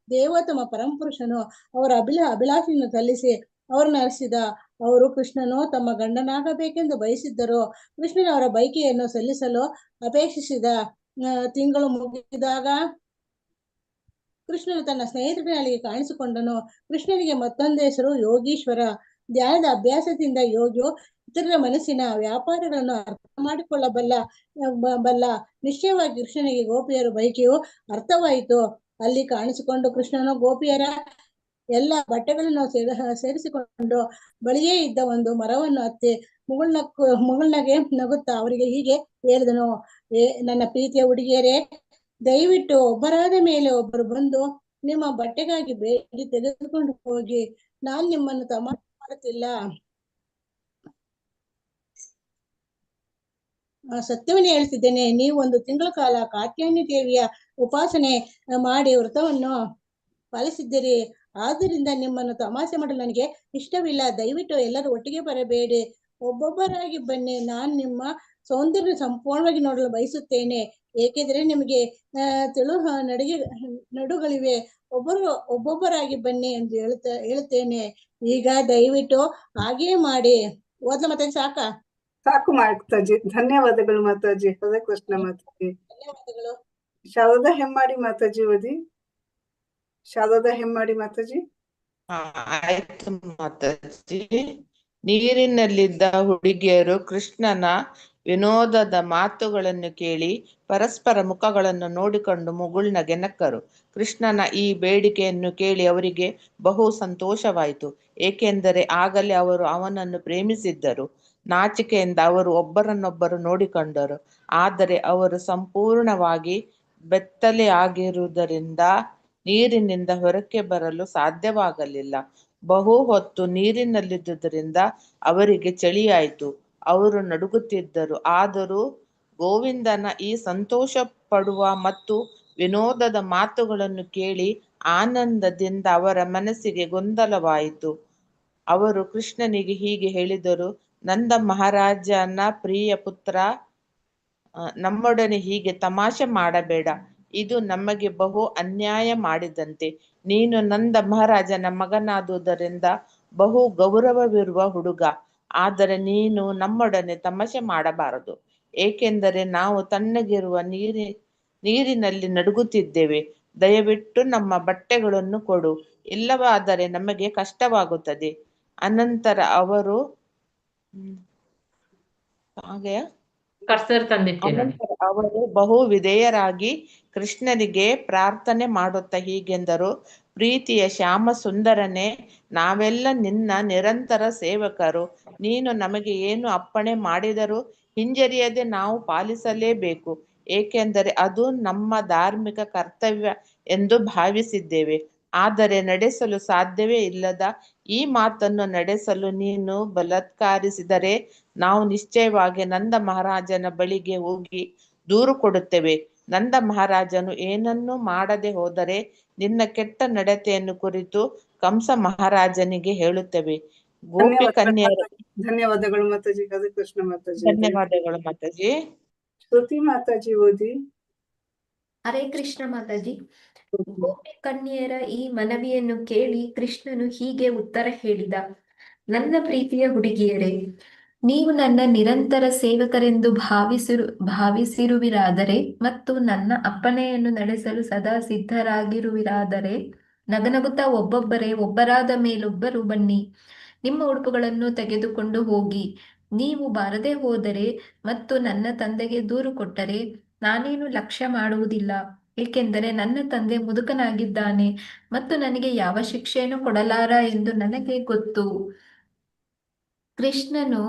ದೇವೋತ್ತಮ ಪರಮಪುರುಷನು ಅವರ ಅಭಿಲಾಷೆಯನ್ನು ಸಲ್ಲಿಸಿ ಅವರನ್ನು ಹರಿಸಿದ. ಅವರು ಕೃಷ್ಣನು ತಮ್ಮ ಗಂಡನಾಗಬೇಕೆಂದು ಬಯಸಿದ್ದರು. ಕೃಷ್ಣನವರ ಬಯಕೆಯನ್ನು ಸಲ್ಲಿಸಲು ಅಪೇಕ್ಷಿಸಿದ ತಿಂಗಳು ಮುಗಿದಾಗ ಕೃಷ್ಣನು ತನ್ನ ಸ್ನೇಹಿತರಲ್ಲಿ ಕಾಣಿಸಿಕೊಂಡನು. ಕೃಷ್ಣನಿಗೆ ಮತ್ತೊಂದು ಹೆಸರು ಯೋಗೀಶ್ವರ. ಧ್ಯಾನದ ಅಭ್ಯಾಸದಿಂದ ಯೋಗಿಯು ಇತರರ ಮನಸ್ಸಿನ ವ್ಯಾಪಾರಗಳನ್ನು ಅರ್ಥ ಮಾಡಿಕೊಳ್ಳಬಲ್ಲ. ನಿಶ್ಚಯವಾಗಿ ಕೃಷ್ಣನಿಗೆ ಗೋಪಿಯರ ಬಯಕೆಯು ಅರ್ಥವಾಯಿತು. ಅಲ್ಲಿ ಕಾಣಿಸಿಕೊಂಡು ಕೃಷ್ಣನು ಗೋಪಿಯರ ಎಲ್ಲ ಬಟ್ಟೆಗಳನ್ನು ಸೇರಿಸಿಕೊಂಡು ಬಳಿಯೇ ಇದ್ದ ಒಂದು ಮರವನ್ನು ಹತ್ತಿ ಮುಗುಳ್ನಗೆ ನಗುತ್ತಾ ಅವರಿಗೆ ಹೀಗೆ ಹೇಳಿದನು: ನನ್ನ ಪ್ರೀತಿಯ ಹುಡುಗಿಯರೇ, ದಯವಿಟ್ಟು ಒಬ್ಬರಾದ ಮೇಲೆ ಒಬ್ಬರು ಬಂದು ನಿಮ್ಮ ಬಟ್ಟೆಗಾಗಿ ಬೇಡಿ ತೆಗೆದುಕೊಂಡು ಹೋಗಿ. ನಾನು ನಿಮ್ಮನ್ನು ತಮಾಷೆ ಮಾಡುತ್ತಿಲ್ಲ. ಸತ್ಯವನ್ನೇ ಹೇಳ್ತಿದ್ದೇನೆ. ನೀವು 1 ತಿಂಗಳ ಕಾಲ ಕಾತ್ಯಾಯನಿ ದೇವಿಯ ಉಪಾಸನೆ ಮಾಡಿ ವ್ರತವನ್ನು ಪಾಲಿಸಿದ್ದೀರಿ. ಆದ್ದರಿಂದ ನಿಮ್ಮನ್ನು ತಮಾಷೆ ಮಾಡಲು ನನಗೆ ಇಷ್ಟವಿಲ್ಲ. ದಯವಿಟ್ಟು ಎಲ್ಲರೂ ಒಟ್ಟಿಗೆ ಬರಬೇಡಿ, ಒಬ್ಬೊಬ್ಬರಾಗಿ ಬನ್ನಿ. ನಾನು ನಿಮ್ಮ ಸೌಂದರ್ಯ ಸಂಪೂರ್ಣವಾಗಿ ನೋಡಲು ಬಯಸುತ್ತೇನೆ, ಏಕೆಂದರೆ ನಿಮಗೆ ನಡುಗಳಿವೆ. ಒಬ್ಬೊಬ್ಬರಾಗಿ ಬನ್ನಿ ಎಂದು ಹೇಳುತ್ತೇನೆ. ಈಗ ದಯವಿಟ್ಟು ಹಾಗೇ ಮಾಡಿ. ಓದ್ಲ ಮಾತಾಜಿ ಸಾಕಾ? ಸಾಕು ಮಾತಾಜಿ. ಧನ್ಯವಾದಗಳು ಮಾತಾಜಿ. ಹರೇ ಕೃಷ್ಣ ಮಾತಾಜಿ. ಧನ್ಯವಾದಗಳು. ಶಾರದಾ ಹೆಮ್ಮಾಡಿ ಮಾತಾಜಿ ಓದಿ. ಶಾರದಾ ಹೆಮ್ಮಾಡಿ ಮಾತಾಜಿ. ಆಯ್ತು ಮಾತಾಜಿ. ನೀರಿನಲ್ಲಿದ್ದ ಹುಡುಗಿಯರು ಕೃಷ್ಣನ ವಿನೋದದ ಮಾತುಗಳನ್ನು ಕೇಳಿ ಪರಸ್ಪರ ಮುಖಗಳನ್ನು ನೋಡಿಕೊಂಡು ಮುಗುಳ್ನಗೆ ನಕ್ಕರು. ಕೃಷ್ಣನ ಈ ಬೇಡಿಕೆಯನ್ನು ಕೇಳಿ ಅವರಿಗೆ ಬಹು ಸಂತೋಷವಾಯಿತು, ಏಕೆಂದರೆ ಆಗಲೇ ಅವರು ಅವನನ್ನು ಪ್ರೇಮಿಸಿದ್ದರು. ನಾಚಿಕೆಯಿಂದ ಅವರು ಒಬ್ಬರನ್ನೊಬ್ಬರು ನೋಡಿಕೊಂಡರು, ಆದರೆ ಅವರು ಸಂಪೂರ್ಣವಾಗಿ ಬೆತ್ತಲೆಯಾಗಿರುವುದರಿಂದ ನೀರಿನಿಂದ ಹೊರಕ್ಕೆ ಬರಲು ಸಾಧ್ಯವಾಗಲಿಲ್ಲ. ಬಹು ಹೊತ್ತು ನೀರಿನಲ್ಲಿದ್ದುದರಿಂದ ಅವರಿಗೆ ಚಳಿಯಾಯಿತು. ಅವರು ನಡುಗುತ್ತಿದ್ದರು. ಆದರೂ ಗೋವಿಂದನ ಈ ಸಂತೋಷ ಪಡುವ ಮತ್ತು ವಿನೋದದ ಮಾತುಗಳನ್ನು ಕೇಳಿ ಆನಂದದಿಂದ ಅವರ ಮನಸ್ಸಿಗೆ ಗೊಂದಲವಾಯಿತು. ಅವರು ಕೃಷ್ಣನಿಗೆ ಹೀಗೆ ಹೇಳಿದರು: ನಂದ ಮಹಾರಾಜನ ಪ್ರಿಯ ಪುತ್ರ, ನಮ್ಮೊಡನೆ ಹೀಗೆ ತಮಾಷೆ ಮಾಡಬೇಡ. ಇದು ನಮಗೆ ಬಹು ಅನ್ಯಾಯ ಮಾಡಿದಂತೆ. ನೀನು ನಂದ ಮಹಾರಾಜನ ಮಗನಾದುದರಿಂದ ಬಹು ಗೌರವವಿರುವ ಹುಡುಗ. ಆದರೆ ನೀನು ನಮ್ಮೊಡನೆ ತಮಾಷೆ ಮಾಡಬಾರದು, ಏಕೆಂದರೆ ನಾವು ತಣ್ಣಗಿರುವ ನೀರಿನಲ್ಲಿ ನಡುಗುತ್ತಿದ್ದೇವೆ. ದಯವಿಟ್ಟು ನಮ್ಮ ಬಟ್ಟೆಗಳನ್ನು ಕೊಡು, ಇಲ್ಲವಾದರೆ ನಮಗೆ ಕಷ್ಟವಾಗುತ್ತದೆ. ಅನಂತರ ಅವರು ಬಹು ವಿಧೇಯರಾಗಿ ಕೃಷ್ಣನಿಗೆ ಪ್ರಾರ್ಥನೆ ಮಾಡುತ್ತಾ ಹೀಗೆಂದರು: ಪ್ರೀತಿಯ ಶ್ಯಾಮ ಸುಂದರನೇ, ನಾವೆಲ್ಲ ನಿನ್ನ ನಿರಂತರ ಸೇವಕರು. ನೀನು ನಮಗೆ ಏನು ಅಪ್ಪಣೆ ಮಾಡಿದರೂ ಹಿಂಜರಿಯದೆ ನಾವು ಪಾಲಿಸಲೇಬೇಕು, ಏಕೆಂದರೆ ಅದು ನಮ್ಮ ಧಾರ್ಮಿಕ ಕರ್ತವ್ಯ ಎಂದು ಭಾವಿಸಿದ್ದೇವೆ. ಆದರೆ ನಡೆಸಲು ಸಾಧ್ಯವೇ ಇಲ್ಲದ ಈ ಮಾತನ್ನು ನಡೆಸಲು ನೀನು ಬಲಾತ್ಕಾರಿಸಿದರೆ ನಾವು ನಿಶ್ಚಯವಾಗಿ ನಂದ ಮಹಾರಾಜನ ಬಳಿಗೆ ಹೋಗಿ ದೂರು ಕೊಡುತ್ತೇವೆ. ನಂದ ಮಹಾರಾಜನು ಏನನ್ನೂ ಮಾಡದೆ ಹೋದರೆ ನಿನ್ನ ಕೆಟ್ಟ ನಡತೆಯನ್ನು ಕುರಿತು ಕಂಸ ಮಹಾರಾಜನಿಗೆ ಹೇಳುತ್ತೇವೆ. ಗೋಪಿ ಕನ್ಯೆಯರು. ಧನ್ಯವಾದಗಳು ಮಾತಾಜಿ. ಹರೇ ಕೃಷ್ಣ ಮಾತಾಜಿ. ಧನ್ಯವಾದಗಳು ಮಾತಾಜಿ. ಶ್ರುತಿ ಮಾತಾಜಿ ಓದಿ. ಹರೇ ಕೃಷ್ಣ ಮಾತಾಜಿ. ಗೋಪಿ ಕನ್ಯೆಯರ ಈ ಮನವಿಯನ್ನು ಕೇಳಿ ಕೃಷ್ಣನು ಹೀಗೆ ಉತ್ತರ ಹೇಳಿದ: ನನ್ನ ಪ್ರೀತಿಯ ಹುಡುಗಿಯರೇ, ನೀವು ನನ್ನ ನಿರಂತರ ಸೇವಕರೆಂದು ಭಾವಿಸಿರುವಿರಾದರೆ ಮತ್ತು ನನ್ನ ಅಪ್ಪಣೆಯನ್ನು ನಡೆಸಲು ಸದಾ ಸಿದ್ಧರಾಗಿರುವಿರಾದರೆ ನಗನಗುತ್ತಾ ಒಬ್ಬರಾದ ಮೇಲೊಬ್ಬರು ಬನ್ನಿ. ನಿಮ್ಮ ಉಡುಪುಗಳನ್ನು ತೆಗೆದುಕೊಂಡು ಹೋಗಿ. ನೀವು ಬಾರದೆ ಹೋದರೆ ಮತ್ತು ನನ್ನ ತಂದೆಗೆ ದೂರು ಕೊಟ್ಟರೆ ನಾನೇನು ಲಕ್ಷ್ಯ ಮಾಡುವುದಿಲ್ಲ, ಏಕೆಂದರೆ ನನ್ನ ತಂದೆ ಮುದುಕನಾಗಿದ್ದಾನೆ ಮತ್ತು ನನಗೆ ಯಾವ ಶಿಕ್ಷೆಯನ್ನು ಕೊಡಲಾರ ಎಂದು ನನಗೆ ಗೊತ್ತು. ಕೃಷ್ಣನು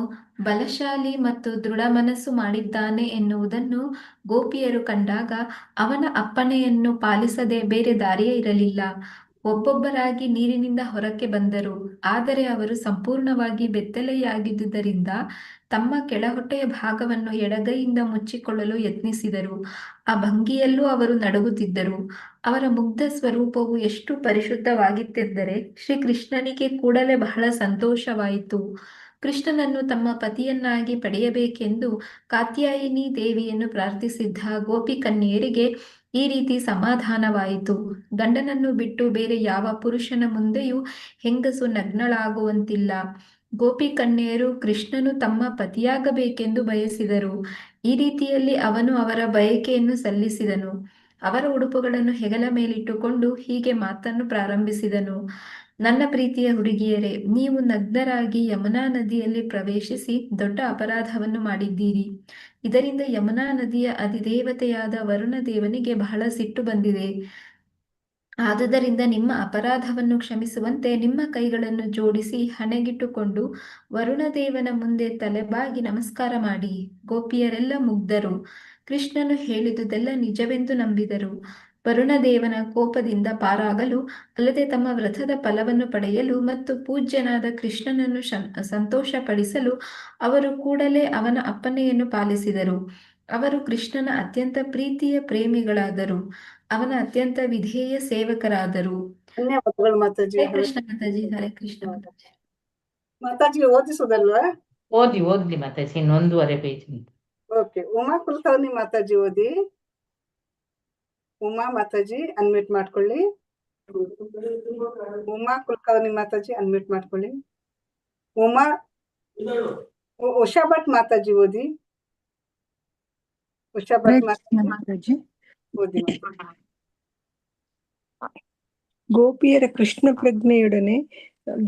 ಬಲಶಾಲಿ ಮತ್ತು ದೃಢ ಮನಸ್ಸು ಮಾಡಿದ್ದಾನೆ ಎನ್ನುವುದನ್ನು ಗೋಪಿಯರು ಕಂಡಾಗ ಅವನ ಅಪ್ಪಣೆಯನ್ನು ಪಾಲಿಸದೆ ಬೇರೆ ದಾರಿಯೇ ಇರಲಿಲ್ಲ. ಒಬ್ಬೊಬ್ಬರಾಗಿ ನೀರಿನಿಂದ ಹೊರಕ್ಕೆ ಬಂದರು, ಆದರೆ ಅವರು ಸಂಪೂರ್ಣವಾಗಿ ಬೆತ್ತಲೆಯಾಗಿದ್ದುದರಿಂದ ತಮ್ಮ ಕೆಳಹೊಟ್ಟೆಯ ಭಾಗವನ್ನು ಎಡಗೈಯಿಂದ ಮುಚ್ಚಿಕೊಳ್ಳಲು ಯತ್ನಿಸಿದರು. ಆ ಭಂಗಿಯಲ್ಲೂ ಅವರು ನಡುಗುತ್ತಿದ್ದರು. ಅವರ ಮುಗ್ಧ ಸ್ವರೂಪವು ಎಷ್ಟು ಪರಿಶುದ್ಧವಾಗಿತ್ತೆಂದರೆ ಶ್ರೀಕೃಷ್ಣನಿಗೆ ಕೂಡಲೇ ಬಹಳ ಸಂತೋಷವಾಯಿತು. ಕೃಷ್ಣನನ್ನು ತಮ್ಮ ಪತಿಯನ್ನಾಗಿ ಪಡೆಯಬೇಕೆಂದು ಕಾತ್ಯಾಯಿನಿ ದೇವಿಯನ್ನು ಪ್ರಾರ್ಥಿಸಿದ್ದ ಗೋಪಿ ಕನ್ಯೆಯರಿಗೆ ಈ ರೀತಿ ಸಮಾಧಾನವಾಯಿತು. ಗಂಡನನ್ನು ಬಿಟ್ಟು ಬೇರೆ ಯಾವ ಪುರುಷನ ಮುಂದೆಯೂ ಹೆಂಗಸು ನಗ್ನಳಾಗುವಂತಿಲ್ಲ. ಗೋಪಿ ಕನ್ಯೆಯರು ಕೃಷ್ಣನು ತಮ್ಮ ಪತಿಯಾಗಬೇಕೆಂದು ಬಯಸಿದರು. ಈ ರೀತಿಯಲ್ಲಿ ಅವನು ಅವರ ಬಯಕೆಯನ್ನು ಸಲ್ಲಿಸಿದನು. ಅವರ ಉಡುಪುಗಳನ್ನು ಹೆಗಲ ಮೇಲಿಟ್ಟುಕೊಂಡು ಹೀಗೆ ಮಾತನ್ನು ಪ್ರಾರಂಭಿಸಿದನು. ನನ್ನ ಪ್ರೀತಿಯ ಹುಡುಗಿಯರೇ, ನೀವು ನಗ್ನರಾಗಿ ಯಮುನಾ ನದಿಯಲ್ಲಿ ಪ್ರವೇಶಿಸಿ ದೊಡ್ಡ ಅಪರಾಧವನ್ನು ಮಾಡಿದ್ದೀರಿ. ಇದರಿಂದ ಯಮುನಾ ನದಿಯ ಅಧಿದೇವತೆಯಾದ ವರುಣ ದೇವನಿಗೆ ಬಹಳ ಸಿಟ್ಟು ಬಂದಿದೆ. ಆದುದರಿಂದ ನಿಮ್ಮ ಅಪರಾಧವನ್ನು ಕ್ಷಮಿಸುವಂತೆ ನಿಮ್ಮ ಕೈಗಳನ್ನು ಜೋಡಿಸಿ ಹಣೆಗಿಟ್ಟುಕೊಂಡು ವರುಣದೇವನ ಮುಂದೆ ತಲೆಬಾಗಿ ನಮಸ್ಕಾರ ಮಾಡಿ. ಗೋಪಿಯರೆಲ್ಲ ಮುಗ್ಧರು. ಕೃಷ್ಣನು ಹೇಳಿದುದೆಲ್ಲ ನಿಜವೆಂದು ನಂಬಿದರು. ವರುಣದೇವನ ಕೋಪದಿಂದ ಪಾರಾಗಲು, ಅಲ್ಲದೆ ತಮ್ಮ ವ್ರತದ ಫಲವನ್ನು ಪಡೆಯಲು ಮತ್ತು ಪೂಜ್ಯನಾದ ಕೃಷ್ಣನನ್ನು ಸಂತೋಷಪಡಿಸಲು ಅವರು ಕೂಡಲೇ ಅವನ ಅಪ್ಪಣೆಯನ್ನು ಪಾಲಿಸಿದರು. ಅವರು ಕೃಷ್ಣನ ಅತ್ಯಂತ ಪ್ರೀತಿಯ ಪ್ರೇಮಿಗಳಾದರು, ಅವನ ಅತ್ಯಂತ ವಿಧೇಯ ಸೇವಕರಾದರು. ಧನ್ಯವಾದಗಳು ಮಾತಾಜಿ. ಹರೇ ಕೃಷ್ಣ ಮಾತಾಜಿ. ಹರೇ ಕೃಷ್ಣ ಮಾತಾಜಿ. ಮಾತಾಜಿ ಓದಿಸೋದಲ್ವಾ? ಓದ್ಲಿ ಮಾತಾಜಿ, ಇನ್ನೊಂದು 1.5 ಪೇಜ್. ಓಕೆ. ಉಮಾ ಕುಲಕರ್ಣಿ ಮಾತಾಜಿ ಓದಿ. ಉಮಾ ಮಾತಾಜಿ ಅನ್ಮ್ಯೂಟ್ ಮಾಡ್ಕೊಳ್ಳಿ. ಉಮಾ ಕುಲಕರ್ಣಿ ಮಾತಾಜಿ ಅನ್ಮ್ಯೂಟ್ ಮಾಡ್ಕೊಳ್ಳಿ. ಉಷಾ ಭಟ್ ಮಾತಾಜಿ ಓದಿ. ಉಷಾ ಭಟ್ ಮಾತಾಜಿ ಓದಿ. ಗೋಪಿಯರ ಕೃಷ್ಣ ಪ್ರಜ್ಞೆಯೊಡನೆ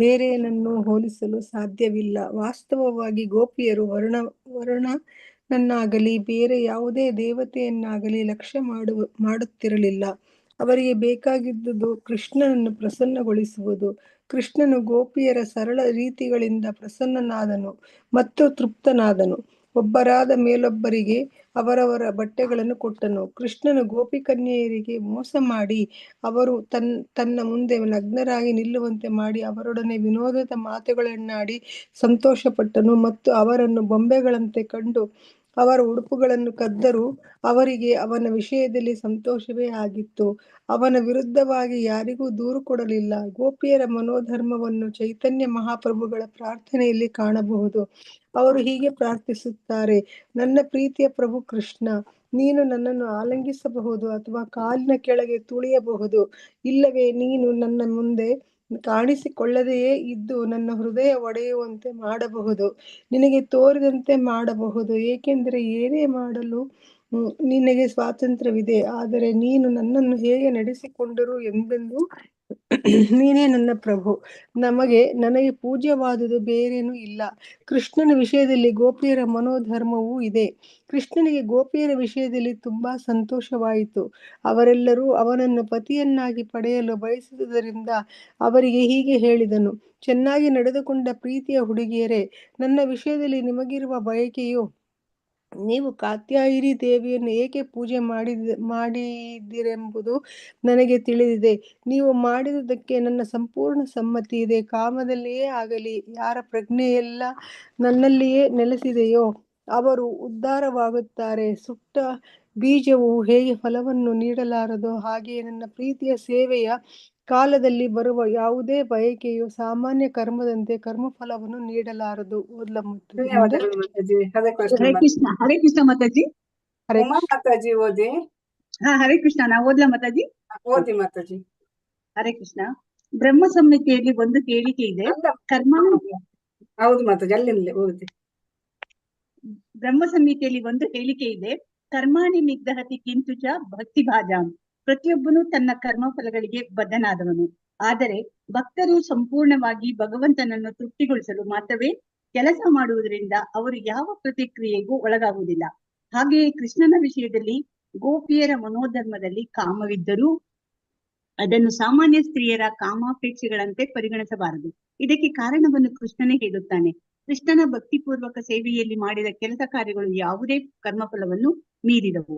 ಬೇರೆಯನನ್ನು ಹೋಲಿಸಲು ಸಾಧ್ಯವಿಲ್ಲ. ವಾಸ್ತವವಾಗಿ ಗೋಪಿಯರು ವರುಣನನ್ನಾಗಲಿ ಬೇರೆ ಯಾವುದೇ ದೇವತೆಯನ್ನಾಗಲಿ ಲಕ್ಷ್ಯ ಮಾಡುತ್ತಿರಲಿಲ್ಲ. ಅವರಿಗೆ ಬೇಕಾಗಿದ್ದುದು ಕೃಷ್ಣನನ್ನು ಪ್ರಸನ್ನಗೊಳಿಸುವುದು. ಕೃಷ್ಣನು ಗೋಪಿಯರ ಸರಳ ರೀತಿಗಳಿಂದ ಪ್ರಸನ್ನನಾದನು ಮತ್ತು ತೃಪ್ತನಾದನು. ಒಬ್ಬರಾದ ಮೇಲೊಬ್ಬರಿಗೆ ಅವರವರ ಬಟ್ಟೆಗಳನ್ನು ಕೊಟ್ಟನು. ಕೃಷ್ಣನು ಗೋಪಿಕನ್ಯೆಯರಿಗೆ ಮೋಸ ಮಾಡಿ ಅವರು ತನ್ನ ಮುಂದೆ ನಗ್ನರಾಗಿ ನಿಲ್ಲುವಂತೆ ಮಾಡಿ ಅವರೊಡನೆ ವಿನೋದದ ಮಾತುಗಳನ್ನಾಡಿ ಸಂತೋಷಪಟ್ಟನು ಮತ್ತು ಅವರನ್ನು ಬೊಂಬೆಗಳಂತೆ ಕಂಡು ಅವರ ಉಡುಪುಗಳನ್ನು ಕದ್ದರೂ ಅವರಿಗೆ ಅವನ ವಿಷಯದಲ್ಲಿ ಸಂತೋಷವೇ ಆಗಿತ್ತು. ಅವನ ವಿರುದ್ಧವಾಗಿ ಯಾರಿಗೂ ದೂರು ಕೊಡಲಿಲ್ಲ. ಗೋಪಿಯರ ಮನೋಧರ್ಮವನ್ನು ಚೈತನ್ಯ ಮಹಾಪ್ರಭುಗಳ ಪ್ರಾರ್ಥನೆಯಲ್ಲಿ ಕಾಣಬಹುದು. ಅವರು ಹೀಗೆ ಪ್ರಾರ್ಥಿಸುತ್ತಾರೆ: ನನ್ನ ಪ್ರೀತಿಯ ಪ್ರಭು ಕೃಷ್ಣ, ನೀನು ನನ್ನನ್ನು ಆಲಿಂಗಿಸಬಹುದು ಅಥವಾ ಕಾಲಿನ ಕೆಳಗೆ ತುಳಿಯಬಹುದು, ಇಲ್ಲವೇ ನೀನು ನನ್ನ ಮುಂದೆ ಕಾಣಿಸಿಕೊಳ್ಳದೆಯೇ ಇದ್ದು ನನ್ನ ಹೃದಯ ಒಡೆಯುವಂತೆ ಮಾಡಬಹುದು. ನಿನಗೆ ತೋರಿದಂತೆ ಮಾಡಬಹುದು, ಏಕೆಂದರೆ ಏನೇ ಮಾಡಲು ನಿನಗೆ ಸ್ವಾತಂತ್ರ್ಯವಿದೆ. ಆದರೆ ನೀನು ನನ್ನನ್ನು ಹೇಗೆ ನಡೆಸಿಕೊಂಡರೂ ಎಂದೆಂದೂ ನೀನೇ ನನ್ನ ಪ್ರಭು. ನನಗೆ ಪೂಜ್ಯವಾದುದು ಬೇರೇನೂ ಇಲ್ಲ. ಕೃಷ್ಣನ ವಿಷಯದಲ್ಲಿ ಗೋಪಿಯರ ಮನೋಧರ್ಮವೂ ಇದೆ. ಕೃಷ್ಣನಿಗೆ ಗೋಪಿಯರ ವಿಷಯದಲ್ಲಿ ತುಂಬಾ ಸಂತೋಷವಾಯಿತು. ಅವರೆಲ್ಲರೂ ಅವನನ್ನು ಪತಿಯನ್ನಾಗಿ ಪಡೆಯಲು ಬಯಸಿದುದರಿಂದ ಅವರಿಗೆ ಹೀಗೆ ಹೇಳಿದನು: ಚೆನ್ನಾಗಿ ನಡೆದುಕೊಂಡ ಪ್ರೀತಿಯ ಹುಡುಗಿಯರೇ, ನನ್ನ ವಿಷಯದಲ್ಲಿ ನಿಮಗಿರುವ ಬಯಕೆಯು ನೀವು ಕಾತ್ಯಾಯಿನಿ ದೇವಿಯನ್ನು ಏಕೆ ಪೂಜೆ ಮಾಡಿದಿರೆಂಬುದು ನನಗೆ ತಿಳಿದಿದೆ. ನೀವು ಮಾಡಿದುದಕ್ಕೆ ನನ್ನ ಸಂಪೂರ್ಣ ಸಮ್ಮತಿ ಇದೆ. ಕಾಮದಲ್ಲಿಯೇ ಆಗಲಿ, ಯಾರ ಪ್ರಜ್ಞೆಯೆಲ್ಲ ನನ್ನಲ್ಲಿಯೇ ನೆಲೆಸಿದೆಯೋ ಅವರು ಉದ್ಧಾರವಾಗುತ್ತಾರೆ. ಸುಟ್ಟ ಬೀಜವು ಹೇಗೆ ಫಲವನ್ನು ನೀಡಲಾರದೋ ಹಾಗೆಯೇ ನನ್ನ ಪ್ರೀತಿಯ ಸೇವೆಯ ಕಾಲದಲ್ಲಿ ಬರುವ ಯಾವುದೇ ಬಯಕೆಯು ಸಾಮಾನ್ಯ ಕರ್ಮದಂತೆ ಕರ್ಮಫಲವನ್ನು ನೀಡಲಾರದು. ಧನ್ಯವಾದಗಳು ಮಾತಾಜಿ. ಹರೇ ಕೃಷ್ಣ. ಹರೇ ಕೃಷ್ಣ ಮಾತಾಜಿ. ಉಮಾ ಮಾತಾಜಿ ಓದಿ. ಹರೇ ಕೃಷ್ಣ. ನಾ ಓದ್ಲಾ ಮಾತಾಜಿ? ಓದಿ ಮಾತಾಜಿ. ಹರೇ ಕೃಷ್ಣ. ಬ್ರಹ್ಮ ಸಂಹಿತೆಯಲ್ಲಿ ಒಂದು ಹೇಳಿಕೆ ಇದೆ. ಹೌದು ಮಾತಾಜಿ, ಅಲ್ಲಿ ಓದಿ. ಬ್ರಹ್ಮ ಸಂಹಿತೆಯಲ್ಲಿ ಒಂದು ಹೇಳಿಕೆ ಇದೆ: ಕರ್ಮಾಣಿ ನಿಗ್ರಹತಿ ಕಿಂತುಚ ಭಕ್ತಿ ಭಾಜಾಂ. ಪ್ರತಿಯೊಬ್ಬನು ತನ್ನ ಕರ್ಮ ಫಲಗಳಿಗೆ ಬದ್ಧನಾದವನು. ಆದರೆ ಭಕ್ತರು ಸಂಪೂರ್ಣವಾಗಿ ಭಗವಂತನನ್ನು ತೃಪ್ತಿಗೊಳಿಸಲು ಮಾತ್ರವೇ ಕೆಲಸ ಮಾಡುವುದರಿಂದ ಅವರು ಯಾವ ಪ್ರತಿಕ್ರಿಯೆಗೂ ಒಳಗಾಗುವುದಿಲ್ಲ. ಹಾಗೆಯೇ ಕೃಷ್ಣನ ವಿಷಯದಲ್ಲಿ ಗೋಪಿಯರ ಮನೋಧರ್ಮದಲ್ಲಿ ಕಾಮವಿದ್ದರೂ ಅದನ್ನು ಸಾಮಾನ್ಯ ಸ್ತ್ರೀಯರ ಕಾಮಾಪೇಕ್ಷೆಗಳಂತೆ ಪರಿಗಣಿಸಬಾರದು. ಇದಕ್ಕೆ ಕಾರಣವನ್ನು ಕೃಷ್ಣನೇ ಹೇಳುತ್ತಾನೆ. ಕೃಷ್ಣನ ಭಕ್ತಿಪೂರ್ವಕ ಸೇವೆಯಲ್ಲಿ ಮಾಡಿದ ಕೆಲಸ ಕಾರ್ಯಗಳು ಯಾವುದೇ ಕರ್ಮಫಲವನ್ನು ಮೀರಿದವು.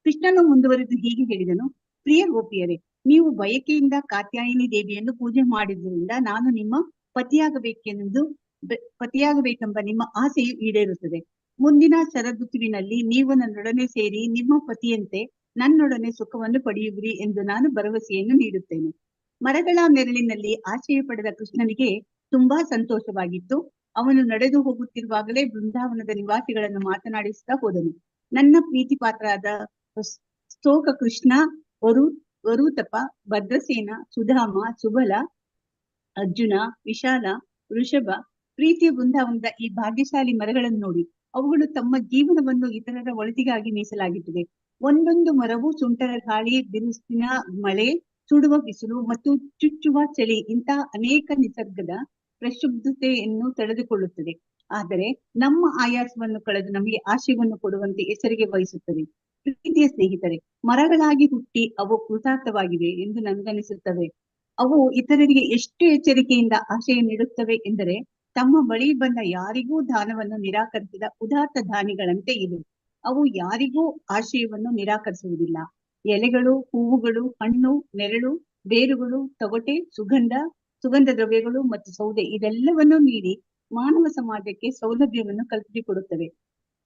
ಕೃಷ್ಣನು ಮುಂದುವರೆದು ಹೀಗೆ ಹೇಳಿದನು, ಪ್ರಿಯ ಗೋಪಿಯರೇ, ನೀವು ಬಯಕೆಯಿಂದ ಕಾತ್ಯಾಯಿನಿ ದೇವಿಯನ್ನು ಪೂಜೆ ಮಾಡಿದ್ರಿಂದ ನಾನು ನಿಮ್ಮ ಪತಿಯಾಗಬೇಕೆಂಬ ನಿಮ್ಮ ಆಸೆಯು ಈಡೇರುತ್ತದೆ. ಮುಂದಿನ ಶರದೃತುವಿನಲ್ಲಿ ನೀವು ನನ್ನೊಡನೆ ಸೇರಿ ನಿಮ್ಮ ಪತಿಯಂತೆ ನನ್ನೊಡನೆ ಸುಖವನ್ನು ಪಡೆಯುವಿರಿ ಎಂದು ನಾನು ಭರವಸೆಯನ್ನು ನೀಡುತ್ತೇನೆ. ಮರಗಳ ನೆರಳಿನಲ್ಲಿ ಆಶ್ರಯ ಪಡೆದ ಕೃಷ್ಣನಿಗೆ ತುಂಬಾ ಸಂತೋಷವಾಗಿತ್ತು. ಅವನು ನಡೆದು ಹೋಗುತ್ತಿರುವಾಗಲೇ ಬೃಂದಾವನದ ನಿವಾಸಿಗಳನ್ನು ಮಾತನಾಡಿಸುತ್ತಾ ಹೋದನು. ನನ್ನ ಪ್ರೀತಿ ಪಾತ್ರರಾದ ಸ್ತೋಕ ಕೃಷ್ಣ, ವರುತಪ, ಭದ್ರಸೇನ, ಸುಧಾಮ, ಸುಬಲ, ಅರ್ಜುನ, ವಿಶಾಲ, ವೃಷಭ, ಪ್ರೀತಿಯ ಬೃಂದಾವನದ ಈ ಭಾಗ್ಯಶಾಲಿ ಮರಗಳನ್ನು ನೋಡಿ. ಅವುಗಳು ತಮ್ಮ ಜೀವನವನ್ನು ಇತರರ ಒಳಿತಿಗಾಗಿ ಮೀಸಲಾಗಿಟ್ಟಿದೆ. ಒಂದೊಂದು ಮರವು ಸುಂಟರ ಗಾಳಿ, ಬಿರುಸಿನ ಮಳೆ, ಸುಡುವ ಬಿಸಿಲು ಮತ್ತು ಚುಚ್ಚುವ ಚಳಿ ಇಂತಹ ಅನೇಕ ನಿಸರ್ಗದ ಪ್ರಕ್ಷುಬ್ಧತೆಯನ್ನು ತಡೆದುಕೊಳ್ಳುತ್ತದೆ. ಆದರೆ ನಮ್ಮ ಆಯಾಸವನ್ನು ಕಳೆದು ನಮಗೆ ಆಶಯವನ್ನು ಕೊಡುವಂತೆ ಎಚ್ಚರಿಕೆ ವಹಿಸುತ್ತದೆ. ಪ್ರೀತಿಯ ಸ್ನೇಹಿತರೆ, ಮರಗಳಾಗಿ ಹುಟ್ಟಿ ಅವು ಕೃತಾರ್ಥವಾಗಿವೆ ಎಂದು ನನಗನಿಸುತ್ತವೆ. ಅವು ಇತರರಿಗೆ ಎಷ್ಟು ಎಚ್ಚರಿಕೆಯಿಂದ ಆಶಯ ನೀಡುತ್ತವೆ ಎಂದರೆ, ತಮ್ಮ ಬಳಿ ಬಂದ ಯಾರಿಗೂ ದಾನವನ್ನು ನಿರಾಕರಿಸಿದ ಉದಾತ್ತ ದಾನಿಗಳಂತೆ ಇವೆ. ಅವು ಯಾರಿಗೂ ಆಶಯವನ್ನು ನಿರಾಕರಿಸುವುದಿಲ್ಲ. ಎಲೆಗಳು, ಹೂವುಗಳು, ಹಣ್ಣು, ನೆರಳು, ಬೇರುಗಳು, ತೊಗಟೆ, ಸುಗಂಧ ದ್ರವ್ಯಗಳು ಮತ್ತು ಸೌದೆ ಇದೆಲ್ಲವನ್ನೂ ನೀಡಿ ಮಾನವ ಸಮಾಜಕ್ಕೆ ಸೌಲಭ್ಯವನ್ನು ಕಲ್ಪಿಸಿಕೊಡುತ್ತವೆ.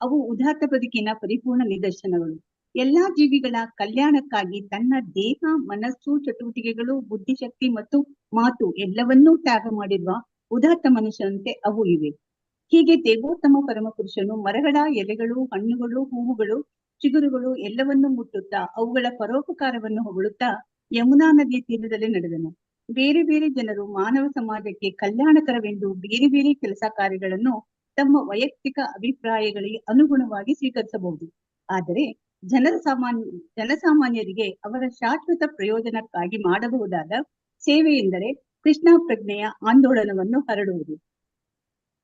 ಅವು ಉದಾತ್ತ ಬದುಕಿನ ಪರಿಪೂರ್ಣ ನಿದರ್ಶನಗಳು. ಎಲ್ಲಾ ಜೀವಿಗಳ ಕಲ್ಯಾಣಕ್ಕಾಗಿ ತನ್ನ ದೇಹ, ಮನಸ್ಸು, ಚಟುವಟಿಕೆಗಳು, ಬುದ್ಧಿಶಕ್ತಿ ಮತ್ತು ಮಾತು ಎಲ್ಲವನ್ನೂ ತ್ಯಾಗ ಮಾಡಿರುವ ಉದಾತ್ತ ಮನುಷ್ಯನಂತೆ ಅವು ಇವೆ. ಹೀಗೆ ದೇವೋತ್ತಮ ಪರಮಪುರುಷನು ಮರಗಳ ಎಲೆಗಳು, ಹಣ್ಣುಗಳು, ಹೂವುಗಳು, ಚಿಗುರುಗಳು ಎಲ್ಲವನ್ನೂ ಮುಟ್ಟುತ್ತಾ ಅವುಗಳ ಪರೋಪಕಾರವನ್ನು ಹೊಗಳುತ್ತಾ ಯಮುನಾ ನದಿಯ ತೀರದಲ್ಲಿ ನಡೆದನು. ಬೇರೆ ಬೇರೆ ಜನರು ಮಾನವ ಸಮಾಜಕ್ಕೆ ಕಲ್ಯಾಣಕರವೆಂದು ಬೇರೆ ಬೇರೆ ಕೆಲಸ ಕಾರ್ಯಗಳನ್ನು ತಮ್ಮ ವೈಯಕ್ತಿಕ ಅಭಿಪ್ರಾಯಗಳಿಗೆ ಅನುಗುಣವಾಗಿ ಸ್ವೀಕರಿಸಬಹುದು. ಆದರೆ ಜನಸಾಮಾನ್ಯರಿಗೆ ಅವರ ಶಾಶ್ವತ ಪ್ರಯೋಜನಕ್ಕಾಗಿ ಮಾಡಬಹುದಾದ ಸೇವೆ ಎಂದರೆ ಕೃಷ್ಣ ಪ್ರಜ್ಞೆಯ ಆಂದೋಲನವನ್ನು ಹರಡುವುದು.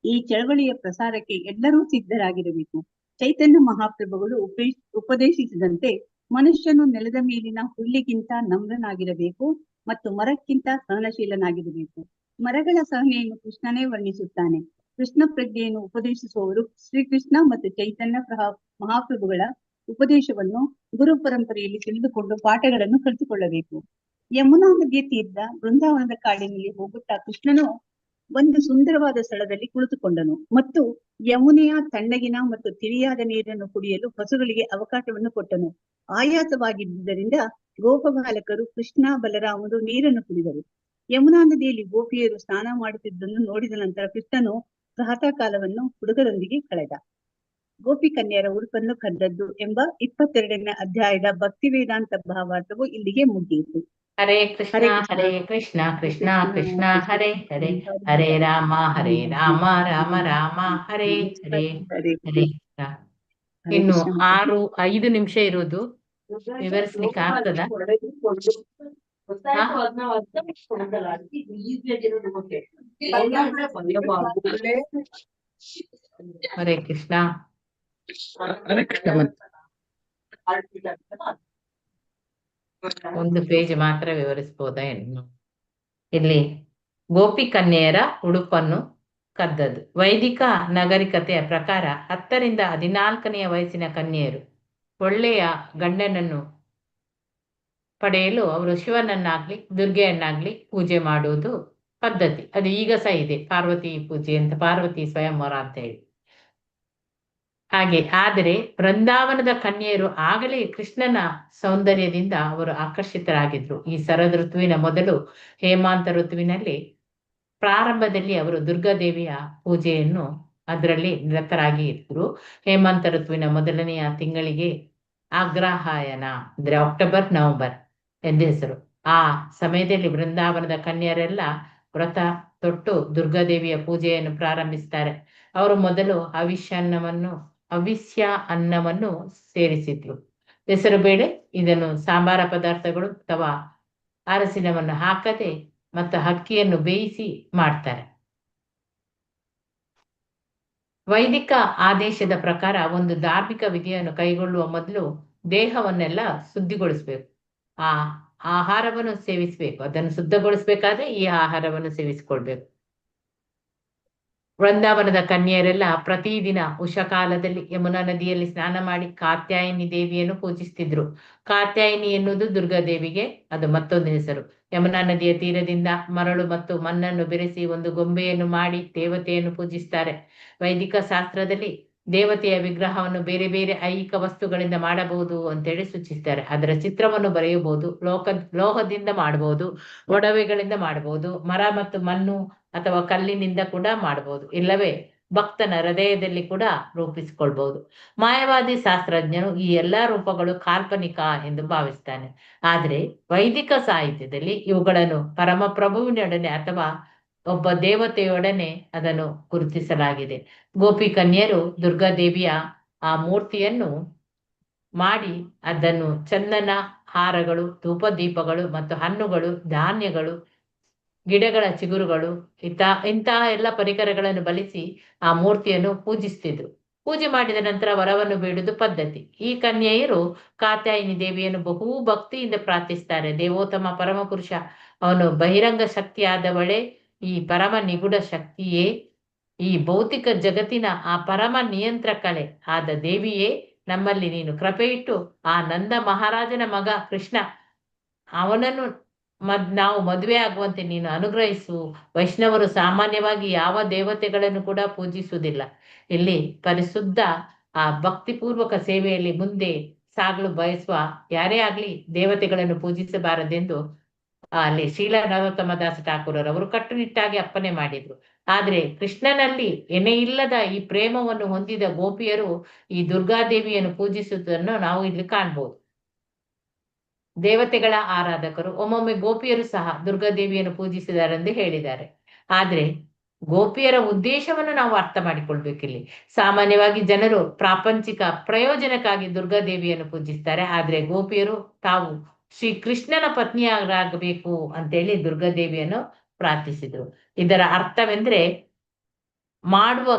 ಈ ಚಳವಳಿಯ ಪ್ರಸಾರಕ್ಕೆ ಎಲ್ಲರೂ ಸಿದ್ಧರಾಗಿರಬೇಕು. ಚೈತನ್ಯ ಮಹಾಪ್ರಭುಗಳು ಉಪದೇಶಿಸಿದಂತೆ ಮನುಷ್ಯನು ನೆಲದ ಮೇಲಿನ ಹುಲ್ಲಿಗಿಂತ ನಮ್ರನಾಗಿರಬೇಕು ಮತ್ತು ಮರಕ್ಕಿಂತ ಸಹನಶೀಲನಾಗಿರಬೇಕು. ಮರಗಳ ಸಹನೆಯನ್ನು ಕೃಷ್ಣನೇ ವರ್ಣಿಸುತ್ತಾನೆ. ಕೃಷ್ಣ ಪ್ರಜ್ಞೆಯನ್ನು ಉಪದೇಶಿಸುವವರು ಶ್ರೀಕೃಷ್ಣ ಮತ್ತು ಚೈತನ್ಯ ಮಹಾಪ್ರಭುಗಳ ಉಪದೇಶವನ್ನು ಗುರು ಪರಂಪರೆಯಲ್ಲಿ ತಿಳಿದುಕೊಂಡು ಪಾಠಗಳನ್ನು ಕಲಿತುಕೊಳ್ಳಬೇಕು. ಯಮುನಾ ನದಿಯ ತೀರ್ಥ ಬೃಂದಾವನದ ಕಾಡಿನಲ್ಲಿ ಹೋಗುತ್ತಾ ಕೃಷ್ಣನು ಒಂದು ಸುಂದರವಾದ ಸ್ಥಳದಲ್ಲಿ ಕುಳಿತುಕೊಂಡನು ಮತ್ತು ಯಮುನೆಯ ತಣ್ಣಗಿನ ಮತ್ತು ತಿಳಿಯಾದ ನೀರನ್ನು ಕುಡಿಯಲು ಹಸುಗಳಿಗೆ ಅವಕಾಶವನ್ನು ಕೊಟ್ಟನು. ಆಯಾಸವಾಗಿದ್ದರಿಂದ ಗೋಪಬಾಲಕರು ಕೃಷ್ಣ, ಬಲರಾಮರು ನೀರನ್ನು ಕುಡಿದರು. ಯಮುನಾ ನದಿಯಲ್ಲಿ ಗೋಪಿಯರು ಸ್ನಾನ ಮಾಡುತ್ತಿದ್ದನ್ನು ನೋಡಿದ ನಂತರ ಕೃಷ್ಣನು ಪ್ರಾತಃ ಕಾಲವನ್ನು ಹುಡುಗರೊಂದಿಗೆ ಕಳೆದ. ಗೋಪಿ ಕನ್ಯರ ಉಡುಪನ್ನು ಕದ್ದದ್ದು ಎಂಬ 22ನೇ ಅಧ್ಯಾಯದ ಭಕ್ತಿ ವೇದಾಂತ ಭಾವಾರ್ಥವು ಇಲ್ಲಿಗೆ ಮುಗಿಯಿತು. ಹರೇ ಕೃಷ್ಣ ಹರೇ ಕೃಷ್ಣ ಕೃಷ್ಣ ಕೃಷ್ಣ ಹರೇ ಹರೇ, ಹರೇ ರಾಮ ರಾಮ ರಾಮ ಹರೇ ಹರೇ, ಹರೇ ಕೃಷ್ಣ. ಇನ್ನು 5 ನಿಮಿಷ ಇರುವುದು, ವಿವರಿಸ್ಲಿಕ್ಕೆ ಆಗ್ತದ? ಹರೇ ಕೃಷ್ಣ. ಹರೇ ಕೃಷ್ಣ. ಒಂದು ಪೇಜ್ ಮಾತ್ರ ವಿವರಿಸಬಹುದಾ? ಇಲ್ಲಿ ಗೋಪಿ ಕನ್ಯೆಯರ ಉಡುಪನ್ನು ಕದ್ದದ್ದು. ವೈದಿಕ ನಾಗರಿಕತೆಯ ಪ್ರಕಾರ 10 ರಿಂದ 14ನೆಯ ವಯಸ್ಸಿನ ಕನ್ಯೆಯರು ಒಳ್ಳೆಯ ಗಂಡನನ್ನು ಪಡೆಯಲು ಅವರು ಶಿವನನ್ನಾಗ್ಲಿ ದುರ್ಗೆಯನ್ನಾಗ್ಲಿ ಪೂಜೆ ಮಾಡುವುದು ಪದ್ಧತಿ. ಅದು ಈಗ ಸಹ ಇದೆ, ಪಾರ್ವತಿ ಪೂಜೆ ಅಂತ, ಪಾರ್ವತಿ ಸ್ವಯಂವರ ಅಂತ ಹೇಳಿ. ಹಾಗೆ ಆದರೆ ಬೃಂದಾವನದ ಕನ್ಯೆಯರು ಆಗಲೇ ಕೃಷ್ಣನ ಸೌಂದರ್ಯದಿಂದ ಅವರು ಆಕರ್ಷಿತರಾಗಿದ್ರು. ಈ ಶರದ್ ಋತುವಿನ ಮೊದಲು ಹೇಮಂತ ಋತುವಿನಲ್ಲಿ ಪ್ರಾರಂಭದಲ್ಲಿ ಅವರು ದುರ್ಗಾದೇವಿಯ ಪೂಜೆಯನ್ನು ಅದರಲ್ಲಿ ನಿರತರಾಗಿ ಇದ್ರು. ಹೇಮಂತ ಋತುವಿನ ಮೊದಲನೆಯ ತಿಂಗಳಿಗೆ ಅಗ್ರಹಾಯನ ಅಂದ್ರೆ ಅಕ್ಟೋಬರ್, ನವೆಂಬರ್ ಎಂದು ಹೆಸರು. ಆ ಸಮಯದಲ್ಲಿ ಬೃಂದಾವನದ ಕನ್ಯರೆಲ್ಲ ವ್ರತ ತೊಟ್ಟು ದುರ್ಗಾದೇವಿಯ ಪೂಜೆಯನ್ನು ಪ್ರಾರಂಭಿಸ್ತಾರೆ. ಅವರು ಮೊದಲು ಹವಿಷ್ಯ ಅನ್ನವನ್ನು ಸೇರಿಸಿದ್ರು. ಹೆಸರು ಬೇಳೆ, ಇದನ್ನು ಸಾಂಬಾರ ಪದಾರ್ಥಗಳು ಅಥವಾ ಅರಸಿನವನ್ನು ಹಾಕದೆ ಮತ್ತು ಅಕ್ಕಿಯನ್ನು ಬೇಯಿಸಿ ಮಾಡ್ತಾರೆ. ವೈದಿಕ ಆದೇಶದ ಪ್ರಕಾರ ಒಂದು ಧಾರ್ಮಿಕ ವಿಧಿಯನ್ನು ಕೈಗೊಳ್ಳುವ ಮೊದಲು ದೇಹವನ್ನೆಲ್ಲ ಶುದ್ಧಿಗೊಳಿಸ್ಬೇಕು. ಆ ಆಹಾರವನ್ನು ಸೇವಿಸಬೇಕು. ಅದನ್ನು ಶುದ್ಧಗೊಳಿಸ್ಬೇಕಾದ್ರೆ ಈ ಆಹಾರವನ್ನು ಸೇವಿಸಿಕೊಳ್ಬೇಕು. ವೃಂದಾವನದ ಕನ್ಯೆಯರೆಲ್ಲ ಪ್ರತಿದಿನ ಉಷಕಾಲದಲ್ಲಿ ಯಮುನಾ ನದಿಯಲ್ಲಿ ಸ್ನಾನ ಮಾಡಿ ಕಾತ್ಯಾಯಿನಿ ದೇವಿಯನ್ನು ಪೂಜಿಸ್ತಿದ್ರು. ಕಾತ್ಯಾಯಿನಿ ಎನ್ನುವುದು ದುರ್ಗಾದೇವಿಗೆ ಅದು ಮತ್ತೊಂದು ಹೆಸರು. ಯಮುನಾ ನದಿಯ ತೀರದಿಂದ ಮರಳು ಮತ್ತು ಮಣ್ಣನ್ನು ಬೆರೆಸಿ ಒಂದು ಗೊಂಬೆಯನ್ನು ಮಾಡಿ ದೇವತೆಯನ್ನು ಪೂಜಿಸ್ತಾರೆ. ವೈದಿಕ ಶಾಸ್ತ್ರದಲ್ಲಿ ದೇವತೆಯ ವಿಗ್ರಹವನ್ನು ಬೇರೆ ಬೇರೆ ಐಹಿಕ ವಸ್ತುಗಳಿಂದ ಮಾಡಬಹುದು ಅಂತೇಳಿ ಸೂಚಿಸ್ತಾರೆ. ಅದರ ಚಿತ್ರವನ್ನು ಬರೆಯಬಹುದು, ಲೋಹದಿಂದ ಮಾಡಬಹುದು, ಒಡವೆಗಳಿಂದ ಮಾಡಬಹುದು, ಮರ ಮತ್ತು ಮಣ್ಣು ಅಥವಾ ಕಲ್ಲಿನಿಂದ ಕೂಡ ಮಾಡಬಹುದು, ಇಲ್ಲವೇ ಭಕ್ತನ ಹೃದಯದಲ್ಲಿ ಕೂಡ ರೂಪಿಸಿಕೊಳ್ಬಹುದು. ಮಾಯವಾದಿ ಶಾಸ್ತ್ರಜ್ಞನು ಈ ಎಲ್ಲಾ ರೂಪಗಳು ಕಾಲ್ಪನಿಕ ಎಂದು ಭಾವಿಸ್ತಾನೆ. ಆದ್ರೆ ವೈದಿಕ ಸಾಹಿತ್ಯದಲ್ಲಿ ಇವುಗಳನ್ನು ಪರಮಪ್ರಭುವಿನೊಡನೆ ಅಥವಾ ಒಬ್ಬ ದೇವತೆಯೊಡನೆ ಅದನ್ನು ಗುರುತಿಸಲಾಗಿದೆ. ಗೋಪಿ ಕನ್ಯರು ದುರ್ಗಾದೇವಿಯ ಆ ಮೂರ್ತಿಯನ್ನು ಮಾಡಿ ಅದನ್ನು ಚಂದನ, ಹಾರಗಳು, ಧೂಪದೀಪಗಳು ಮತ್ತು ಹಣ್ಣುಗಳು, ಧಾನ್ಯಗಳು, ಗಿಡಗಳ ಚಿಗುರುಗಳು ಇಂತಹ ಎಲ್ಲ ಪರಿಕರಗಳನ್ನು ಬಳಸಿ ಆ ಮೂರ್ತಿಯನ್ನು ಪೂಜಿಸ್ತಿದ್ರು. ಪೂಜೆ ಮಾಡಿದ ನಂತರ ವರವನ್ನು ಬೇಡುವುದು ಪದ್ಧತಿ. ಈ ಕನ್ಯೆಯರು ಕಾತ್ಯಾಯಿನಿ ದೇವಿಯನ್ನು ಬಹು ಭಕ್ತಿಯಿಂದ ಪ್ರಾರ್ಥಿಸ್ತಾರೆ. ದೇವೋತ್ತಮ ಪರಮಪುರುಷ, ಅವನು ಬಹಿರಂಗ ಶಕ್ತಿಯಾದವಳೆ, ಈ ಪರಮ ನಿಗೂಢ ಶಕ್ತಿಯೇ, ಈ ಭೌತಿಕ ಜಗತ್ತಿನ ಆ ಪರಮ ನಿಯಂತ್ರಕಳೆ ಆದ ದೇವಿಯೇ, ನಮ್ಮಲ್ಲಿ ನೀನು ಕೃಪೆ ಇಟ್ಟು ಆ ನಂದ ಮಹಾರಾಜನ ಮಗ ಕೃಷ್ಣ ಅವನನ್ನು ನಾವು ಮದುವೆ ಆಗುವಂತೆ ನೀನು ಅನುಗ್ರಹಿಸು. ವೈಷ್ಣವರು ಸಾಮಾನ್ಯವಾಗಿ ಯಾವ ದೇವತೆಗಳನ್ನು ಕೂಡ ಪೂಜಿಸುವುದಿಲ್ಲ. ಇಲ್ಲಿ ಪರಿಶುದ್ಧ ಆ ಭಕ್ತಿಪೂರ್ವಕ ಸೇವೆಯಲ್ಲಿ ಮುಂದೆ ಸಾಗಲು ಬಯಸುವ ಯಾರೇ ಆಗ್ಲಿ ದೇವತೆಗಳನ್ನು ಪೂಜಿಸಬಾರದೆಂದು ಅಲ್ಲಿ ಶ್ರೀಲ ನರೋತ್ತಮ ದಾಸ ಠಾಕೂರವರು ಕಟ್ಟುನಿಟ್ಟಾಗಿ ಅಪ್ಪಣೆ ಮಾಡಿದ್ರು. ಆದ್ರೆ ಕೃಷ್ಣನಲ್ಲಿ ಎನೆ ಇಲ್ಲದ ಈ ಪ್ರೇಮವನ್ನು ಹೊಂದಿದ ಗೋಪಿಯರು ಈ ದುರ್ಗಾದೇವಿಯನ್ನು ಪೂಜಿಸುವುದನ್ನು ನಾವು ಇಲ್ಲಿ ಕಾಣ್ಬೋದು. ದೇವತೆಗಳ ಆರಾಧಕರು ಒಮ್ಮೊಮ್ಮೆ ಗೋಪಿಯರು ಸಹ ದುರ್ಗಾದೇವಿಯನ್ನು ಪೂಜಿಸಿದಾರೆಂದು ಹೇಳಿದ್ದಾರೆ. ಆದ್ರೆ ಗೋಪಿಯರ ಉದ್ದೇಶವನ್ನು ನಾವು ಅರ್ಥ ಮಾಡಿಕೊಳ್ಬೇಕಿಲ್ಲಿ. ಸಾಮಾನ್ಯವಾಗಿ ಜನರು ಪ್ರಾಪಂಚಿಕ ಪ್ರಯೋಜನಕ್ಕಾಗಿ ದುರ್ಗಾದೇವಿಯನ್ನು ಪೂಜಿಸ್ತಾರೆ. ಆದ್ರೆ ಗೋಪಿಯರು ತಾವು ಶ್ರೀ ಕೃಷ್ಣನ ಪತ್ನಿಯಾಗಬೇಕು ಅಂತೇಳಿ ದುರ್ಗಾದೇವಿಯನ್ನು ಪ್ರಾರ್ಥಿಸಿದ್ರು. ಇದರ ಅರ್ಥವೆಂದ್ರೆ ಮಾಡುವ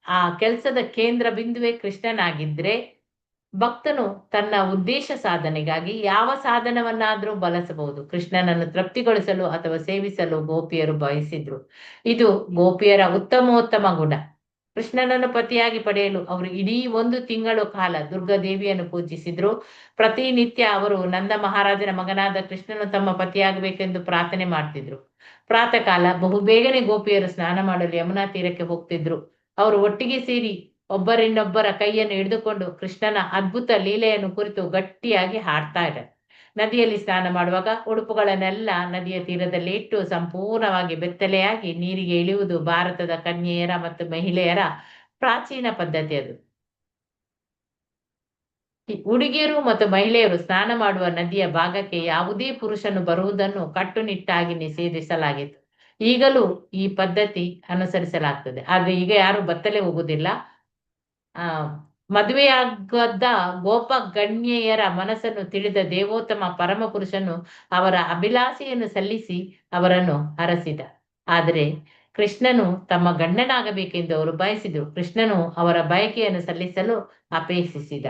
ಆ ಕೆಲಸದ ಕೇಂದ್ರ ಬಿಂದುವೆ ಕೃಷ್ಣನಾಗಿದ್ರೆ ಭಕ್ತನು ತನ್ನ ಉದ್ದೇಶ ಸಾಧನೆಗಾಗಿ ಯಾವ ಸಾಧನವನ್ನಾದ್ರೂ ಬಳಸಬಹುದು. ಕೃಷ್ಣನನ್ನು ತೃಪ್ತಿಗೊಳಿಸಲು ಅಥವಾ ಸೇವಿಸಲು ಗೋಪಿಯರು ಬಯಸಿದ್ರು. ಇದು ಗೋಪಿಯರ ಉತ್ತಮೋತ್ತಮ ಗುಣ. ಕೃಷ್ಣನನ್ನು ಪತಿಯಾಗಿ ಪಡೆಯಲು ಅವರು ಇಡೀ 1 ತಿಂಗಳು ಕಾಲ ದುರ್ಗಾದೇವಿಯನ್ನು ಪೂಜಿಸಿದ್ರು. ಪ್ರತಿನಿತ್ಯ ಅವರು ನಂದ ಮಹಾರಾಜನ ಮಗನಾದ ಕೃಷ್ಣನು ತಮ್ಮ ಪತಿಯಾಗಬೇಕೆಂದು ಪ್ರಾರ್ಥನೆ ಮಾಡ್ತಿದ್ರು. ಪ್ರಾತಃ ಕಾಲ ಬಹುಬೇಗನೆ ಗೋಪಿಯರು ಸ್ನಾನ ಮಾಡಲು ಯಮುನಾ ತೀರಕ್ಕೆ ಹೋಗ್ತಿದ್ರು. ಅವರು ಒಟ್ಟಿಗೆ ಸೇರಿ ಒಬ್ಬರಿನ್ನೊಬ್ಬರ ಕೈಯನ್ನು ಹಿಡಿದುಕೊಂಡು ಕೃಷ್ಣನ ಅದ್ಭುತ ಲೀಲೆಯನ್ನು ಕುರಿತು ಗಟ್ಟಿಯಾಗಿ ಹಾಡ್ತಾ ಇದ್ದಾರೆ. ನದಿಯಲ್ಲಿ ಸ್ನಾನ ಮಾಡುವಾಗ ಉಡುಪುಗಳನ್ನೆಲ್ಲ ನದಿಯ ತೀರದಲ್ಲಿ ಇಟ್ಟು ಸಂಪೂರ್ಣವಾಗಿ ಬೆತ್ತಲೆಯಾಗಿ ನೀರಿಗೆ ಇಳಿಯುವುದು ಭಾರತದ ಕನ್ಯೆಯರ ಮತ್ತು ಮಹಿಳೆಯರ ಪ್ರಾಚೀನ ಪದ್ಧತಿ. ಅದು ಹುಡುಗಿಯರು ಮತ್ತು ಮಹಿಳೆಯರು ಸ್ನಾನ ಮಾಡುವ ನದಿಯ ಭಾಗಕ್ಕೆ ಯಾವುದೇ ಪುರುಷನು ಬರುವುದನ್ನು ಕಟ್ಟುನಿಟ್ಟಾಗಿ ನಿಷೇಧಿಸಲಾಗಿತ್ತು. ಈಗಲೂ ಈ ಪದ್ಧತಿ ಅನುಸರಿಸಲಾಗ್ತದೆ. ಆದ್ರೆ ಈಗ ಯಾರು ಬತ್ತಲೆ ಹೋಗುವುದಿಲ್ಲ. ಮದುವೆಯಾಗದ ಗೋಪ ಗಣ್ಯೆಯರ ಮನಸ್ಸನ್ನು ತಿಳಿದ ದೇವೋತ್ತಮ ಪರಮಪುರುಷನು ಅವರ ಅಭಿಲಾಷೆಯನ್ನು ಸಲ್ಲಿಸಿ ಅವರನ್ನು ಹರಸಿದ. ಆದರೆ ಕೃಷ್ಣನು ತಮ್ಮ ಗಂಡನಾಗಬೇಕೆಂದು ಅವರು ಬಯಸಿದರು. ಕೃಷ್ಣನು ಅವರ ಬಯಕೆಯನ್ನು ಸಲ್ಲಿಸಲು ಅಪೇಕ್ಷಿಸಿದ.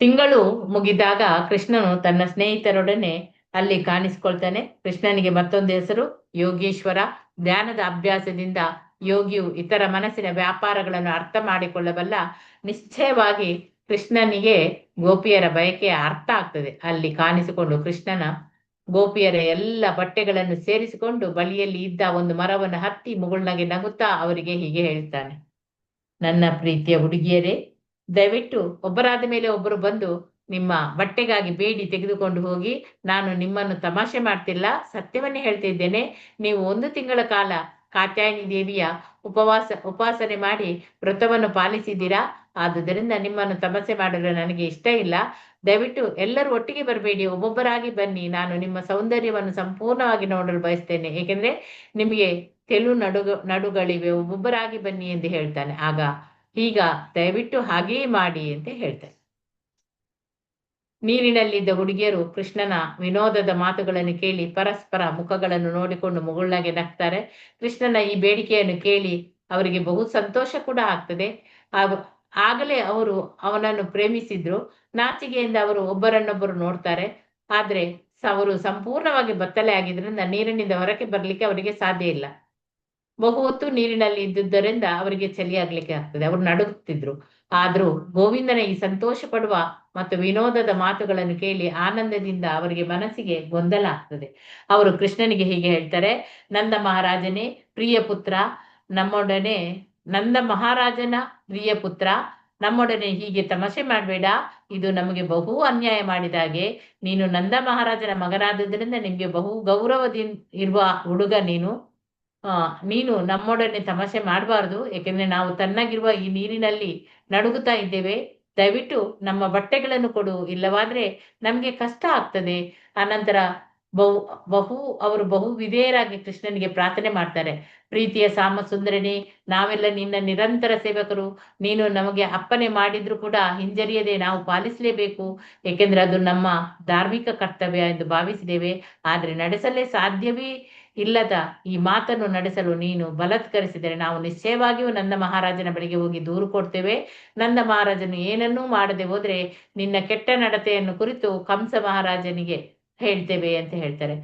ತಿಂಗಳು ಮುಗಿದಾಗ ಕೃಷ್ಣನು ತನ್ನ ಸ್ನೇಹಿತರೊಡನೆ ಅಲ್ಲಿ ಕಾಣಿಸಿಕೊಳ್ತಾನೆ. ಕೃಷ್ಣನಿಗೆ ಮತ್ತೊಂದು ಹೆಸರು ಯೋಗೀಶ್ವರ. ಧ್ಯಾನದ ಅಭ್ಯಾಸದಿಂದ ಯೋಗಿಯು ಇತರ ಮನಸ್ಸಿನ ವ್ಯಾಪಾರಗಳನ್ನು ಅರ್ಥ ಮಾಡಿಕೊಳ್ಳಬಲ್ಲ. ನಿಶ್ಚಯವಾಗಿ ಕೃಷ್ಣನಿಗೆ ಗೋಪಿಯರ ಬಯಕೆಯ ಅರ್ಥ ಆಗ್ತದೆ. ಅಲ್ಲಿ ಕಾಣಿಸಿಕೊಂಡು ಕೃಷ್ಣನ ಗೋಪಿಯರ ಎಲ್ಲ ಬಟ್ಟೆಗಳನ್ನು ಸೇರಿಸಿಕೊಂಡು ಬಳಿಯಲ್ಲಿ ಇದ್ದ ಒಂದು ಮರವನ್ನು ಹತ್ತಿ ಮುಗುಳ್ನಗೆ ನಗುತ್ತಾ ಅವರಿಗೆ ಹೀಗೆ ಹೇಳ್ತಾನೆ: ನನ್ನ ಪ್ರೀತಿಯ ಹುಡುಗಿಯರೇ, ದಯವಿಟ್ಟು ಒಬ್ಬರಾದ ಮೇಲೆ ಒಬ್ಬರು ಬಂದು ನಿಮ್ಮ ಬಟ್ಟೆಗಾಗಿ ಬೇಡಿ ತೆಗೆದುಕೊಂಡು ಹೋಗಿ. ನಾನು ನಿಮ್ಮನ್ನು ತಮಾಷೆ ಮಾಡ್ತಿಲ್ಲ, ಸತ್ಯವನ್ನೇ ಹೇಳ್ತಿದ್ದೇನೆ. ನೀವು 1 ತಿಂಗಳ ಕಾಲ ಕಾತ್ಯಾಯಿನಿ ದೇವಿಯ ಉಪಾಸನೆ ಮಾಡಿ ವ್ರತವನ್ನು ಪಾಲಿಸಿದ್ದೀರಾ. ಆದುದರಿಂದ ನಿಮ್ಮನ್ನು ತಮಾಷೆ ಮಾಡಲು ನನಗೆ ಇಷ್ಟ ಇಲ್ಲ. ದಯವಿಟ್ಟು ಎಲ್ಲರೂ ಒಟ್ಟಿಗೆ ಬರಬೇಡಿ, ಒಬ್ಬೊಬ್ಬರಾಗಿ ಬನ್ನಿ. ನಾನು ನಿಮ್ಮ ಸೌಂದರ್ಯವನ್ನು ಸಂಪೂರ್ಣವಾಗಿ ನೋಡಲು ಬಯಸ್ತೇನೆ, ಏಕೆಂದ್ರೆ ನಿಮಗೆ ಕೆಲವು ನಡುಗಳಿವೆ. ಒಬ್ಬೊಬ್ಬರಾಗಿ ಬನ್ನಿ ಎಂದು ಹೇಳ್ತಾನೆ. ಆಗ ಈಗ ದಯವಿಟ್ಟು ಹಾಗೆಯೇ ಮಾಡಿ ಅಂತ ಹೇಳ್ತಾರೆ. ನೀರಿನಲ್ಲಿದ್ದ ಹುಡುಗಿಯರು ಕೃಷ್ಣನ ವಿನೋದದ ಮಾತುಗಳನ್ನು ಕೇಳಿ ಪರಸ್ಪರ ಮುಖಗಳನ್ನು ನೋಡಿಕೊಂಡು ಮುಗುಳ್ನಾಗೆ ನಗ್ತಾರೆ. ಕೃಷ್ಣನ ಈ ಬೇಡಿಕೆಯನ್ನು ಕೇಳಿ ಅವರಿಗೆ ಬಹು ಸಂತೋಷ ಕೂಡ ಆಗ್ತದೆ. ಆಗಲೇ ಅವರು ಅವನನ್ನು ಪ್ರೇಮಿಸಿದ್ರು. ನಾಚಿಕೆಯಿಂದ ಅವರು ಒಬ್ಬರನ್ನೊಬ್ಬರು ನೋಡ್ತಾರೆ. ಆದ್ರೆ ಅವರು ಸಂಪೂರ್ಣವಾಗಿ ಬತ್ತಲೆ ಆಗಿದ್ರಿಂದ ನೀರಿನಿಂದ ಹೊರಗೆ ಬರ್ಲಿಕ್ಕೆ ಅವರಿಗೆ ಸಾಧ್ಯ ಇಲ್ಲ. ಬಹು ಹೊತ್ತು ನೀರಿನಲ್ಲಿ ಇದ್ದುದರಿಂದ ಅವರಿಗೆ ಚಳಿ ಆಗ್ಲಿಕ್ಕೆ ಆಗ್ತದೆ. ಅವರು ನಡುಗುತ್ತಿದ್ರು. ಆದ್ರೂ ಗೋವಿಂದನ ಈ ಸಂತೋಷ ಪಡುವ ಮತ್ತು ವಿನೋದದ ಮಾತುಗಳನ್ನು ಕೇಳಿ ಆನಂದದಿಂದ ಅವರಿಗೆ ಮನಸ್ಸಿಗೆ ಗೊಂದಲ ಆಗ್ತದೆ. ಅವರು ಕೃಷ್ಣನಿಗೆ ಹೀಗೆ ಹೇಳ್ತಾರೆ, ನಂದ ಮಹಾರಾಜನೇ ಪ್ರಿಯ ಪುತ್ರ, ನಮ್ಮೊಡನೆ ನಂದ ಮಹಾರಾಜನ ಪ್ರಿಯ ಪುತ್ರ, ನಮ್ಮೊಡನೆ ಹೀಗೆ ತಮಾಷೆ ಮಾಡಬೇಡ. ಇದು ನಮಗೆ ಬಹು ಅನ್ಯಾಯ ಮಾಡಿದಾಗೆ. ನೀನು ನಂದ ಮಹಾರಾಜನ ಮಗನಾದುದರಿಂದ ನಿಮ್ಗೆ ಬಹು ಗೌರವದಿಂದ ಇರುವ ಹುಡುಗ ನೀನು ನಮ್ಮೊಡನೆ ತಮಾಷೆ ಮಾಡಬಾರ್ದು. ಏಕೆಂದ್ರೆ ನಾವು ತಣ್ಣಗಿರುವ ಈ ನೀರಿನಲ್ಲಿ ನಡುಗುತ್ತಾ ಇದ್ದೇವೆ. ದಯವಿಟ್ಟು ನಮ್ಮ ಬಟ್ಟೆಗಳನ್ನು ಕೊಡು, ಇಲ್ಲವಾದ್ರೆ ನಮ್ಗೆ ಕಷ್ಟ ಆಗ್ತದೆ. ಅನಂತರ ಅವರು ಬಹು ವಿಧೇಯರಾಗಿ ಕೃಷ್ಣನಿಗೆ ಪ್ರಾರ್ಥನೆ ಮಾಡ್ತಾರೆ. ಪ್ರೀತಿಯ ಸಾಮ ಸುಂದರನೇ, ನಾವೆಲ್ಲ ನಿನ್ನ ನಿರಂತರ ಸೇವಕರು. ನೀನು ನಮಗೆ ಅಪ್ಪಣೆ ಮಾಡಿದ್ರು ಕೂಡ ಹಿಂಜರಿಯದೆ ನಾವು ಪಾಲಿಸಲೇಬೇಕು. ಏಕೆಂದ್ರೆ ಅದು ನಮ್ಮ ಧಾರ್ಮಿಕ ಕರ್ತವ್ಯ ಎಂದು ಭಾವಿಸಿದ್ದೇವೆ. ಆದ್ರೆ ನಡೆಸಲೇ ಸಾಧ್ಯವೇ ಇಲ್ಲದ ಈ ಮಾತನ್ನು ನಡೆಸಲು ನೀನು ಬಲಾತ್ಕರಿಸಿದರೆ ನಾವು ನಿಶ್ಚಯವಾಗಿಯೂ ನಂದ ಮಹಾರಾಜನ ಬಳಿಗೆ ಹೋಗಿ ದೂರು ಕೊಡ್ತೇವೆ. ನಂದ ಮಹಾರಾಜನು ಏನನ್ನೂ ಮಾಡದೆ ಹೋದ್ರೆ ನಿನ್ನ ಕೆಟ್ಟ ನಡತೆಯನ್ನು ಕುರಿತು ಕಂಸ ಮಹಾರಾಜನಿಗೆ ಹೇಳ್ತೇವೆ ಅಂತ ಹೇಳ್ತಾರೆ.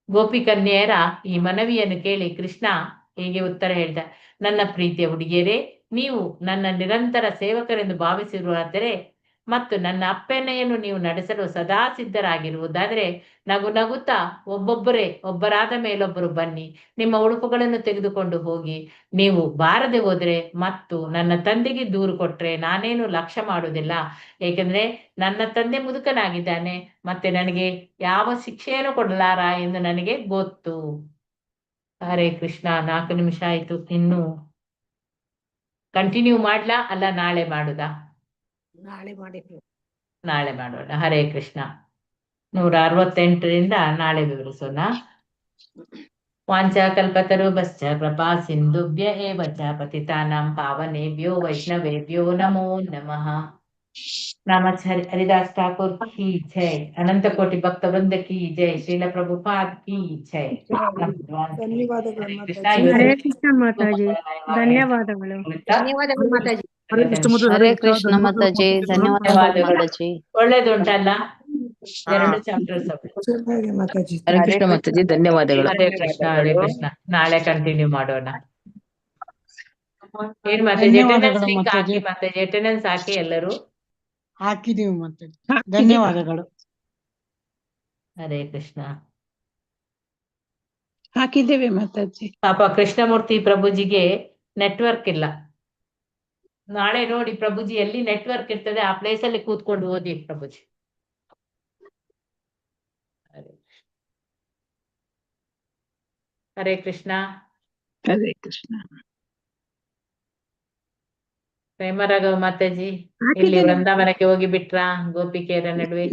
ಗೋಪಿ ಕನ್ಯೆಯರ ಈ ಮನವಿಯನ್ನು ಕೇಳಿ ಕೃಷ್ಣ ಹೀಗೆ ಉತ್ತರ ಹೇಳ್ದ, ನನ್ನ ಪ್ರೀತಿಯ ಹುಡುಗಿಯರೇ, ನೀವು ನನ್ನ ನಿರಂತರ ಸೇವಕರೆಂದು ಭಾವಿಸಿರುವಾದರೆ ಮತ್ತು ನನ್ನ ಅಪ್ಪಣೆಯನ್ನು ನೀವು ನಡೆಸಲು ಸದಾ ಸಿದ್ಧರಾಗಿರುವುದಾದರೆ ನಗು ನಗುತ್ತಾ ಒಬ್ಬರಾದ ಮೇಲೊಬ್ಬರು ಬನ್ನಿ. ನಿಮ್ಮ ಉಡುಪುಗಳನ್ನು ತೆಗೆದುಕೊಂಡು ಹೋಗಿ. ನೀವು ಬಾರದೆ ಹೋದ್ರೆ ಮತ್ತು ನನ್ನ ತಂದೆಗೆ ದೂರು ಕೊಟ್ರೆ ನಾನೇನು ಲಕ್ಷ್ಯ ಮಾಡುವುದಿಲ್ಲ. ಏಕೆಂದ್ರೆ ನನ್ನ ತಂದೆ ಮುದುಕನಾಗಿದ್ದಾನೆ, ಮತ್ತೆ ನನಗೆ ಯಾವ ಶಿಕ್ಷೆಯನ್ನು ಕೊಡಲಾರ ಎಂದು ನನಗೆ ಗೊತ್ತು. ಹರೇ ಕೃಷ್ಣ. 4 ನಿಮಿಷ ಆಯ್ತು. ಇನ್ನು ಕಂಟಿನ್ಯೂ ಮಾಡ್ಲಾ ಅಲ್ಲ ನಾಳೆ ಮಾಡುದಾ? ನಾಳೆ ಮಾಡೋಣ. ಹರೇ ಕೃಷ್ಣ. 168ರಿಂದ ನಾಳೆ ವಿವರಿಸೋಣ. ವಾಂಚಾಕಲ್ಪತರುಭ್ಯಶ್ಚ ಕೃಪಾ ಸಿಂಧುಭ್ಯ ಏವ ಚ ಪತಿತಾನಾಂ ಪಾವನೇಭ್ಯೋ ವೈಷ್ಣವೇಭ್ಯೋ ನಮೋ ನಮಃ. ಹರಿದಾಸ್ ಠಾಕೂರ್ की जय, अनंत कोटि भक्त वृंद की जय, श्रील प्रभुपाद की जय. ಧನ್ಯವಾದಗಳು ಹರೇ ಕೃಷ್ಣ. ಮಾತಾಜಿ. ಹರೇ ಕೃಷ್ಣ ಮಾತಾಜಿ, ಧನ್ಯವಾದಗಳು. ಧನ್ಯವಾದಗಳು ಮಾತಾಜಿ. ಹರೇ ಕೃಷ್ಣ ಮಾತಾಜಿ, ಧನ್ಯವಾದಗಳು ಜಿ. ಒಳ್ಳೇದುಂಟಲ್ಲ 2 ಚಾಪ್ಟರ್ಸ್. ಮಾತಾಜಿ. ಹರೇ ಕೃಷ್ಣ ಮಾತಾಜಿ, ಧನ್ಯವಾದಗಳು. ಹರೇ ಕೃಷ್ಣ. ಹರೇ ಕೃಷ್ಣ. ನಾಳೆ ಕಂಟಿನ್ಯೂ ಮಾಡೋಣ. ಏನ್ ಮಾತಾಜಿ, ಅಟೆಂಡೆನ್ಸ್ ಲಿಂಕ್ ಹಾಕಿ. ಮಾತಾಜಿ ಅಟೆಂಡೆನ್ಸ್ ಹಾಕಿ. ಎಲ್ಲರೂ ಹಾಕಿದೀವಿ ಮಾತಾಜಿ. ಧನ್ಯವಾದಗಳು. ಹರೇ ಕೃಷ್ಣ. ಹಾಕಿದ್ದೇವೆ ಮಾತಾಜಿ. ಪಾಪ ಕೃಷ್ಣಮೂರ್ತಿ ಪ್ರಭುಜಿಗೆ ನೆಟ್ವರ್ಕ್ ಇಲ್ಲ. ನಾಳೆ ನೋಡಿ ಪ್ರಭುಜಿ ಎಲ್ಲಿ ನೆಟ್ವರ್ಕ್ ಇರ್ತದೆ ಆ ಪ್ಲೇಸ್ ಅಲ್ಲಿ ಕೂತ್ಕೊಂಡು ಓದಿ ಪ್ರಭುಜಿ. ಹರೇ ಕೃಷ್ಣ. ಹರೇ ಕೃಷ್ಣ. ಪ್ರೇಮರಾಘವ ಮಾತಾಜಿ ಇಲ್ಲಿ ವೃಂದಾವನಕ್ಕೆ ಹೋಗಿ ಬಿಟ್ರಾ ಗೋಪಿಕೆಯರ ನಡುವೆ?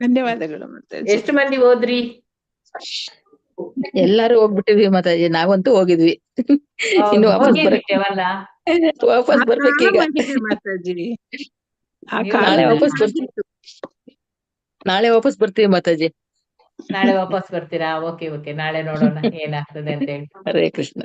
ಧನ್ಯವಾದಗಳು ಮಾತಾಜಿ. ಎಷ್ಟು ಮಂದಿ ಹೋದ್ರಿ? ಎಲ್ಲಾರು ಹೋಗ್ಬಿಟ್ಟಿವಿ ಮಾತಾಜಿ, ನಾವಂತೂ ಹೋಗಿದ್ವಿ. ಇನ್ನು ಹೋಗಿರ್ತೇವಲ್ಲ, ವಾಪಸ್ ಬರ್ಬೇಕೀಗ. ಮಾತಾಜಿ ನಾಳೆ ವಾಪಸ್ ಬರ್ತೀವಿ ಮಾತಾಜಿ. ನಾಳೆ ವಾಪಸ್ ಬರ್ತೀರಾ? ಓಕೆ, ನಾಳೆ ನೋಡೋಣ ಏನಾಗ್ತದೆ ಅಂತ ಹೇಳಿ. ಹರೇ ಕೃಷ್ಣ.